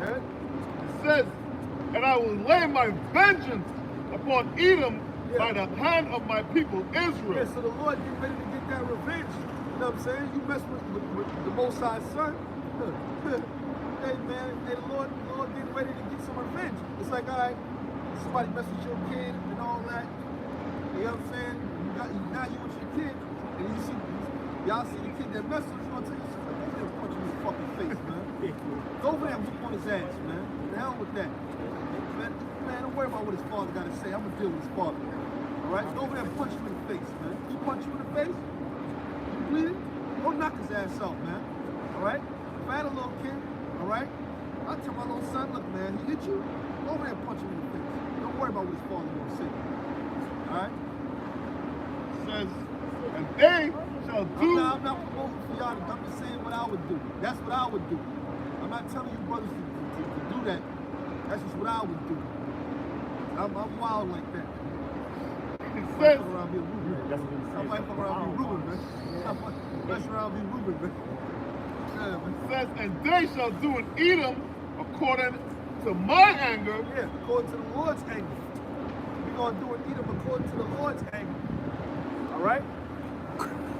Okay? It says, and I will lay my vengeance upon Edom by the hand of my people Israel. Yeah, so the Lord get ready to get that revenge. You know what I'm saying? You mess with the Most High's son. Hey man, hey, the Lord getting ready to get some revenge. It's like, all right, somebody mess with your kid and all that. You know what I'm saying? Now you with your kid, and y'all see the kid that messed with you, gonna tell you something. They gonna punch you in the fucking face, man. Go over there and whoop on his ass, man. The hell with that. Man, don't worry about what his father gotta say. I'm gonna deal with his father. All right? Go over there and punch him in the face, man. He punch you in the face, you bleeding, go knock his ass out, man. All right? If I had a little kid, all right, I'll tell my little son, look, man, he hit you, go over there and punch him in the face. Don't worry about what his father gonna say. All right? It says, and they shall do. I'm not promoting for y'all. I'm just saying what I would do. That's what I would do. I'm not telling you brothers to do that. That's just what I would do. I'm wild like that. It says, I might fuck around and be Ruben, man. I might mess around and be Ruben, man. Yeah, man. It says, and they shall do in Edom according to my anger. Yeah, according to the Lord's anger. We're going to do in Edom according to the Lord's anger. All right?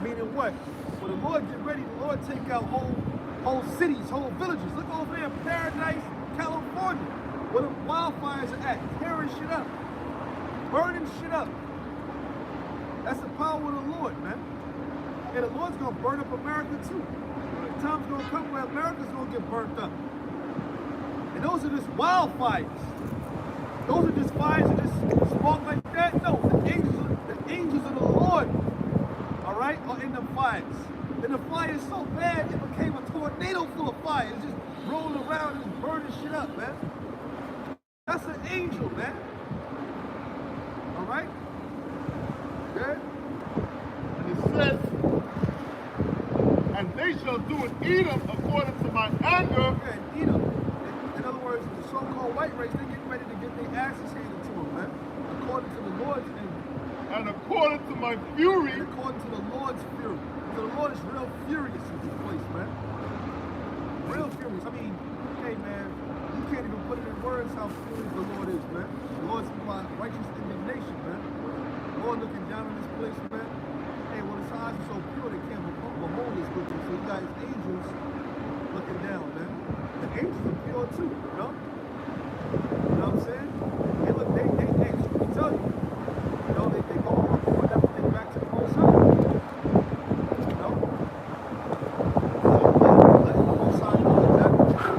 Meaning what? When the Lord get ready, the Lord take out whole cities, whole villages. Look over there in Paradise, California, where the wildfires are at, tearing shit up, burning shit up. That's the power of the Lord, man. And the Lord's gonna burn up America too. The time's gonna come where America's gonna get burnt up. And those are just wildfires. Those are just fires that just spark like that. No, the angels of the Lord, all right, are in the fires. And the fire is so bad, it became a tornado full of fire. It's just rolling around and just burning shit up, man. That's an angel, man. All right? Okay? And it says, and they shall do in Edom according to my anger. Yeah, in Edom. In other words, the so-called white race, they're getting ready to get their asses handed to them, man. According to the Lord's anger. And according to my fury. And according to the Lord's fury. So the Lord is real furious in this place, man. Real furious. I mean, hey, man, you can't even put it in words how furious the Lord is, man. The Lord's by righteous indignation, man. The Lord looking down on this place, man. Hey, when his eyes are so pure, his angels looking down, man. The angels are pure too, you know? You know what I'm saying? They look, they tell you, you know, they go on putting everything back to the Most High. You know? Let the Most High know exactly what's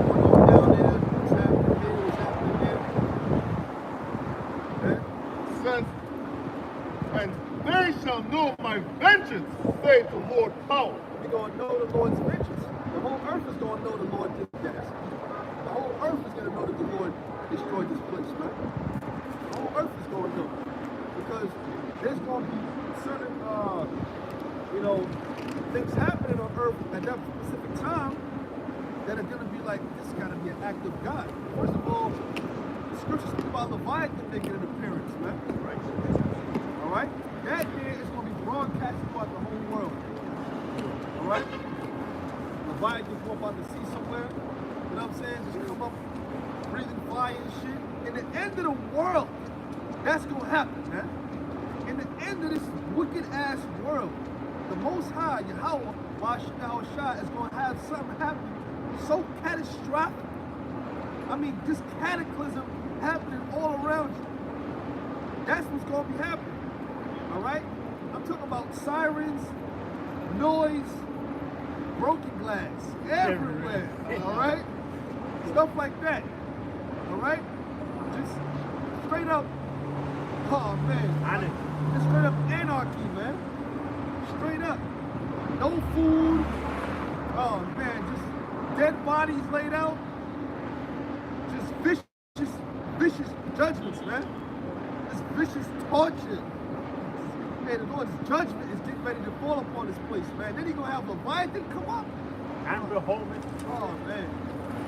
going on down there, what's happening here, what's happening there. Okay? Says, and they shall know my vengeance, saith the Lord power. You're going to know the Lord's vengeance. The whole earth is going to know the Lord did that. The whole earth is going to know that the Lord destroyed this place, man. The whole earth is going to know. Because there's going to be certain, you know, things happening on earth at that specific time that are going to be like, this got to be an act of God. First of all, the scriptures speak about Leviathan making an appearance, man. Right. All right? That there is going to be broadcast throughout the whole world. All right? Leviathan go up out the sea somewhere. You know what I'm saying? Just come up, breathing fire and shit. In the end of the world, that's going to happen, man. In the end of this wicked-ass world, the Most High, Yahweh, Shah, is going to have something happen so catastrophic. I mean, this cataclysm happening all around you. That's what's going to be happening. All right? I'm talking about sirens, noise, broken glass everywhere. All right? Stuff like that. All right? Just straight up, oh man. Just straight up anarchy, man. Straight up. No food. Oh man, just dead bodies laid out. Just vicious judgments, man. This vicious torture. Man, the Lord's judgment is getting ready to fall upon this place, man. Then he's gonna have Leviathan come up. And the Holman. Oh man.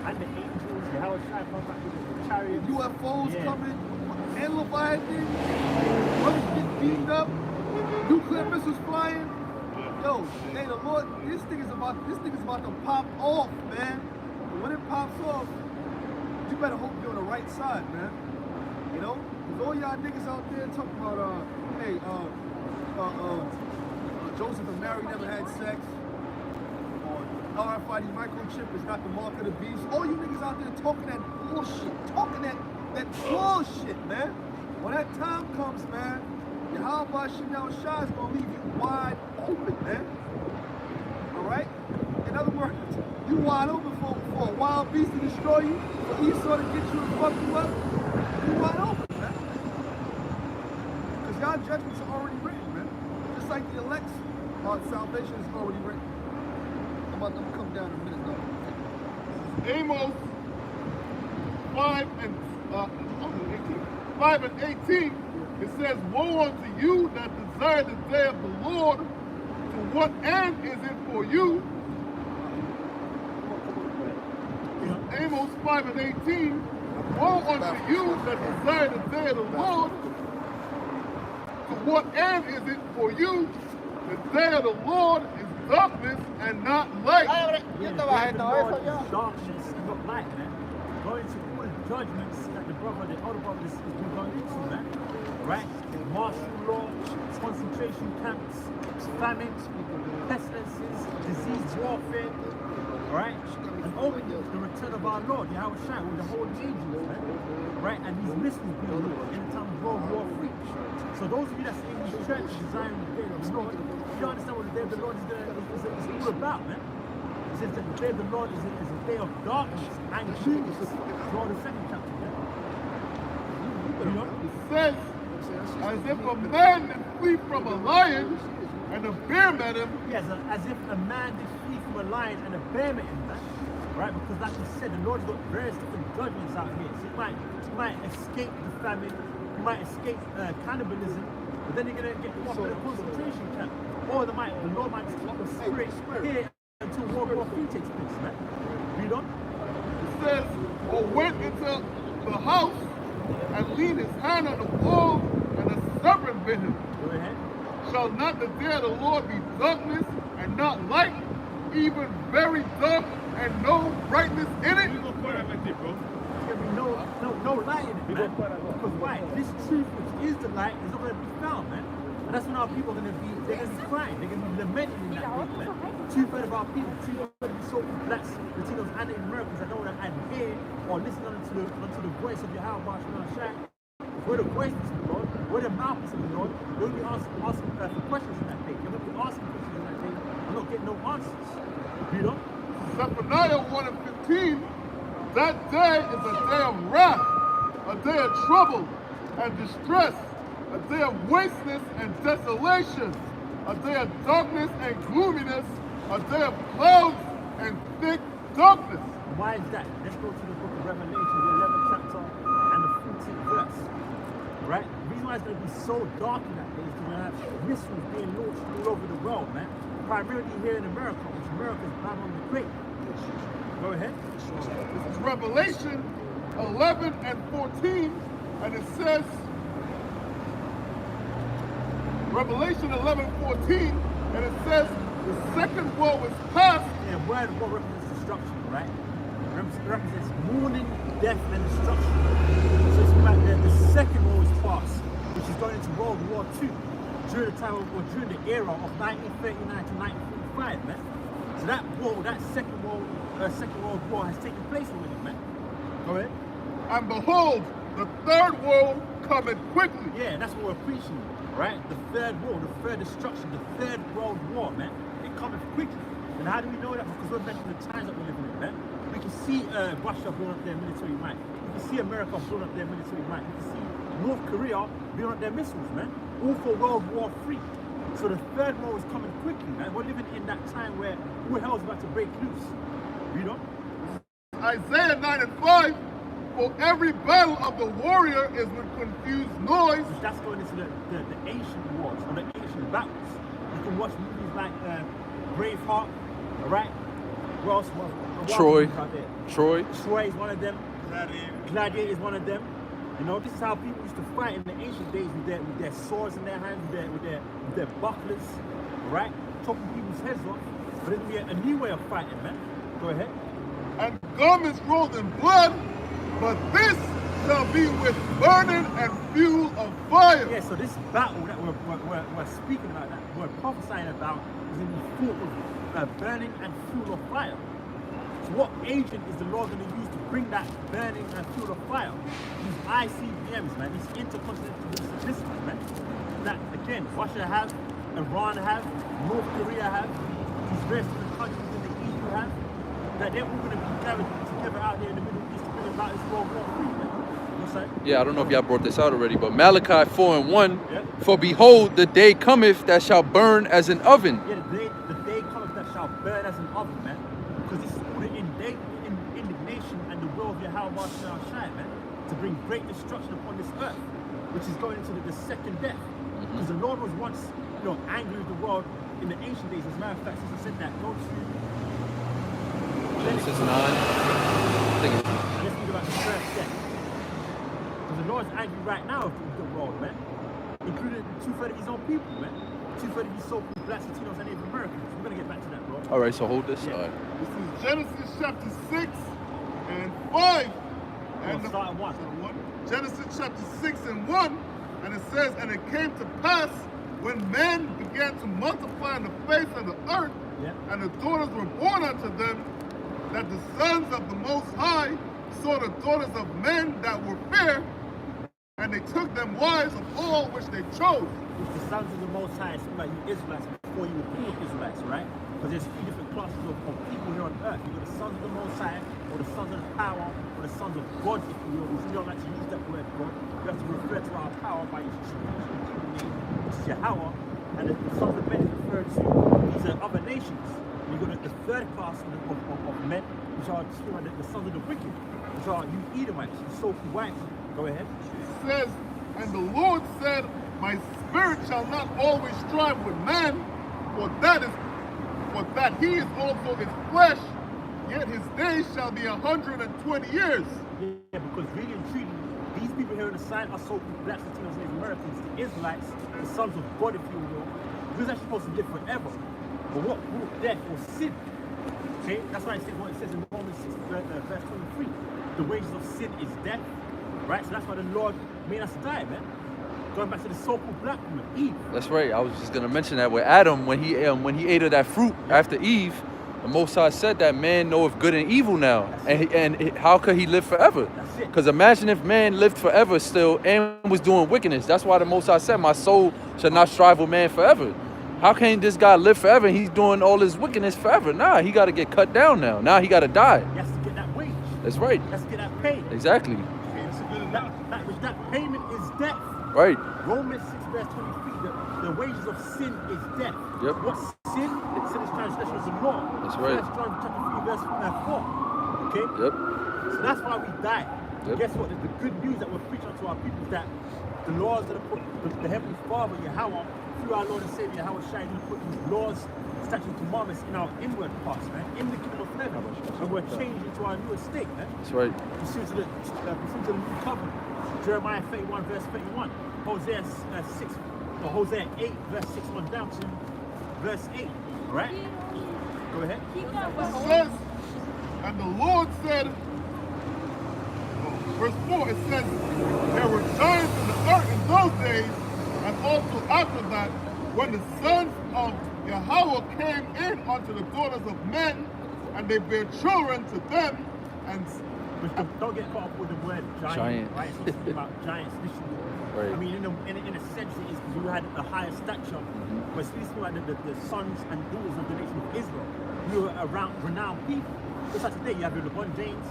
And the angels, the Howard Shai comes back with the chariots. UFOs coming, and Leviathan. Brothers get beaten up. Nuclear missiles flying. Yo, hey, the Lord, this thing is about to pop off, man. And when it pops off, you better hope you're on the right side, man. You know? Because all y'all niggas out there talking about, hey, Joseph and Mary never had sex, or RFID microchip is not the mark of the beast. All you niggas out there talking that bullshit, talking that bullshit, man. When that time comes, man, Yahweh Shah is gonna leave you wide open, man. Alright? In other words, you wide open for a wild beast to destroy you, for Esau to get you and fuck you up. You wide open, man. Because y'all judgments are already written, man. Just like the elect's salvation is already written. I'm gonna come down in a minute, though. Amos 5 and 18. It says, woe unto you that desire the day of the Lord. To what end is it for you? Amos 5 and 18. Woe unto you that desire the day of the Lord. To what end is it for you? The day of the Lord is darkness and not light. The day of the Lord is darkness and not light, man. Going to all the judgments that the other brother is going into, man. Right? Martial law, concentration camps, famines, pestilences, disease warfare, right? And only the return of our Lord, Yahweh Shai, with the holy angels, man. Right? And these missiles being launched in the time of World War III. So those of you that's in these churches desiring the day of the Lord, you understand what the day of the Lord is all about, man. It says that the day of the Lord is a day of darkness and gloominess. Draw the second chapter, man. You know? It says, as if a man did flee from a lion and a bear met him. Yes, as if a man did flee from a lion and a bear met him, man. Right? Because like you said, the Lord's got various different judgments out here. So you might escape the famine, you might escape cannibalism, but then you're going to get put in a concentration camp. Or the Lord might just keep the spirit here until World War III takes place, man. Read on. It says, or went into the house and leaned his hand on the wall, and a serpent bit him. Go ahead. Shall not the day of the Lord be darkness and not light, even very dark and no brightness in it? You go put that right there, bro. There's going to be no light in it, man. Because why? This truth, which is the light, is not going to be found, man. And that's when our people are going to be, they're going to be crying, they're going to be lamenting in that day, man. 2/3 of our people, 2/3 of the so-called blacks, Latinos, and Americans that don't want to adhere or listen unto the voice of Yahweh Shai. We're the voice of the Lord, we're the mouthpiece of the Lord. We'll be asking for questions in that day. And we'll be asking questions in that day and not getting no answers. You know? Zephaniah 1:15, that day is a day of wrath, a day of trouble and distress, a day of wasteness and desolation, a day of darkness and gloominess, a day of clouds and thick darkness. Why is that? Let's go to the book of Revelation, the 11th chapter and the 14th verse. Right? The reason why it's going to be so dark in that day is because we're going to have missiles being launched all over the world, man. Primarily here in America, which America is Babylon the Great. Go ahead. This is Revelation 11 and 14, and it says, Revelation 11:14, and it says, the second woe is past. And word war represents destruction, right? It represents mourning, death, and destruction. So it's like the second war is past, which is going into World War II, during the time of, or during the era of 1939 to 1945, man. So that war, that Second World War has taken place already, man. Go ahead. And behold, the third woe cometh quickly. Yeah, that's what we're preaching, right? The third war, the third destruction, the third world war, man. It cometh quickly. And how do we know that? Because we're mentioning the times that we're living in, man. We can see Russia blowing up their military might. We can see America blowing up their military might. We can see North Korea blowing up their missiles, man. All for World War III. So the third war is coming quickly, man. We're living in that time where all hell's about to break loose. You know? Isaiah 9:5, for every battle of the warrior is with confused noise. That's going into the ancient wars or the ancient battles. You can watch movies like Braveheart, alright? What else? Troy. Troy is one of them. Gladiator is one of them. You know, this is how people used to fight in the ancient days with their swords in their hands, with their bucklers, right? Chopping people's heads off. But it'll be a new way of fighting, man. Go ahead. And garments rolled in blood, but this shall be with burning and fuel of fire. Yeah, so this battle that we're speaking about, that we're prophesying about, is in the full of burning and fuel of fire. So what agent is the Lord going to use to bring that burning and fuel of fire? These ICBMs, man, these intercontinental systems, man. That, again, Russia have, Iran have, North Korea have, these various different countries in the EU have, that they're all going to be gathered together out there in the Middle East to bring about this World War III, man. Yeah, I don't know if y'all brought this out already, but Malachi 4:1, for behold, the day cometh that shall burn as an oven. Yeah, the day cometh that shall burn as an oven, man. Because this is all the indignation and the will of Yahweh Shai, man, to bring great destruction upon this earth, which is going into the second death. Because the Lord was once, angry with the world in the ancient days. As a matter of fact, he said that. Go to Genesis 9. I think it's... Let's think about the first death. Because the Lord's angry right now with the world, man. Including 2/3 of his own people, man. 2/3 of his so-called blacks, Latinos, and Native Americans. We're going to get back to that, bro. All right, so hold this. Yeah. All right. This is Genesis chapter 6 and 5. And start at 1. Genesis chapter 6 and 1. And it says, and it came to pass when men began to multiply on the face of the earth, and the daughters were born unto them, that the sons of the Most High saw the daughters of men that were fair, and they took them wives of all which they chose. The sons of the Most High is like you Israelites before you were born Israelites, right? Because there's 3 different classes of people here on earth. You've got the sons of the Most High, or the sons of power, or the sons of God, if you will. We don't like to use that word God. You have to refer to our power by its name, which is Yahweh, and the sons of men is referred to these are other nations. You've got the third class of men, which are the sons of the wicked, which are you Edomites, you so-called white. Go ahead. It says, and the Lord said, my spirit shall not always strive with man, for that he is also his flesh, yet his days shall be 120 years. Yeah, because really and truly, these people here on the side are so-called blacks, Latinos, and Americans, the Israelites, the sons of God, if you will. We're actually supposed to live forever. But what brought death was sin. Okay? That's why it says in Romans 6, verse 23, the wages of sin is death. Right? So that's why the Lord made us die, man. Going back to the so-called black woman, Eve. That's right. I was just gonna mention that with Adam when he ate of that fruit after Eve, the Most High said that man knoweth good and evil now, and how could he live forever? That's it. Because imagine if man lived forever still and was doing wickedness. That's why the Most High said, "My soul shall not strive with man forever." How can this guy live forever and he's doing all his wickedness forever? Nah, he got to get cut down now. Now he got to die. He has to get that wage. That's right. He has to get that pay. Exactly. That payment is death. Right. Romans 6 verse 23, the wages of sin is death. Yep. What's sin? Sin is transgression of the law. That's right. 1 John chapter 3 verse 4. Okay? Yep. So that's why we die. Yep. Guess what? The good news that we're preaching to our people is that the laws that are put, the Heavenly Father, Yahweh, through our Lord and Savior, Yahweh Shai, He put these laws, statutes, and commandments in our inward parts, man, in the kingdom of heaven. And we're changed into our new estate, man. That's right. Pursuant to the new covenant. Jeremiah 31 verse 31. Hosea 8 verse 6 on down to verse 8. Alright? Go ahead. It says, and the Lord said, verse 4, it says, there were giants in the earth in those days, and also after that, when the sons of Yahweh came in unto the daughters of men, and they bare children to them, and don't get caught up with the word giant. Right? It's not speaking about giants literally. Right. I mean, in a sense, it is because you had a higher stature. But it's speaking about the sons and daughters of the nation of Israel. You were around renowned people. Just like today, you have LeBron James,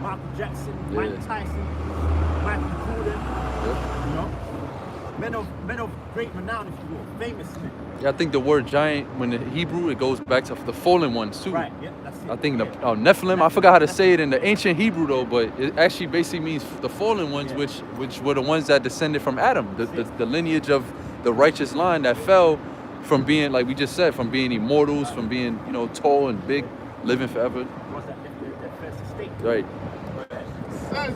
Michael Jackson, Mike Tyson, Michael Jordan. You know, men of great renown, if you will, famous men. Yeah, I think the word giant, when in Hebrew, it goes back to the fallen ones too. Right. Yeah, that's it. I think the Nephilim. I forgot how to say it in the ancient Hebrew though, but it actually basically means the fallen ones, which were the ones that descended from Adam, the lineage of the righteous line that fell from being, like we just said, from being immortals, from being tall and big, living forever. Was that first estate? Right. it says,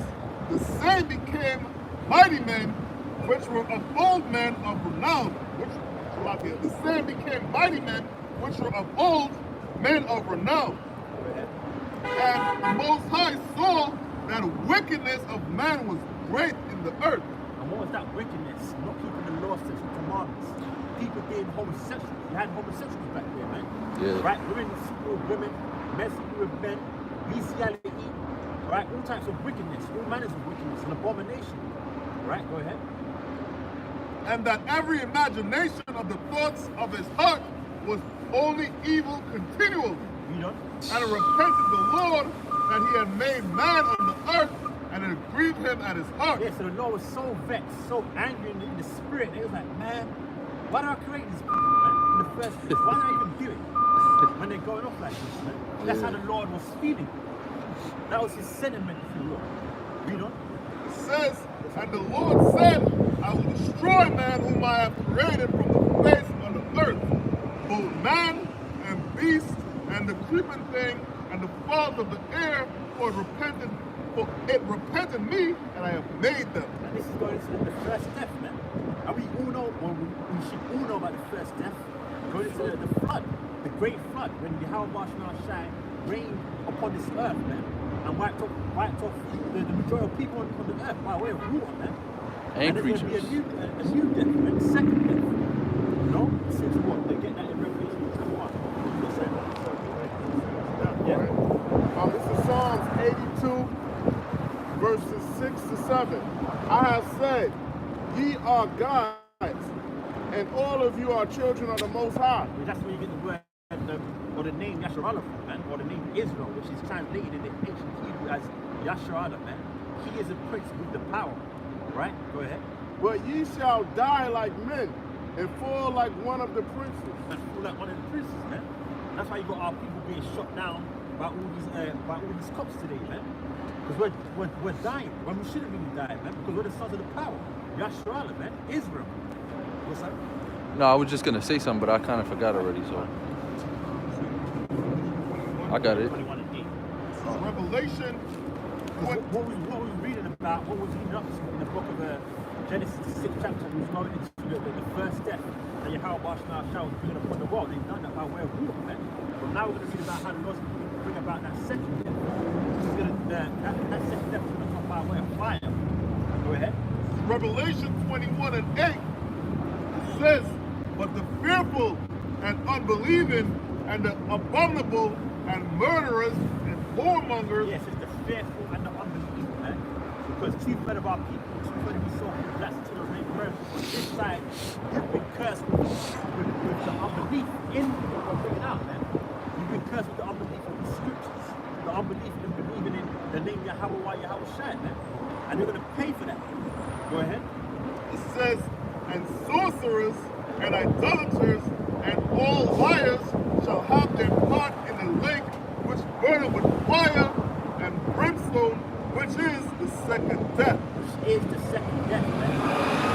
the same became mighty men, which were of old men of renown. The same became mighty men, which were of old men of renown. And the Most High saw that wickedness of man was great in the earth. And what was that wickedness? Not keeping the law, statutes, and commandments. People being homosexual. You had homosexuals back there, man. Yeah. Right? Women sleeping with women, men sleeping with men, bestiality, right? All types of wickedness, all manners of wickedness, and abomination. Right? Go ahead. And that every imagination of the thoughts of his heart was only evil continually. You know? And it repented the Lord that he had made man on the earth, and it grieved him at his heart. Yeah, so the Lord was so vexed, so angry in the spirit. He was like, man, why do I create these people, man? In the first place, why do I even do it? When they're going off like this, man. That's how the Lord was feeling. That was his sentiment, if you will. You know? It says, and the Lord said, I will destroy man whom I have created from the face of the earth, both man and beast, and the creeping thing, and the fowls of the air, for it repented me, and I have made them. And this is going into the first death, man. And we all know, or we should all know about the first death. Going into the flood, the great flood, when Yahweh Shai rained upon this earth, man, and wiped off the majority of people on the earth by way of water, man. And there's creatures. going to be a new death, man, second death. You know? Since what? They get that in Revelation 21. Yeah. This is Psalms 82, verses 6 to 7. I have said, ye are gods, and all of you are children of the Most High. That's where you get the word, or the name Yasharallah from, man, or the name Israel, which is translated in the ancient Hebrew as Yasharallah, man. He is a prince with the power, right? Go ahead. But ye shall die like men, and fall like one of the princes. And fall like one of the princes, man. That's why you got our people being shot down by all these cops today, man. Because we're dying when we shouldn't really die, man. Because we're the sons of the power. Yasharallah, man. Israel. What's that? No, I was just gonna say something, but I kind of forgot already. So I got it. Revelation. What was reading about? What was reading up to in the book of Genesis, the 6th chapter? We was going into the first step that Yahweh Shai was bringing upon the world. They've done that by way of water, man. But now we're going to read about how the Lord's going to bring about that second death. That second death is going to come by way of fire. Go ahead. Revelation 21 and 8 says, but the fearful and unbelieving and the abominable and murderers and whoremongers. Yes, it's the fearful and the unbelieving, man. Because 2/3 of our people, 2/3 of the soul, that's to the rate on this side, you've been cursed with the unbelief in what we're bringing out, man. You've been cursed with the unbelief of the scriptures, the unbelief in believing in the name Yahweh, Yahweh Shai, man. And they're going to pay for that. Go ahead. It says, and sorcerers and idolaters and all liars shall have their part in the lake which burneth with fire and brimstone, which is the second death. Which is the second death, man.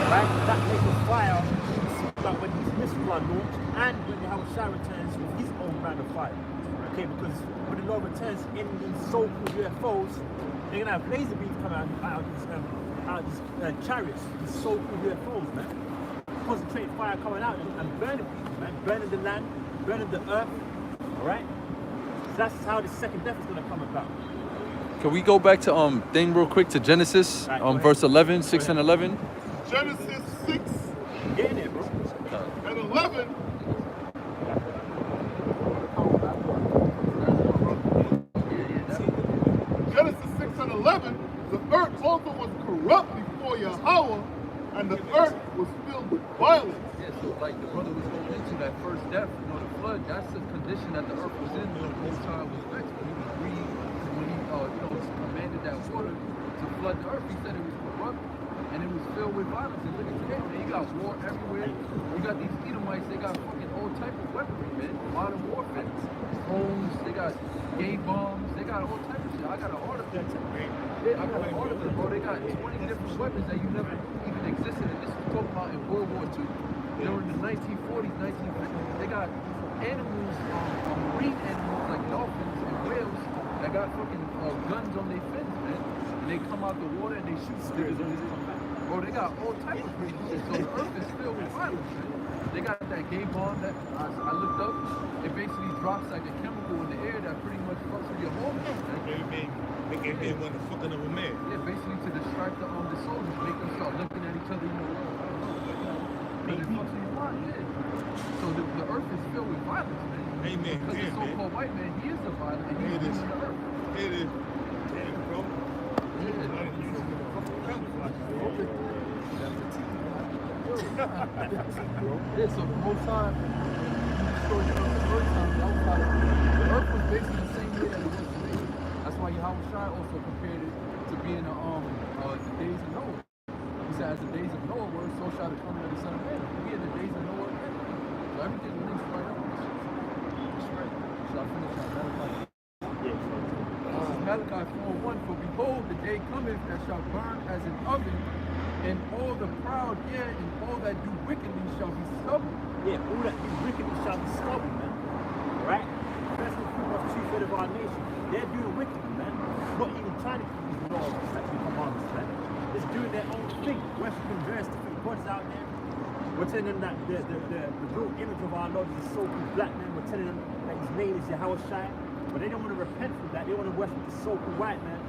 Right? That lake of fire is like when his missile are launched and when Yahweh Shai returns with his own brand of fire. Okay, because when the Lord returns in these so-called UFOs, they're gonna have laser beams come out of these chariots, these so-called UFOs, man. Concentrated fire coming out and burning people, man. Burning the land, burning the earth. Alright? So that's how the second death is gonna come about. Can we go back to thing real quick to Genesis, Right, verse 11, 6 and 11? Genesis 6 Get in there, bro. and 11. Genesis 6 and 11, the earth also was corrupt before Yahweh, and the earth was filled with violence. Yeah, so like the brother was going into that first death, the flood, that's the condition that the earth was in when the Most High was vexed. When he was grieved, when he, commanded that water to flood the earth, he said it was corrupt and it was filled with violence. And look at today, man, you got war everywhere. You got these Edomites, they got fucking all type of weaponry, man. Modern warfare, drones, they got gay bombs, they got all type of shit. I got an article. Yeah, I got an article, bro. They got 20 different weapons that you never even existed. And this was talking about in World War II. During the 1940s, 1950s, they got animals, marine animals like dolphins and whales that got fucking guns on their fins, man. And they come out the water and they shoot stickers and they come back. Bro, they got all types of crazy shit. So the earth is filled with violence, man. They got that gay bomb that I looked up. It basically drops like a chemical in the air that pretty much fucks with your hormones, man. They want to fucking of a man. Yeah, basically to distract the soldiers, make them start looking at each other, because it fucks with your mind, yeah. So the earth is filled with violence, man. Amen. Because the so-called white man, he is the violent, and he is the earth. It is. Yeah, bro. Yeah, so the Most High, the first time, the earth was basically the same way that it was today. That's why Yahweh Shai also compared it to being the days of Noah. He said, as the days of Noah were, so shall the coming of the Son of Man. We in the days of Noah again. So everything links right up. That's right. Shall I finish on Malachi? Yeah. This is Malachi 4:1. For behold, the day cometh that shall burn as an oven, and all the proud, and all that do wickedly shall be stubble. Yeah, all that do wickedly shall be stubble, man. Right? That's the proof of 2/3 of our nation. They're doing wickedly, man. Not even trying to keep these laws, statutes, commandments, man. Just doing their own thing, worshiping various different gods out there. We're telling them that the real image of our Lord is a so-called black man. We're telling them that his name is Yahweh Shai. But they don't want to repent from that. They want to worship the so-called white man,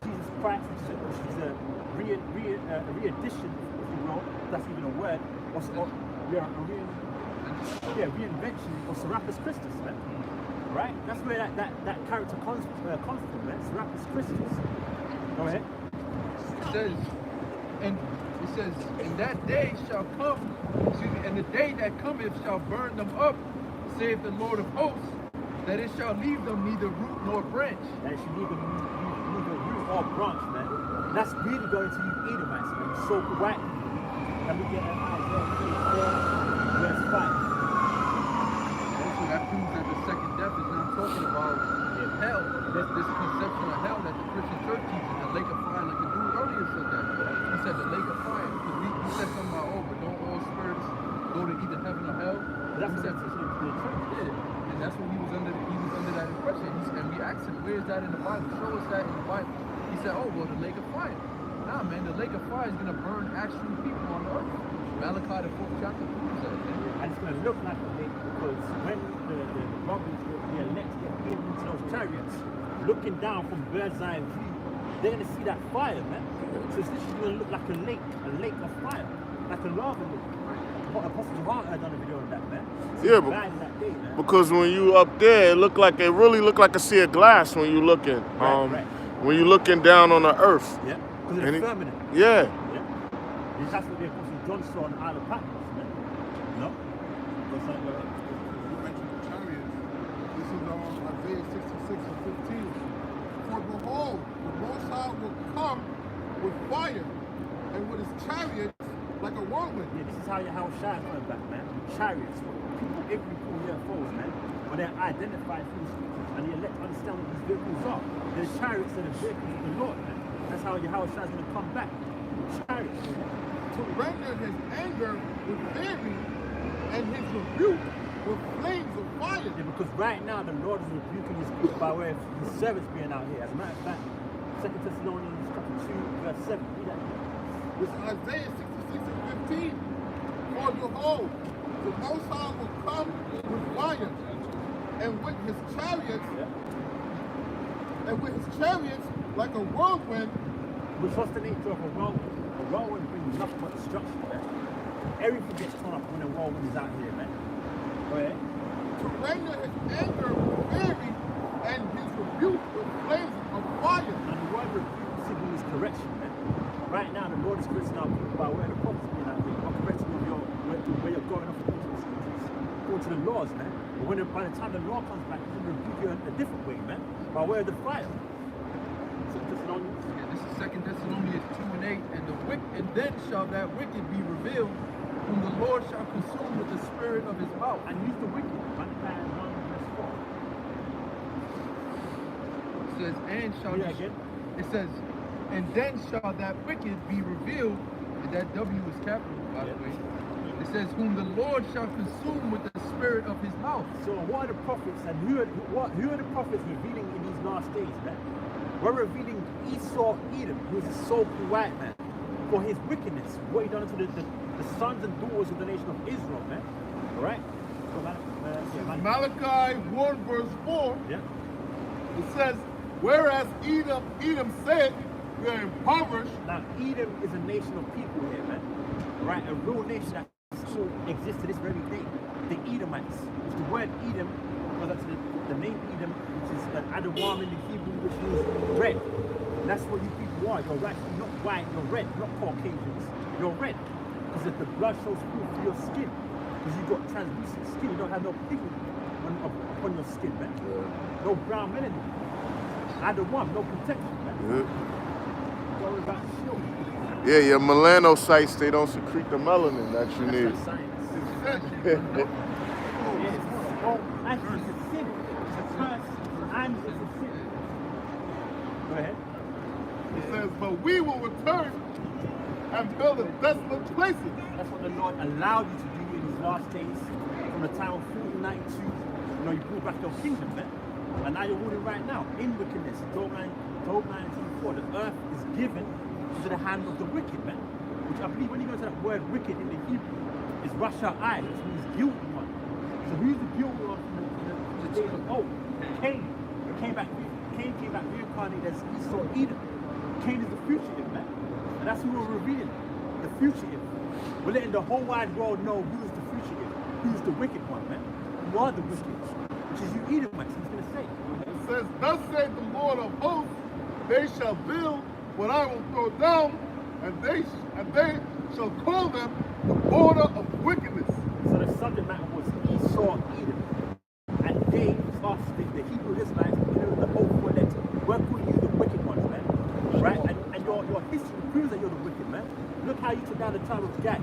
Jesus Christ, which is a re-edition, if you will, if that's even a word, reinvention of Serapis Christus, man. Right? That's where that character comes from, man. Serapis Christus. Go ahead. It says, and that day shall come, and the day that cometh shall burn them up, saith the Lord of hosts, that it shall leave them neither root nor branch. That it should neither root or branch, man. And that's really going to you Edomites, man. So-called white people. And we get Isaiah 34, verse 5. Also, that proves that the second death is not talking about hell. This conception of hell that the Christian church teaches, the lake of fire, like the dude earlier said that. He said the lake of fire. Because we said something about, but don't all spirits go to either heaven or hell? But that's what yeah. And that's what he was under that impression. And we asked him, where is that in the Bible? Show us that in the Bible. He said, oh, well, the lake of fire. Nah, man, the lake of fire is going to burn actual people on earth. Malachi, the 4th chapter, proves that, man. And it's going to look like a lake because when the robbers, the elect get into those chariots, looking down from bird's eye view, they're gonna see that fire, man. So it's literally gonna look like a lake of fire, like a lava lake. Apostle Hart had done a video on that, man. So Yeah, that day, man. because when you up there, it really look like a sea of glass when you looking. Right. When you looking down on the earth. Yeah, because it's firmament. Yeah. That's what the Apostle John saw on the Isle of Patmos, man. No? You mentioned the chariots. This is Isaiah 66 and 15. For behold, the Most High will come with fire, and with his chariots like a whirlwind. Yeah, this is how Yahweh Shai coming back, man. Chariots, people, every people here foes, man. But they're identified through the scriptures, and they let understand what these vehicles are. They're chariots and the vehicles of the Lord, man. That's how Yahweh Shai is going to come back. Chariots, man. To render his anger with fury, and his rebuke with flames of fire. Yeah, because right now the Lord is rebuking his people by way of his servants being out here. As a matter of fact, 2 Thessalonians chapter 2, verse 7. Read that. It's Isaiah 66 and 15. For behold, the Most High will come with fire, and with his chariots, like a whirlwind. Which was the nature of a whirlwind? A whirlwind brings nothing but destruction, man. Everything gets torn up when a whirlwind is out here, man. Okay? To render his anger with fury, and his rebuke with flames of fire. And the word rebuke simply means correction, man. Right now, the Lord is correcting our people by way of the prophets being out here. Not correcting where you're going off according to the scriptures, according to the laws, man. But by the time the law comes back, he's going to rebuke you in a different way, man. By way of the fire. So This is 2 Thessalonians 2 and 8. And then shall that wicked be revealed, whom the Lord shall consume with the spirit of his mouth. And use the wicked. It says, and shall again. It says, and then shall that wicked be revealed, and that W is capital, by the way. It says, whom the Lord shall consume with the spirit of his mouth. So what are the prophets, and who are the prophets revealing in these last days, man? We're revealing Esau Edom, who is a soulful white man, for his wickedness, what he done to the sons and daughters of the nation of Israel, man. Alright? Malachi 1 verse 4. Yeah. It says, whereas Edom said, we are impoverished. Now, Edom is a nation of people here, man. Right? A real nation that still exists to this very day. The Edomites. Which the word Edom goes up to the name Edom, which is an Adawam in the Hebrew, which means red. And that's what you people are. You're actually not white, you're red, not Caucasians. You're red. Because if the blood shows through your skin, because you've got translucent skin, you don't have no pigment upon your skin, man. Yeah. No brown melanin. Adawam, no protection, man. It's all about shield. Yeah, your melanocytes, they don't secrete the melanin that you need. That's science. Actually, it's a sin. It's a curse. And it's a sin. Go ahead. It says, but we will return and build in desolate places. That's what the Lord allowed you to do in these last days. From the time of 1492, you brought back your kingdom, man. And now you're ruling right now in wickedness. Job 19:4. The earth is given to the hand of the wicked, man. Which I believe when you go to that word wicked in the Hebrew, is Rasha I, which means guilty one. So who's the guilty one from the days of old? Cain. Cain came back reincarnated as Esau Edom. Cain is the fugitive, man. And that's who we're revealing. The fugitive. We're letting the whole wide world know who's the fugitive, who's the wicked one, man. Who are the wicked, which is you Edomites, he's going to say. It says, thus saith the Lord of hosts, they shall build what I will throw down, and they shall call them the border of wickedness. So the subject matter was Esau Edom. And they, us, the Hebrew Israelites, the whole that we're calling you the wicked ones, man. Right? And your history proves that you're the wicked, man. Look how you took down the tribe of Gad.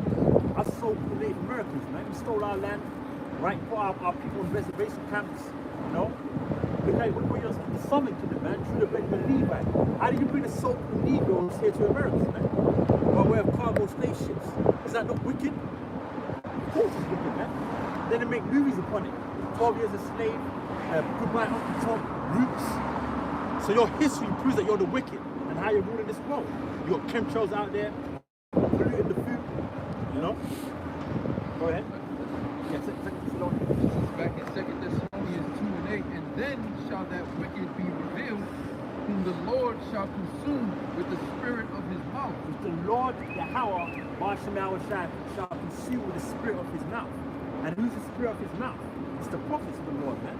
Us so-called Native Americans, man. You stole our land, right? Put our people in reservation camps, you know? Look how you bring us the Southern Kingdom, man. Through the Benjamin Levi. How do you bring the so-called Negroes here to Americans, man? By way of cargo spaceships. Is that not wicked? Of course it's wicked, man. Then they make movies upon it. 12 years a slave, Goodbye Uncle Tom, Roots. So your history proves that you're the wicked and how you're ruling this world. You got chemtrails out there, polluting the food, you know? Go ahead. Yeah, This is back in 2 Thessalonians 2 and 8. And then shall that wicked be revealed, whom whom the Lord shall consume with the spirit of his mouth. Which the Lord Yahweh shall consume with the spirit of his mouth. And who's the spirit of his mouth? It's the prophets of the Lord, man.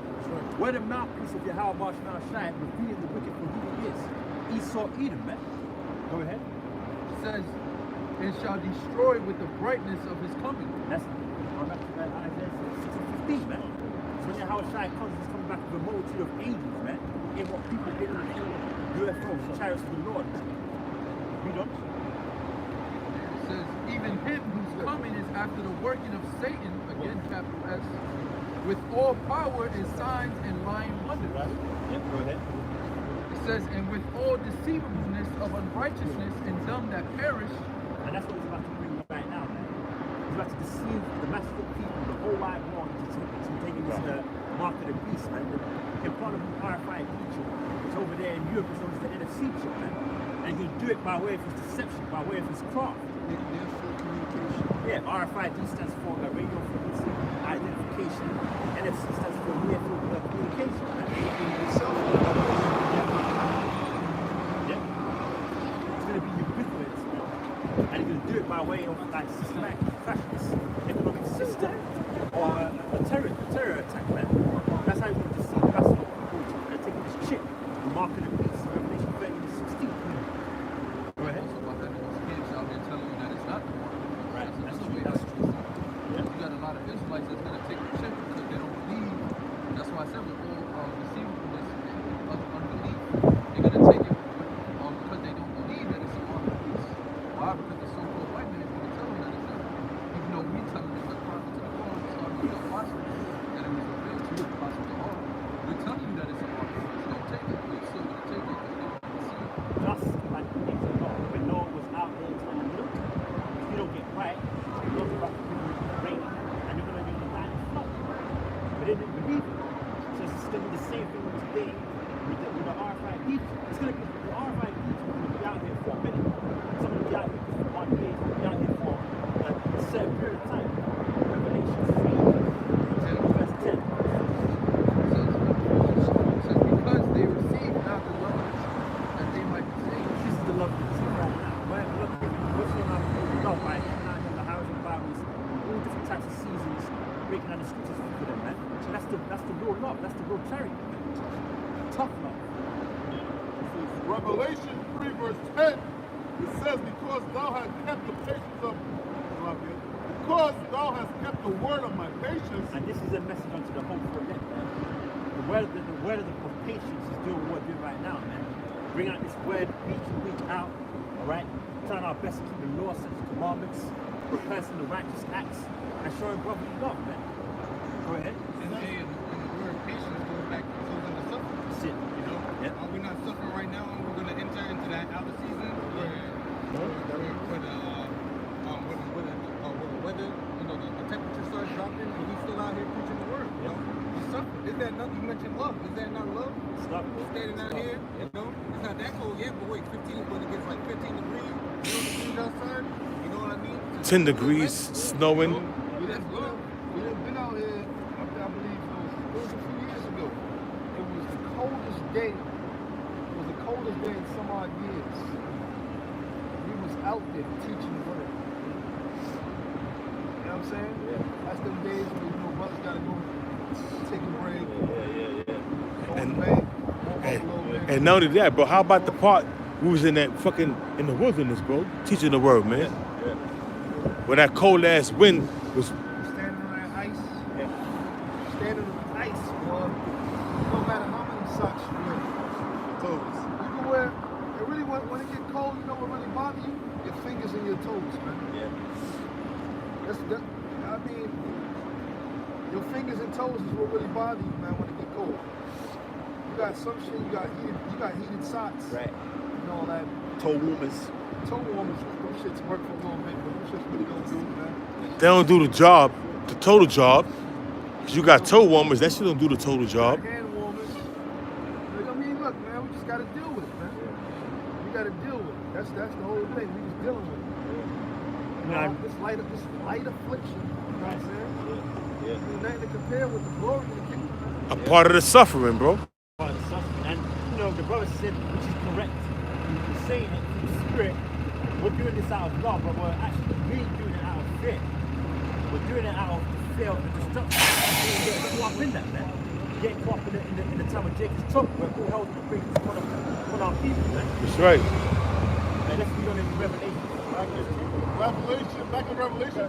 We're the mouthpiece of Yahweh revealing the wicked for who he is. Esau, Edom, man. Go ahead. It says, and shall destroy with the brightness of his coming. That's Isaiah 6:15, man. So when Yahweh comes, he's coming back with a multitude of angels, man. In what people did in the UFOs, the chariots of the Lord, man. Read on. It says, even him whose coming is after the working of Satan, again capital S, with all power and signs and lying wonders. Right. Yep, go ahead. It says, and with all deceivableness of unrighteousness in them that perish. And that's what he's about to bring right now, man. He's about to deceive the masses of people, the whole wide world, into taking this mark of the beast, man. In front of the RFID chip, it's over there in Europe, it's known as the NFC chip, man. And he'll do it by way of his deception, by way of his craft. Communication. Yeah, RFID stands for radio frequency identification. NFC stands for near field communication, man. Yeah. It's going to be ubiquitous, man. And he's going to do it by way of like systematic fascist economic system or a terror attack, man. That's how you're going to see the massive people taking this chip, the mark of the beast, Revelation 13:16. Go ahead. Also about that, those kids out there telling you that it's not the mark. Right. That's the way that's true. You got a lot of Israelites that's going to take the chip because they don't believe. That's why I said with all deceivableness and unbelief, they're going to take it because they don't believe that it's a mark of the beast. Why? Because the so-called white man is going to tell them that it's not. Even though we tell them it's a prophet to the law, it's already the apostle, and it was revealed to the apostle to all. We're telling you that it's a mark of the beast. Don't take it. You're still going to take it because they're going to deceive. Just like the things of God, when Noah was out there telling them, look, if you don't get quiet, God's about to bring rain, and you're going to get the land flood. But they didn't believe it. So it's going to be the same thing with today with the RFID. It's going to be the RFID is going to be out here for a minute. Some of them be out here for 1 day, be out here for a certain period of time. Revelation 3, verse 10. Says because they receive not the love that they might be saved. This is the love that you right now. What's going on with love, right? Now in the housing Bibles, all different types of seasons, breaking down the scriptures for them, man. So that's the real love, that's the real charity. Tough love. Revelation 3 verse 10, it says, because thou hast kept the patience of, because thou hast kept the word of my patience. And this is a message unto the whole for them, man. The word of patience is doing what we're doing right now, man. Bring out this word week in, week out, alright? Trying our best to keep the law, such commandments, professing the righteous acts, and showing brotherly love, man. Go ahead. And the word patience goes back to the suffering. That's it. You know? Yep. Are we not suffering right now? We're going to enter into that outer season where the weather, you know, the temperature starts dropping, and we still out here preaching the word. You know? We suffer. Is that not? You mentioned love. Is that not love? Stop. Standing out here, you know, it's not that cold yet, but wait, 15 when it gets like 15 degrees, 0 degrees outside. You know what I mean? 10 degrees, snowing. That's love. We done been out here, I believe it was a few years ago. It was the coldest day. It was the coldest day in some odd years. We was out there teaching the word. You know what I'm saying? Yeah. That's them days when you know brothers gotta go take a break. And not only that, bro, how about the part we was in that fucking, in the wilderness, bro, teaching the word, man. Yeah. Where that cold ass wind was. Standing on that ice. Standing on the ice, boy. No matter how many socks you wear. Toes. You can wear, it really, when it get cold, you know what really bother you? Your fingers and your toes, man. Yeah. I mean, your fingers and toes is what really bother you, man, when it get cold. You got some shit, you got heated socks. Right. And all that. Toe warmers. Toe warmers, those shits work for a little bit, but those shits really don't do, man. They don't do the job, the total job. Cause you got toe warmers, that shit don't do the total job. Hand warmers. I mean, look, man, we just gotta deal with it, man. We gotta deal with it. That's the whole thing. We just dealing with it. You know, this light affliction, you know what I'm saying? Yeah. There's nothing to compare with the glory of the kingdom. A part of the suffering, bro. Part of the suffering. And you know, the brother said, which is correct. We're saying it through the Spirit. We're doing this out of love, but we're actually really doing it out of fear. We're doing it out of the fear of the destruction. We're getting caught up in that, man. We're getting caught up in the time of Jacob's trouble, where all hell's going to break upon our people, man. That's right. And let's read on in Revelation. Back in Revelation,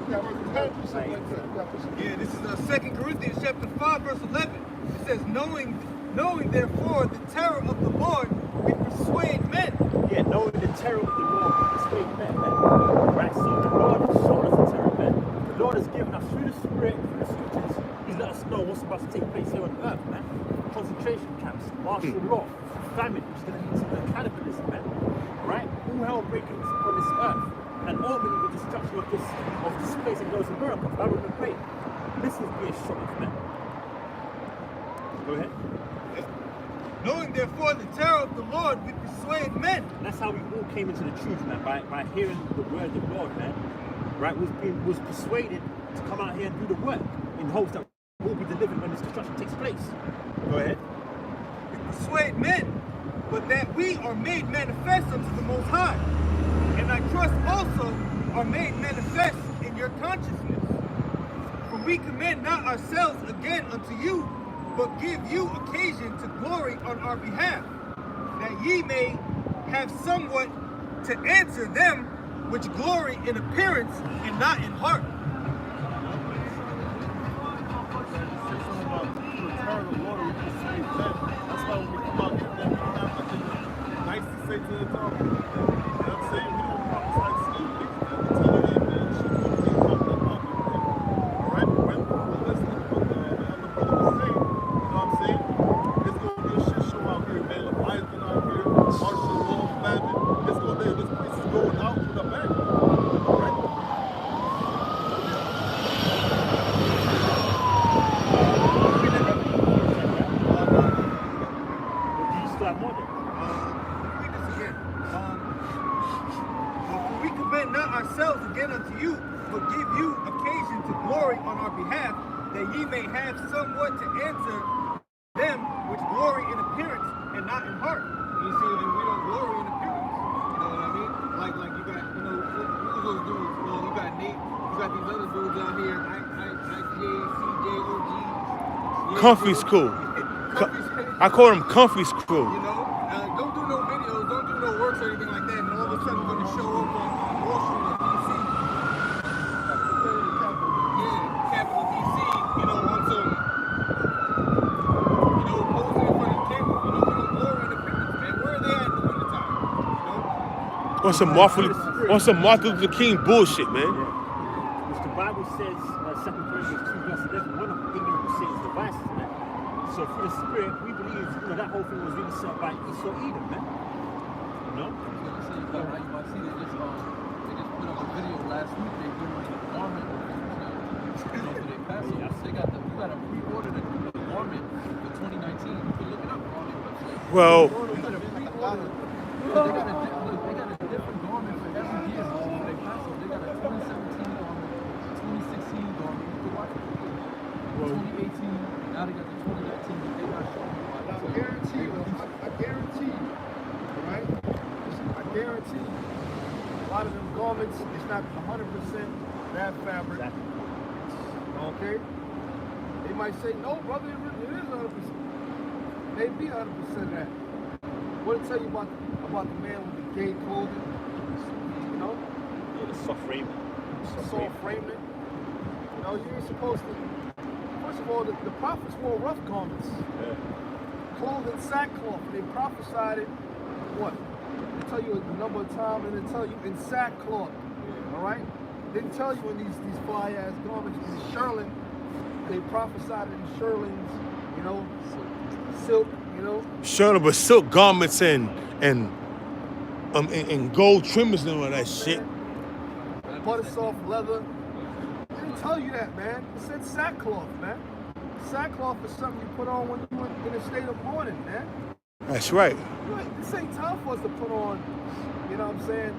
Yeah, this is 2 Corinthians chapter 5, verse 11. It says, knowing therefore the terror of the Lord, we persuade men. Yeah, knowing the terror of the Lord, we persuade men, man. Right, so the Lord has shown us the terror, man. The Lord has given us through the Spirit, through the Scriptures, He's let us know what's about to take place here on earth, man. Concentration camps, martial law, famine, which is going to lead to cannibalism, man. Right? All hell breaking on this earth. And ultimately the destruction of this place in those America, Babylon the Great. This is being shot off, man. Go ahead. Knowing therefore the terror of the Lord, we persuade men. And that's how we all came into the truth, man, by hearing the word of the Lord, man. Right? Was persuaded to come out here and do the work in hopes that we'll be delivered when this destruction takes place. Go ahead. We persuade men, but that we are made manifest unto the Most High. And I trust also are made manifest in your consciousness. For we commend not ourselves again unto you, but give you occasion to glory on our behalf, that ye may have somewhat to answer them which glory in appearance and not in heart. That's why when we come out here, we have nothing nice to say to the talk. You know what I'm saying? We don't prophesy to see you. We tell you, hey, man, you should be talking about it. All right? We're listening to what the other brother was saying. You know what I'm saying? It's going to be a shit show out here, man. Leviathan out here, martial law, famine. It's going to be, this place is going out with a bang. All right? We commend not ourselves again unto you, but give you occasion to glory on our behalf, that ye may have somewhat to answer them which glory in appearance and not in heart. You see, and we don't glory in appearance. You know what I mean? Like you got, you know, look at those dudes. Well, you got Nate, you got these other dudes out here, IJ, CJ, OG. Comfy school. I call them comfy school. You know, don't do no videos, don't do no works or anything like that, and all of a sudden we're going to show up on Wall Street or DC. Yeah, capital DC, you know, on some, you know, posing in front of the camera. You know, we don't glory in appearance, man. Where are they at in the wintertime? You know? On some Martin Luther King bullshit, man. Which the Bible says, 2 Corinthians 2 verse 11, we're not ignorant of Satan's devices, man. So through the Spirit, we believe, you know, that whole thing was really set by Esau Edom, man. You know? They just put up a video last week. They doing the garment, you know, for their Passover. They got you got to pre-order the garment for 2019. You can look it up on their website. Well, You got to pre-order. They got a different garment for every year for their Passover. They got a 2017 garment, 2016 garment. You can watch it. 2018. Now they got the 2019. They got showing you. I guarantee you, all right? I guarantee you, a lot of them garments, it's not 100% that fabric. Exactly. Okay? They might say, no, brother, it is 100%. Maybe 100% that. What did it tell you about the man with the gay clothing? You know? Yeah, the soft raiment. Soft raiment. You know, you ain't supposed to. First of all, the prophets wore rough garments. Yeah. Clothed in sackcloth. They prophesied it, what? They tell you a number of times, and they tell you in sackcloth. All right? They tell you in these fly-ass garments, in shearling, they prophesied it in shearlings, you know, silk, you know. Shirley, but silk garments and gold trimmers and all that shit. Butter soft leather. They didn't tell you that, man. It said sackcloth, man. Sackcloth is something you put on when you're in a state of mourning, man. That's right. This ain't time for us to put on, you know what I'm saying?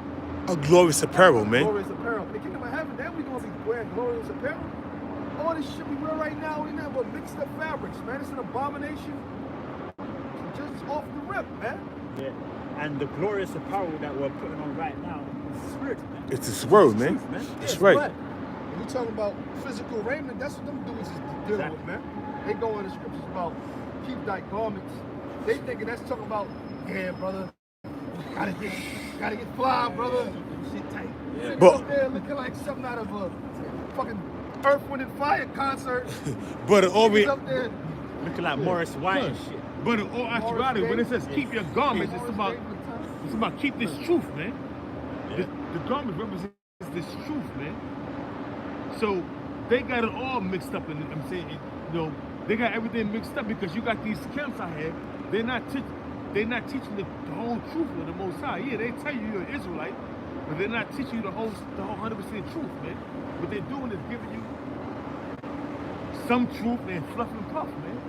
A glorious apparel, man. Glorious apparel. In the kingdom of heaven, then we gonna be wearing glorious apparel. All this shit we wear right now, we never mixed up fabrics, man. It's an abomination. Just off the rip, man. Yeah. And the glorious apparel that we're putting on right now is spirit, man. It's His word, man. Truth, man. That's Yeah, right. right. When you talking about physical raiment, that's what them dudes is dealing with, man. They go in the scriptures about keep thy garments. They thinking that's talking about, yeah, brother, gotta get fly, brother. Shit tight. Yeah. But- Up there looking like something out of a fucking Earth, Wind and Fire concert. But Niggas up there. Looking like Morris White and shit. But in all actuality, when it says keep your garments, it's about keep this truth, man. Yeah. The garment represents this truth, man. So they got it all mixed up, and I'm saying, you know, they got everything mixed up because you got these camps out here. They're not teaching the whole truth of the Most High. Yeah, they tell you you're an Israelite, but they're not teaching you the whole 100% truth, man. What they're doing is giving you some truth and fluff and puff, man.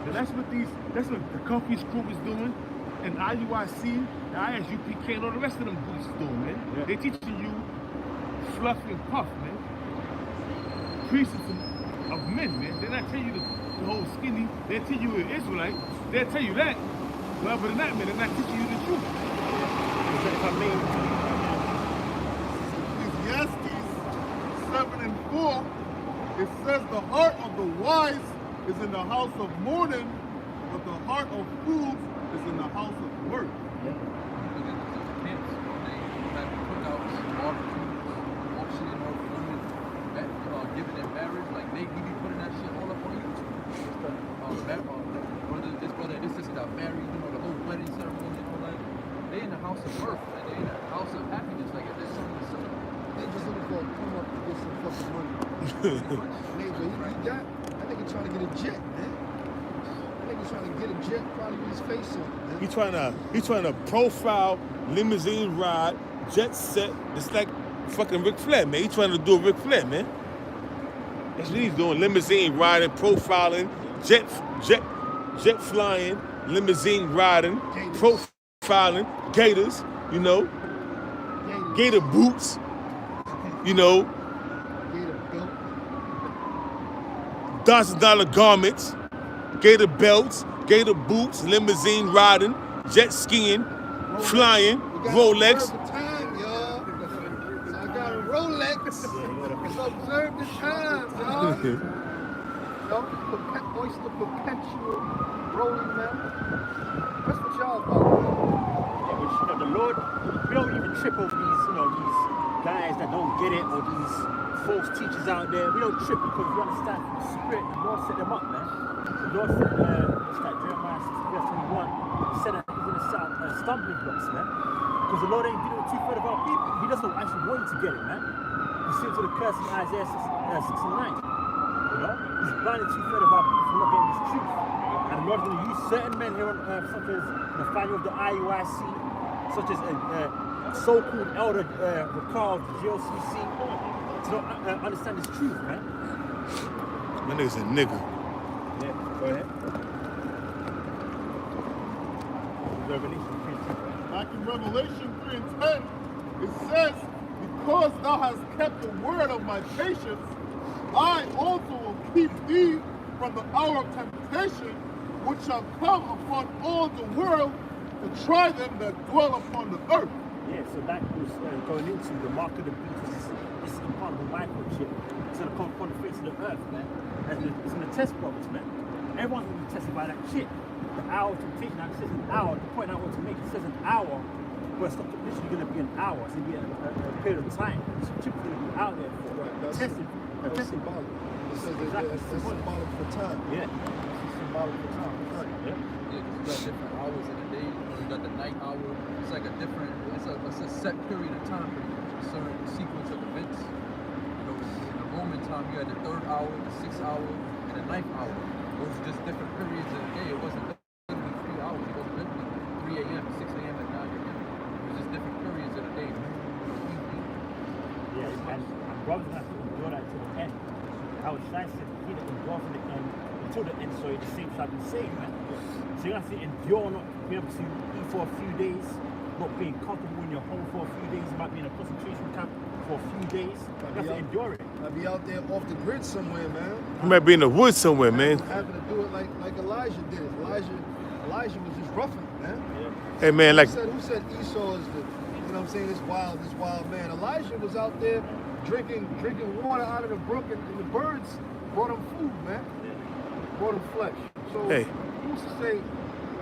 And that's what the Conference Group is doing, and IUIC, the ISUPK, and all the rest of them groups is doing, man. Yeah. They're teaching you fluff and puff, man. Priests of men, man. They're not telling you the whole skinny. They'll tell you you're an Israelite. They'll tell you that. But other than that, man, they're not teaching you the truth. Ecclesiastes 7:4, it says the heart of the wise is in the house of mourning, but the heart of fools is in the house of mirth. Giving in marriage, like Nate, we be putting that shit all up on YouTube. This brother, this sister got married, you know, the whole wedding ceremony and all that. They in the house of birth, and they in the house of happiness. Like if there's something to say. They just looking for a come up to get some fucking money. Nigga, he got, that nigga trying to get a jet, man. That nigga trying to get a jet, probably with his face on it, man. He trying to profile, limousine ride, jet set. It's like fucking Ric Flair, man. He trying to do a Ric Flair, man. That's what he's doing. Limousine riding, profiling, jet flying, limousine riding, profiling, gators, you know, gator boots, you know, $1,000 garments, gator belts, gator boots, limousine riding, jet skiing, flying, Rolex. Rolex. Observe the time, y'all. Oyster perpetual rolling, man. That's what y'all about. Yeah, but you know, the Lord, we don't even trip over these, you know, these guys that don't get it or these false teachers out there. We don't trip because we understand the Spirit. The Lord set them up, man. The Lord said, what's that, Jeremiah 6, verse 21, he said that he's going to set up stumbling blocks, man. Because the Lord ain't dealing with 2/3 of our people. He doesn't actually want you to get it, man. You see to the curse in Isaiah 6 and 9. You know? He's blinding 2/3 of our people from not getting this truth. And the Lord's going to use certain men here on earth, such as the founder of the IUIC, such as a so-called elder, the car of the GOCC, to understand this truth, man. My nigga's a nigga. Yeah, go ahead. Revelation 3:10. Back in Revelation 3:10, it says, because thou hast kept the word of my patience, I also will keep thee from the hour of temptation, which shall come upon all the world to try them that dwell upon the earth. Yeah, so that was going into the mark of the beast. This is a part of the microchip. It's going to come upon the face of the earth, man. And it's going to test brothers, man. Everyone's going to be tested by that shit. The hour of temptation, now it says an hour. The point I want to make, it says an hour, but it's not literally going to be an hour. It's going to be a period of time. This chip is going to be out there for testing. That's symbolic. It says that it's symbolic for time. Yeah. It's symbolic for time. Right. Yeah, because you got different hours in the day. You know, you got the night hour. It's like a different. It's a set period of time, pretty much. A certain sequence of events. You know, in the Roman time, you had the 3rd hour, the 6th hour, and the 9th hour. Those are just different periods of the day. It wasn't literally 3 hours. It wasn't literally 3 a.m., 6 a.m., and 9 a.m. It was just different periods of the day. Yeah, and brothers have to endure that to the end. How Shai said, he that endures to the end, until the end, so the same shall be saved, man. So you have to endure, not be able to eat for a few days, not being comfortable in your home for a few days. You might be in a concentration camp for a few days. You have to endure it. I'll be out there off the grid somewhere, man. He might be in the woods somewhere, man. Having to do it like Elijah did it. Elijah was just roughing it, man. Hey man, like Who said Esau is the, you know what I'm saying, this wild man? Elijah was out there drinking water out of the brook, and the birds brought him food, man. Brought him flesh. So Hey. who's to say,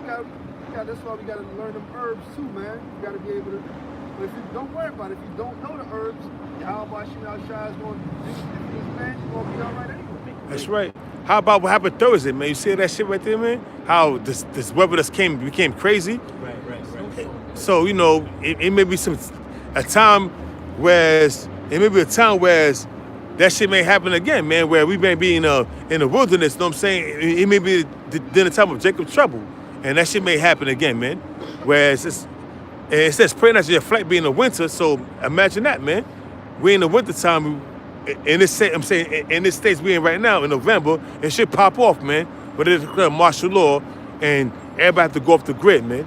that's why we gotta learn them herbs too, man. You gotta be able to. But if you don't worry about it, if you don't know the herbs, how about Shai is going to do this, man? You're gonna be all right anyway. that's right. How about what happened Thursday, man? You see that shit right there, man? How this weather just became crazy. Right. So you know, it may be a time where that shit may happen again, man. Where we may be in the wilderness. You know what I'm saying? It may be the time of Jacob's trouble, and that shit may happen again, man. Whereas it says pray not your flight be in the winter. So imagine that, man. We in the winter time. In this stage we in right now in November, it should pop off, man. But it's martial law, and everybody have to go off the grid, man.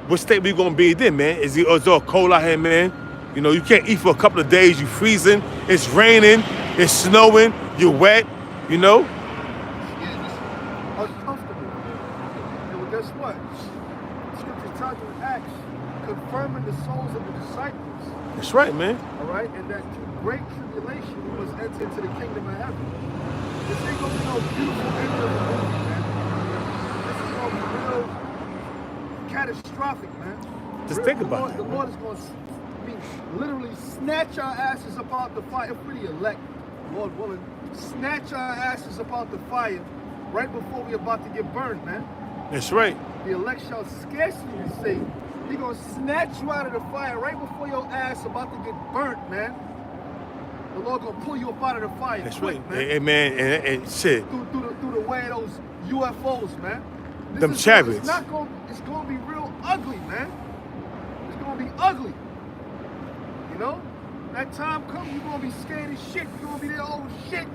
What state we gonna be then, man? It's all cold out here, man. You know, you can't eat for a couple of days. You freezing. It's raining. It's snowing. You're wet. You know. Yeah, just uncomfortable. And well, guess what? Scripture talks in Acts, confirming the souls of the disciples. That's right, man. All right, and that through great tribulation we must enter into the kingdom of heaven. This ain't gonna be no beautiful end of the movie, man. This is gonna be real catastrophic, man. Just think about it. The Lord is gonna literally snatch our asses up out the fire. If we're the elect, Lord willing, snatch our asses up out the fire right before we're about to get burned, man. That's right. The elect shall scarcely be saved. He's gonna snatch you out of the fire right before your ass about to get burnt, man. The Lord gonna pull you up out of the fire. That's quick, right, man. and man, and shit. Through the way of those UFOs, man. Them chariots. It's gonna be real ugly, man. It's gonna be ugly. You know? That time comes, you're gonna be scared as shit. You're gonna be there, oh shit.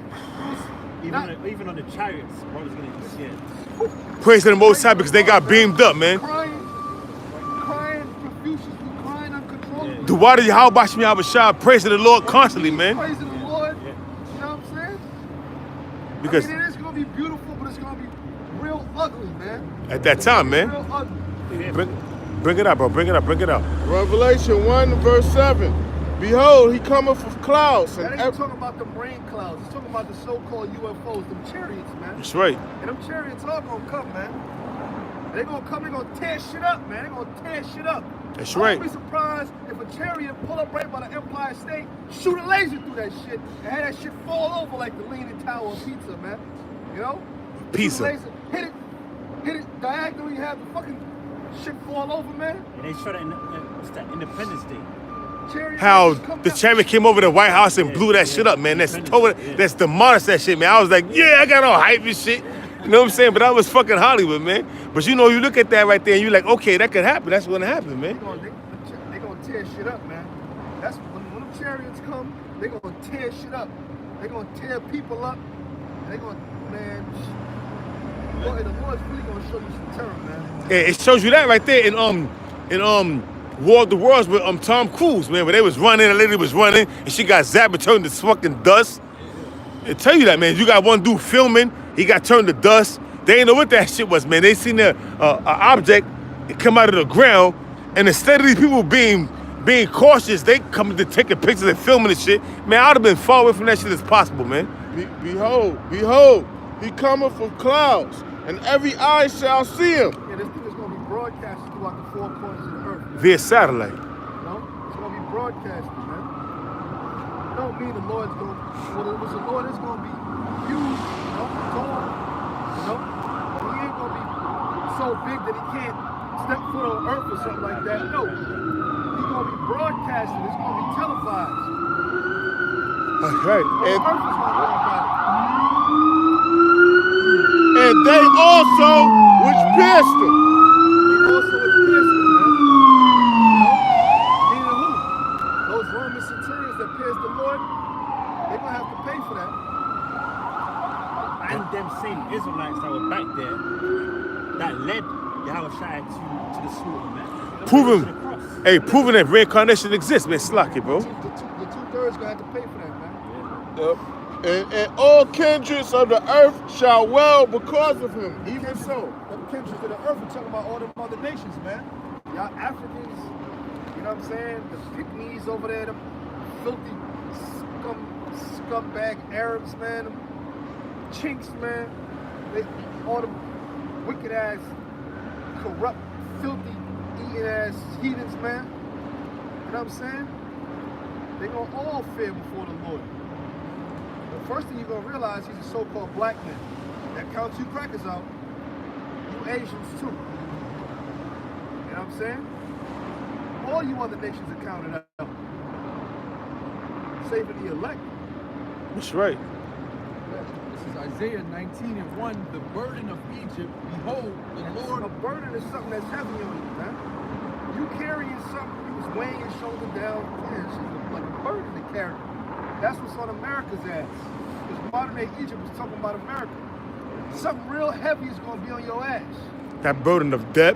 Even on the chariots, brothers gonna be scared. Praise to the Most High because they got beamed up, man. Crying profusely, crying uncontrollably. The water Yahweh Shai, praise to the Lord constantly, man. Praise the Lord. You know what I'm saying? Because I mean, it is gonna be beautiful, but it's gonna be real ugly, man. at that time, man. Real ugly. Bring it up, bro. Bring it up. Revelation 1 verse 7. Behold, he cometh with clouds. That ain't talking about them rain clouds. It's talking about the so-called UFOs, them chariots, man. That's right. And them chariots are gonna come, man. They're gonna come, they're gonna tear shit up, man. They're gonna tear shit up. That's I right. wouldn't be surprised if a chariot pull up right by the Empire State, shoot a laser through that shit, and have that shit fall over like the Leaning Tower of Pizza, man. You know? Pizza. Shoot a laser, hit it diagonally, have the fucking shit fall over, man. And they shot it in Independence Day. Chariot How come the down. chariot came over the White House and blew that shit up, man. That's demolished that shit, man. I was like, yeah, I got all hype and shit. You know what I'm saying? But that was fucking Hollywood, man. But you know, you look at that right there and you're like, okay, that could happen. That's gonna happen, man. They gonna tear shit up, man. That's when them chariots come, they gonna tear shit up. They gonna tear people up. They gonna, man. The Lord's really gonna show you some terror, man. It shows you that right there in War of the Worlds with Tom Cruise, man, where they was running, a lady was running, and she got zapped and turned to fucking dust. It tell you that, man. You got one dude filming, he got turned to dust. They didn't know what that shit was, man. They seen an object come out of the ground, and instead of these people being cautious, they come to taking pictures and filming the shit. Man, I would have been far away from that shit as possible, man. Behold, he cometh with clouds, and every eye shall see him. Yeah, this thing is gonna be broadcasted throughout the four corners of the earth. Via satellite. You know? It's gonna be broadcasted, man. It don't mean the Lord's gonna, well, the Lord is gonna be huge, you know, tall, you know, but he ain't gonna be so big that he can't step foot on earth or something like that. No, he's gonna be broadcasted. It's gonna be televised. That's right. The whole earth is gonna know about it. And they also which pierced him. They also was pierced, man. You know? Meaning who? Those Roman centurions that pierced the Lord, they're gonna have to pay for that. And them same Israelites that were back there that led Yahushua to the slaughter, man. Proving that reincarnation exists, man. Slack it, bro. The two-thirds gonna have to pay for that, man. Yep. And all kindreds of the earth shall wail because of him. He came so. Them kindreds of the earth are talking about all them other nations, man. Y'all Africans, you know what I'm saying? The pygmies over there, them filthy scumbag Arabs, man. Them chinks, man. All them wicked ass, corrupt, filthy, eating ass heathens, man. You know what I'm saying? They're gonna all fear before the Lord. The first thing you're gonna realize, he's a so-called black man. That counts you crackers out. You Asians too. You know what I'm saying? All you other nations are counted out. Saving the elect. That's right. This is Isaiah 19:1. The burden of Egypt, behold, the Lord. A burden is something that's heavy on you, man. You carrying something, you was weighing your shoulder down. Yeah, it's like a burden to carry. That's what's on America's ass. Because modern day Egypt was talking about America. Something real heavy is going to be on your ass. That burden of debt.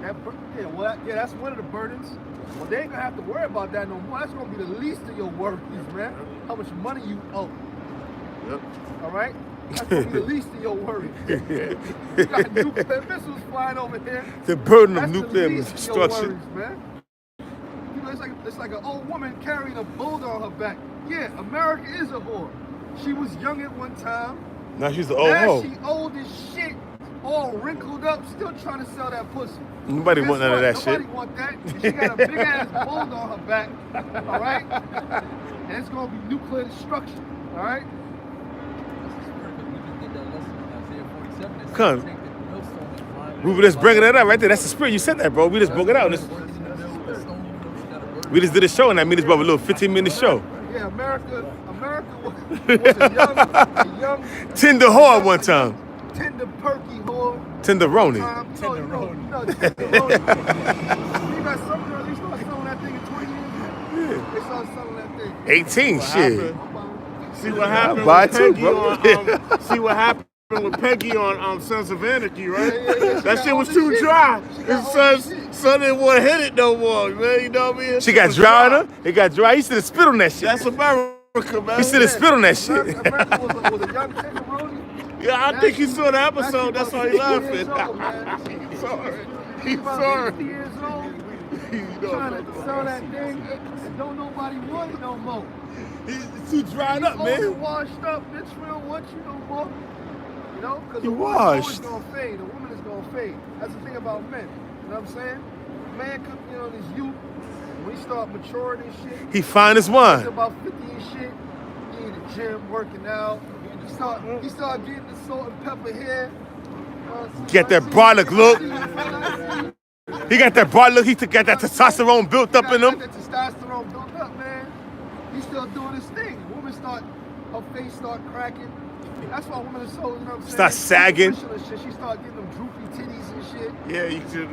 That's one of the burdens. Well, they ain't going to have to worry about that no more. That's going to be the least of your worries, man. How much money you owe. Yep. All right? That's going to be the least of your worries. You got nuclear missiles flying over here. The burden of That's nuclear the least destruction. Of your worries, man. You know, it's like an old woman carrying a boulder on her back. Yeah, America is a whore. She was young at one time. Now she's the old Now hoe. she old as shit, all wrinkled up, still trying to sell that pussy. Nobody want none of that shit. Nobody want that. She got a big ass boulder on her back. All right, and it's gonna be nuclear destruction. All right. Come. We were just bringing it up right there. That's the spirit. You said that, bro. We just broke it out. We just did a show, and that means about a little 15-minute show. Yeah, America was a young Tender whore one time. tender perky whore. Tenderoni. You know, tenderoni. You got some girls, they start selling that thing in 20 years. Yeah. They start selling that thing. 18, shit. See what happened buy with it too, Peggy bro. on see what happened with Peggy on Sons of Anarchy, right? Yeah, that shit was too dry. His son didn't want to hit it no more, man. You know what I mean? She got dry on her. It got dry. He should have spit on that shit. That's America, man. He should have spit on that shit. America was a young tenderoni. Yeah, I think he saw the episode. That's why he laughing. He's sorry. He's He's sorry. 50 years old. Trying to sell that thing, and don't nobody want it no more. He's too dried up, Old man. and washed up. Bitch, we don't want you no more. You know, because You the woman is always washed. gonna fade. The woman is gonna fade. That's the thing about men. You know what I'm saying? Man could be on his youth. When he start maturing and shit, He fine as he's wine. about 50 and shit. He in the gym working out. He start getting the salt and pepper hair. Get that brolic look. He got that broad look. He got that testosterone built up in him. That testosterone built up, man. He's still doing his thing. Women her face start cracking. That's why women are so, you know what I'm saying? Start sagging. Shit. She start getting them droopy titties and shit. Yeah, you should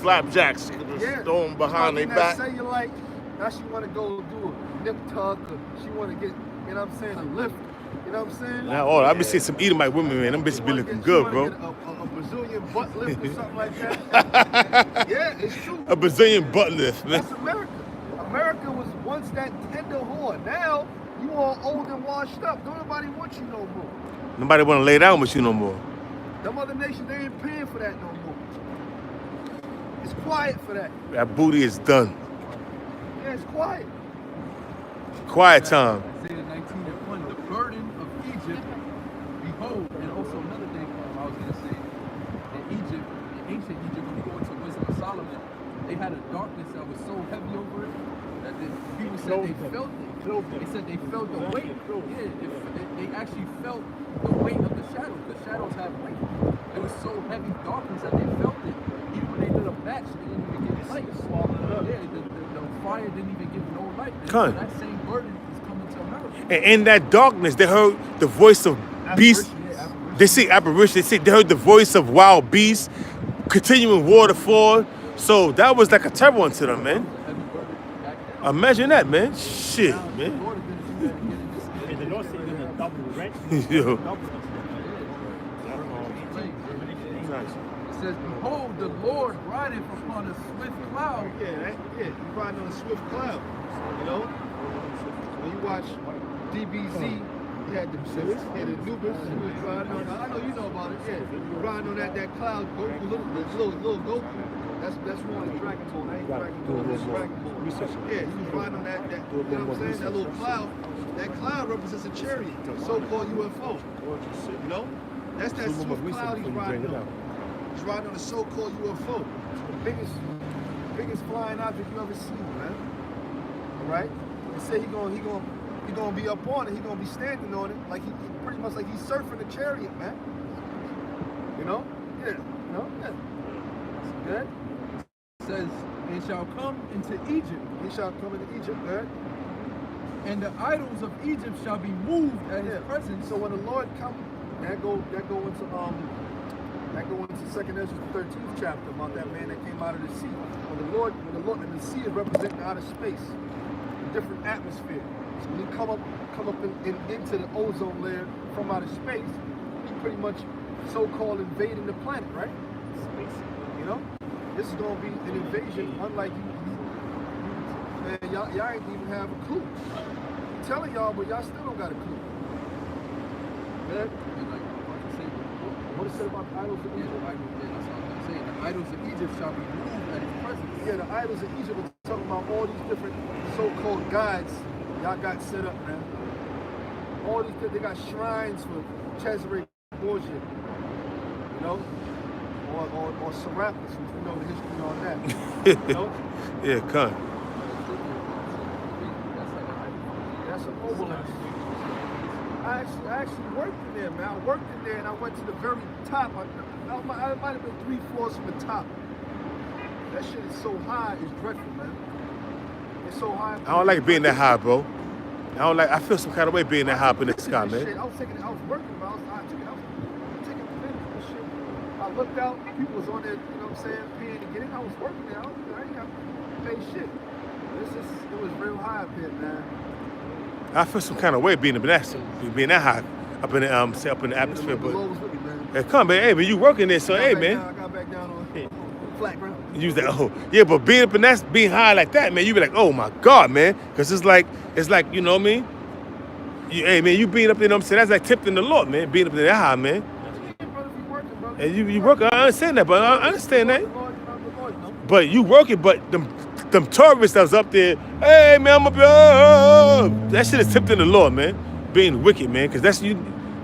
flapjacks. Yeah. Throw them behind their back. Cellulite. Now she want to go do a nip tuck, or she want to get, you know what I'm saying, a lift. You know what I'm saying? Now, I be seeing some Edomite women, man. Them bitches be looking good, bro. A Brazilian butt lift or something like that. Yeah, it's true. A Brazilian butt lift, man. That's America. America was once that tender whore. Now, you all old and washed up. Don't nobody want you no more. Nobody want to lay down with you no more. Them other nations, they ain't paying for that no more. It's quiet for that. That booty is done. Yeah, it's quiet. Quiet time. Isaiah 19:1. The burden of Egypt, behold, and also another thing I was going to say, in Egypt, in ancient Egypt, when you go into Wisdom of Solomon, they had a darkness that was so heavy over it that people said they felt it. They said they felt the weight. Yeah, they actually felt the weight of the shadows. The shadows have weight. It was so heavy darkness that they felt it. Even when they did a match, they didn't even give light. Yeah, the fire didn't even give no light. And so that same burden is coming to America. And in that darkness, they heard the voice of beasts. They see apparition. They heard the voice of wild beasts, continuing waterfall. So that was like a terror unto them, man. Imagine that, man. Shit, man. The Lord said you're going to double, right? Yo. It says, behold, the Lord rideth upon a swift cloud. Yeah, you're riding on a swift cloud. You know? When you watch DBZ, He had the Anubis. He was riding on. I know you know about it. Yeah, riding on that cloud. Goku, little Goku. That's one of Dragon Ball. That ain't Dragon Ball. That's Dragon Ball. Yeah, he was riding on that. You know what I'm saying? That little cloud. That cloud represents a chariot, so-called UFO. You know? That's that swift cloud he's riding on. He's riding on a so-called UFO. The biggest flying object you ever seen, man. All right? They say he gonna be up on it. He gonna be standing on it, like he pretty much like he's surfing the chariot, man. You know? Yeah. You know? Yeah. Good. It says, "And shall come into Egypt." He shall come into Egypt, good. And the idols of Egypt shall be moved at his presence. So when the Lord comes, that go into 2nd Ezra 13th chapter about that man that came out of the sea. When the Lord, and the sea is representing outer space, a different atmosphere. So when he come up into the ozone layer from outer space, he pretty much so-called invading the planet, right? Space. You know, this is gonna be an invasion unlike you. Man, y'all ain't even have a clue. I'm telling y'all, but y'all still don't got a clue. Man. What it said about the idols of Egypt? That's what I'm saying. The idols of Egypt shall be moved at his presence. Yeah, the idols of Egypt are talking about all these different so-called gods y'all got set up, man. All these, they got shrines for Cesare Borgia, you know? Or Serapis, which we know the history on that. You know? Yeah, come. That's an obelisk. I actually worked in there, man. I worked in there and I went to the very top. I might have been 3 floors from the top. That shit is so high, it's dreadful, man. It's so high. I don't like being that high, bro. I feel some kind of way being that high up in the sky, man. I was working, but I was taking pictures of this shit. I looked out, people was on there, you know what I'm saying, paying to get in. I was working there. I ain't got to pay shit. It was real high up here, man. I feel some kind of way being that high up in the atmosphere, but hey, come, man. Hey, but you working there, so hey, man. I got back down on flat ground. Use that. Oh, yeah, but being up in that, being high like that, man, you be like, oh my God, man, because it's like, you know what I mean? Hey, man, you being up there, you know what I'm saying? That's like tipping the Lord, man. Being up there that high, man. And you working. I understand that, but I understand that. But you working, but them tourists that was up there, hey man, I'm up here. That shit is tipped in the Lord, man. Being wicked, man, because that's you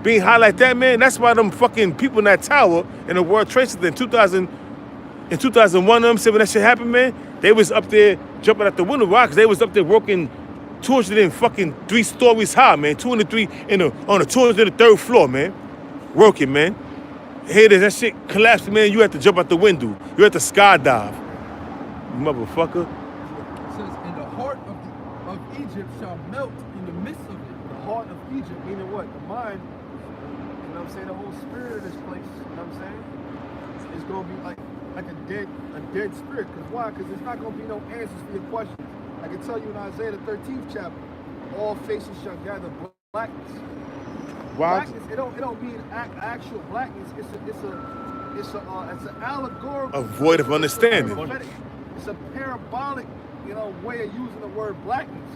being high like that, man. That's why them fucking people in that tower in the World Trade Center in 2001, when that shit happened, man. They was up there jumping out the window. Why? Because they was up there working 203 stories high, man. 203 on the 203rd floor, man. Working, man. Hey, that shit collapsed, man. You had to jump out the window. You had to skydive. Motherfucker. It says, and the heart of Egypt shall melt in the midst of it. The heart of Egypt, meaning what? The mind, you know what I'm saying? The whole spirit of this place, you know what I'm saying? It's going to be like a dead spirit. Because why? Because there's not going to be no answers for your questions. I can tell you in Isaiah the 13th chapter, all faces shall gather blackness. Why? Blackness, it don't mean actual blackness. It's an allegorical. A void of understanding. It's a parabolic, you know, way of using the word blackness.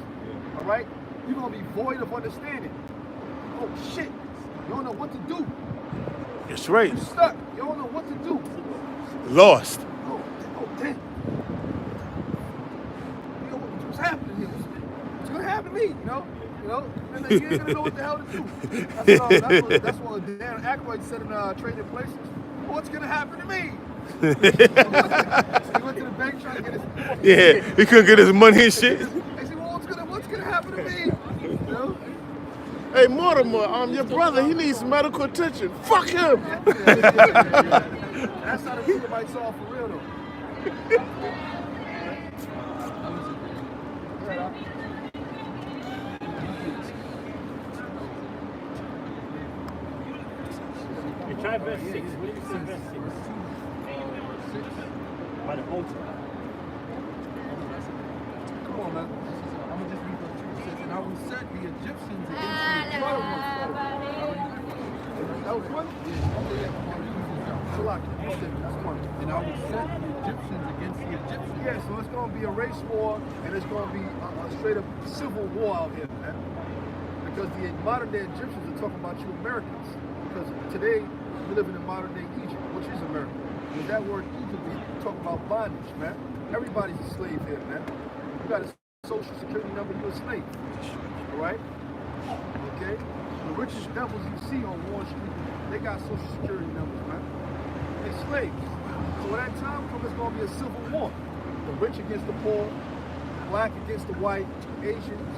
All right, you're gonna be void of understanding. Oh shit, you don't know what to do. That's right. You're stuck. You don't know what to do. Lost. Oh damn. You know what's happening here? What's gonna happen to me? You know, and then you ain't gonna know what the hell to do. That's what Dan Aykroyd said in Trading Places. What's gonna happen to me? He went to the bank trying to get his. Yeah, he couldn't get his money and shit. He said, "Well, what's gonna happen to me?" You know? Hey, Mortimer, your brother, he needs medical attention. Fuck him. That's how the Edomites are for real, though. Try verse 6. What did you say verse 6? By the altar. Come on, man. I'm going to just read those 2. It says, and I will set the Egyptians against the That was one? That's one. And I will set the Egyptians against the Egyptians. Yeah, so it's going to be a race war, and it's going to be a straight up civil war out here, man. The Because the modern day Egyptians are talking about you Americans. Because today we live in modern day Egypt, which is America. Because that word Egypt is talking about bondage, man. Everybody's a slave here, man. You got a social security number, you're a slave. All right? Okay? The richest devils you see on Wall Street, they got social security numbers, man. They're slaves. So when that time comes, it's going to be a civil war. The rich against the poor, black against the white, Asians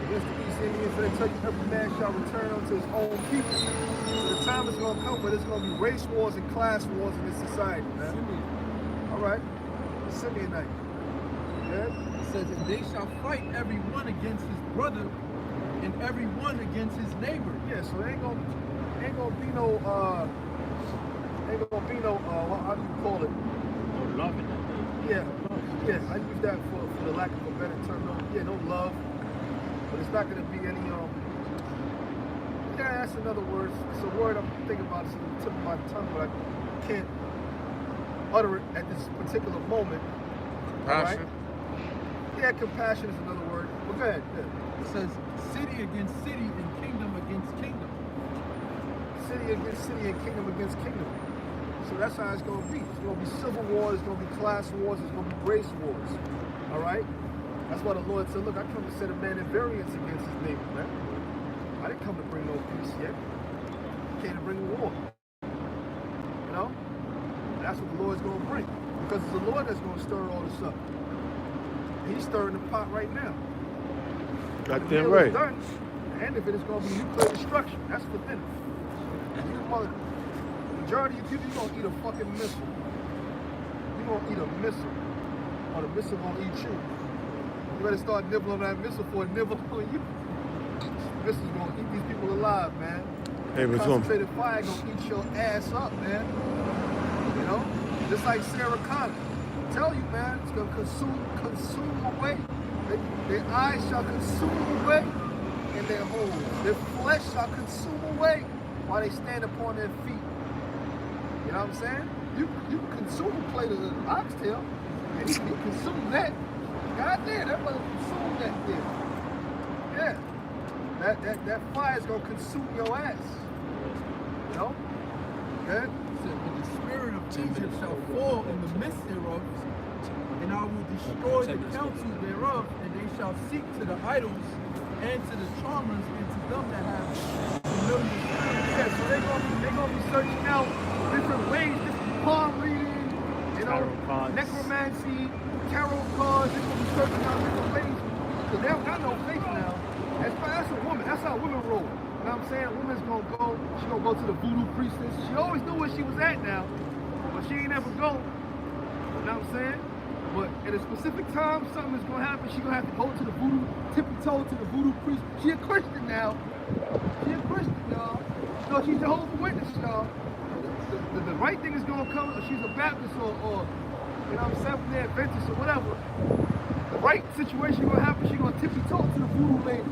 against the East Indians. So they tell you every man shall return unto his own people. So the time is going to come, but it's going to be race wars and class wars in this society, man. All right? Simeonite. Yeah? It says, and they shall fight every one against his brother and every one against his neighbor. Yeah, so there ain't gonna be no how do you call it? No love in that day. Yeah, I use that for the lack of a better term. No love. But it's not gonna be any yeah, that's another word. It's a word I'm thinking about, it's on the tip of my tongue, but I can't utter it at this particular moment. Compassion. Right? Yeah, compassion is another word. But go ahead. Yeah. It says, city against city and kingdom against kingdom. City against city and kingdom against kingdom. So that's how it's going to be. It's going to be civil wars, it's going to be class wars, it's going to be race wars. All right? That's why the Lord said, look, I come to set a man in variance against his neighbor, man. I didn't come to bring no peace yet. I came to bring war. You know? And that's what the Lord's going to bring. Because it's the Lord that's going to stir all this up. He's stirring the pot right now. Goddamn right. Done, the end of it is going to be nuclear destruction. That's for dinner. The majority of people, you're going to eat a fucking missile. You're going to eat a missile. Or the missile going to eat you. You better start nibbling on that missile for a nibble on you. This is going to eat these people alive, man. Hey, what's concentrated fire going to eat your ass up, man. You know? Just like Sarah Connor. I tell you, man, it's going to consume away. Their eyes shall consume away in their holes. Their flesh shall consume away while they stand upon their feet. You know what I'm saying? You consume a plate of oxtail, and you consume that. God damn, that mother consume that thing. Yeah. That fire is gonna consume your ass. You know? Okay? It said, but the spirit of Egypt shall fall in the midst thereof, and I will destroy the counsel thereof, and they shall seek to the idols and to the charmers and to them that have familiar spirits. Yeah, so they're gonna be searching out different ways, different palm reading, you know, necromancy, tarot cards. They're gonna be searching out different ways because they don't got no faith now. That's a woman. That's how women roll. You know what I'm saying? A woman's gonna go. She's gonna go to the voodoo priestess. She always knew where she was at now, but she ain't ever go. You know what I'm saying? But at a specific time, something is gonna happen. She's gonna have to go to the voodoo, tippy-toe to the voodoo priest. She a Christian now. She a Christian, y'all. No, she's Jehovah's Witness, y'all. The right thing is gonna come, or she's a Baptist or you know what I'm saying, Seventh-day Adventist or whatever. The right situation gonna happen. She's gonna tippy-toe to the voodoo lady.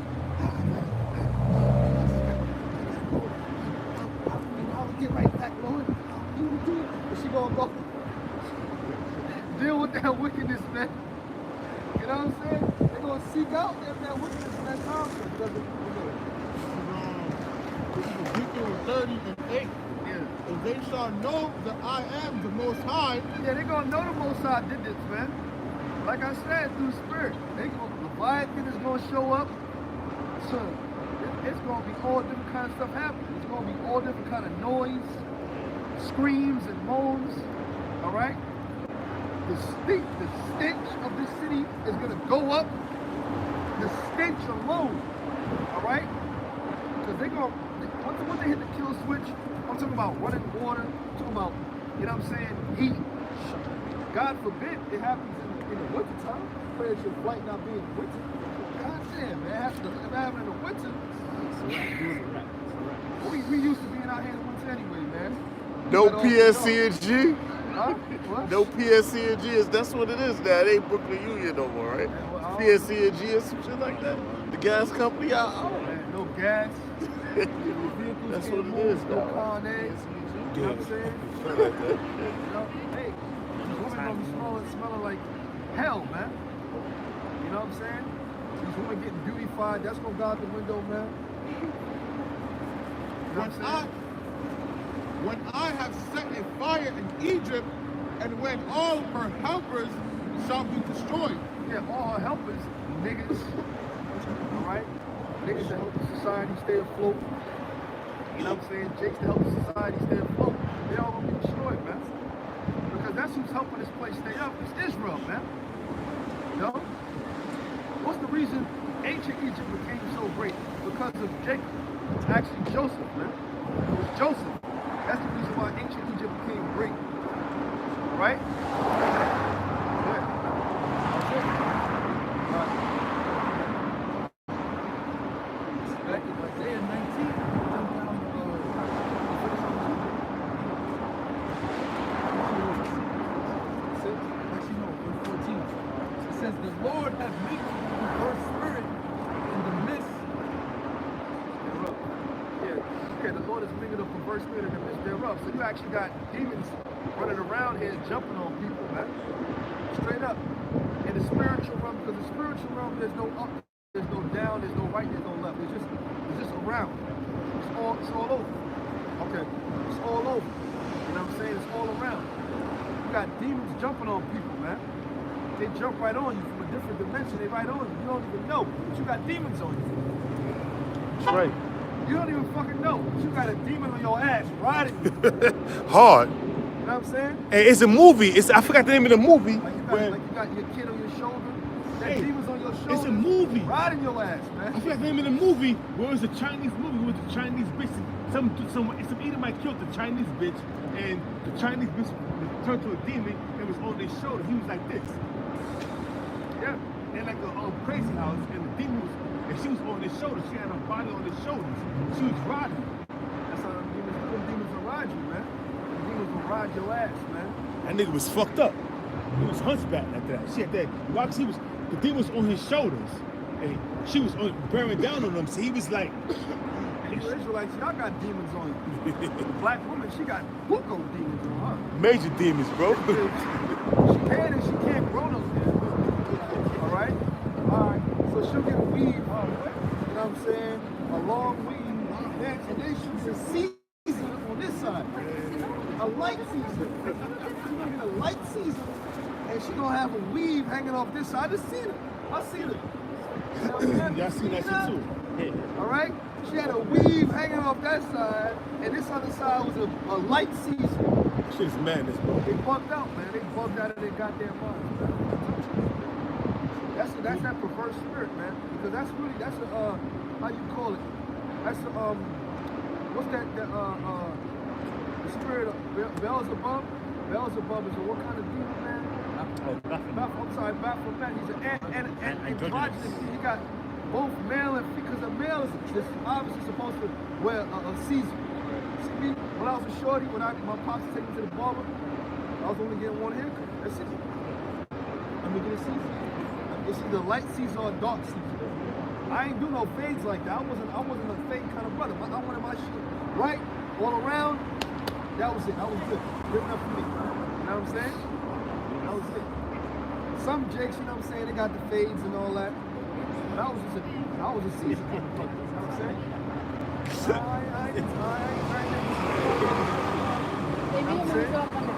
I'll get right back, Lord. And she gonna go deal with that wickedness, man. You know what I'm saying? They're gonna seek out that wickedness in that time. Ezekiel 30 and 8. Yeah. And they shall know that I am the Most High. Yeah, they're gonna know the Most High did this, man. Like I said, through spirit. Leviathan is gonna show up. So it's gonna be all different kind of stuff happening. It's gonna be all different kind of noise, screams and moans. All right. The stench of this city is gonna go up. The stench alone. All right. Because they're gonna once they hit the kill switch. I'm talking about running water. I'm talking about, you know what I'm saying, heat. God forbid it happens in the winter time. Pray that your flight not be in the winter. God damn, man, it has to happen in the winter. We used to being out here in the winter anyway, man. No PSC&G? Huh? What? No PSC&G, that's what it is now. It ain't Brooklyn Union no more, right? PSC&G or some shit like that? The gas company out? No gas. That's what it is, no though. Con Air. You know what I'm saying? You know, hey, these women gonna be smelling like hell, man. You know what I'm saying? These women getting beautified, that's gonna go out the window, man. You know what I'm saying? When I have set a fire in Egypt, and when all her helpers shall be destroyed. Yeah, all her helpers, niggas, all right? Niggas that help the society stay afloat. You know what I'm saying? Jakes to help the society stay afloat. They all gonna be destroyed, man. Because that's who's helping this place stay up. It's Israel, man. You know? What's the reason ancient Egypt became so great? Because of Jacob. It's actually Joseph, man. It was Joseph. That's the reason why ancient Egypt became great. Right? Yeah. That's it. Back in Isaiah 19, actually no, verse 14. It says, the Lord hath made a perverse spirit in the midst thereof. Yeah, the Lord is bringing a perverse spirit in the midst thereof. So you actually got demons running around here jumping on people, man. Straight up. In the spiritual realm, because the spiritual realm, there's no up, there's no down, there's no right, there's no left. It's just around. It's all over. Okay. It's all over. You know what I'm saying? It's all around. You got demons jumping on people, man. They jump right on you from a different dimension. They right on you. You don't even know, but you got demons on you. That's right. You don't even fucking know, but you got a demon on your ass riding you. Hard. You know what I'm saying? Hey, it's a movie. I forgot the name of the movie. Like you got your kid on your shoulder. That demons on your shoulder. It's a movie. Riding your ass, man. I forgot the name of the movie where it was a Chinese movie with the Chinese bitch. Some Edomite killed the Chinese bitch, and the Chinese bitch turned to a demon and was on their shoulder. He was like this. Yeah. And like a crazy house, and the demon was, and she was on their shoulders. She had her body on their shoulders. She was riding. That's how them demons will ride you, man. The demons will ride your ass, man. That nigga was fucked up. He was hunchback after that. She had that. The demon was on his shoulders, and she was bearing down on him. So he was like, you Israelites, y'all got demons on you. The black woman, she got buco demons on her. Major demons, bro. She can and she can't grow no demons. All right? So she'll get a weave, you know what I'm saying? A long weave. And then she's a season on this side. A light season. A light season. And she gonna have a weave hanging off this side. I just seen it. I seen it. y'all seen that shit too. All right? She had a weave hanging off that side, and this other side was a light season. Shit is madness, bro. They bugged out, man. They bugged out of their goddamn minds, man. That's that perverse spirit, man. Because that's a how you call it? That's what's that? The spirit of Beelzebub. Beelzebub is what kind of demon, man? I'm sorry, Baphomet. He's an androgynous. He got both male and female, because a male is obviously supposed to wear a season. See me, when I was a shorty, when my pops took me to the barber, I was only getting one haircut. That's it. Let me get a season. It's either light season or dark season. I ain't do no fades like that. I wasn't a fade kind of brother. I wanted my shit right, all around. That was it. That was good. Good enough for me. You know what I'm saying? That was it. Some jakes, you know what I'm saying, they got the fades and all that. I was a season kind of brother. You know what I'm saying?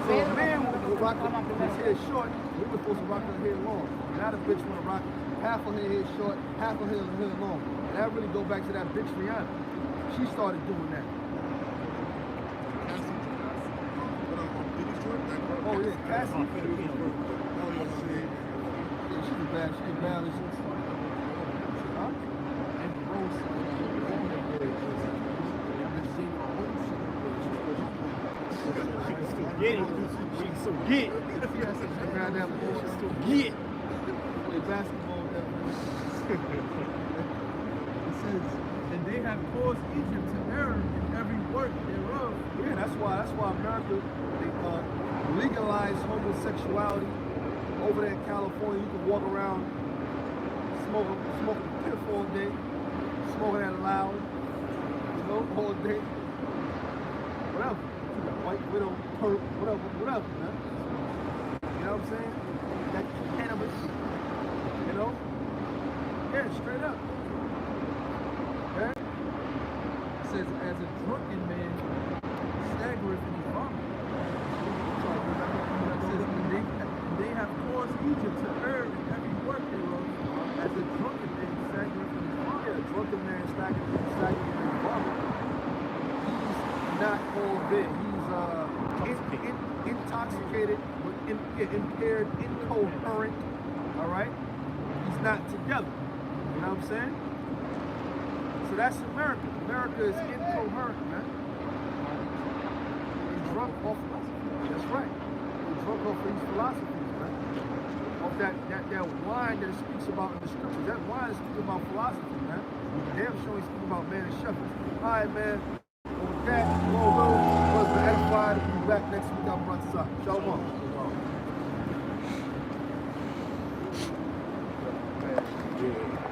So a man would rock his hair short, we were supposed to rock her hair long. Now the bitch want to rock half of her hair short, half of her hair long. And that really go back to that bitch Rihanna. She started doing that. Oh yeah, Cassie. Yeah, she's bad. She's bad. Get it. She can still get it. Get. Play basketball. It says, and they have caused Egypt to err in every work thereof. Yeah, that's why America legalized homosexuality over there in California. You can walk around smoking piff all day, smoking that loud, you know, all day. Whatever. White widow, perp, whatever, man. You know what I'm saying? That cannabis, you know? Yeah, straight up. Okay? It says, as a drunken man staggereth in his vomit. It says, and they have caused Egypt to err in every work thereof, as a drunken man staggereth in his vomit. Yeah, a drunken man staggered in his vomit. He's not all there. He's intoxicated, impaired, incoherent. All right? He's not together. You know what I'm saying? So that's America. America is incoherent, man. He's drunk off philosophy. That's right. He's drunk off these philosophies, man. Off that wine that it speaks about in the scriptures. That wine is speaking about philosophy, man. Damn sure he's speaking about man and shepherds. All right, man. With that, was the edified. We'll be back next week. I'm Brother Side. Shalom. Yeah.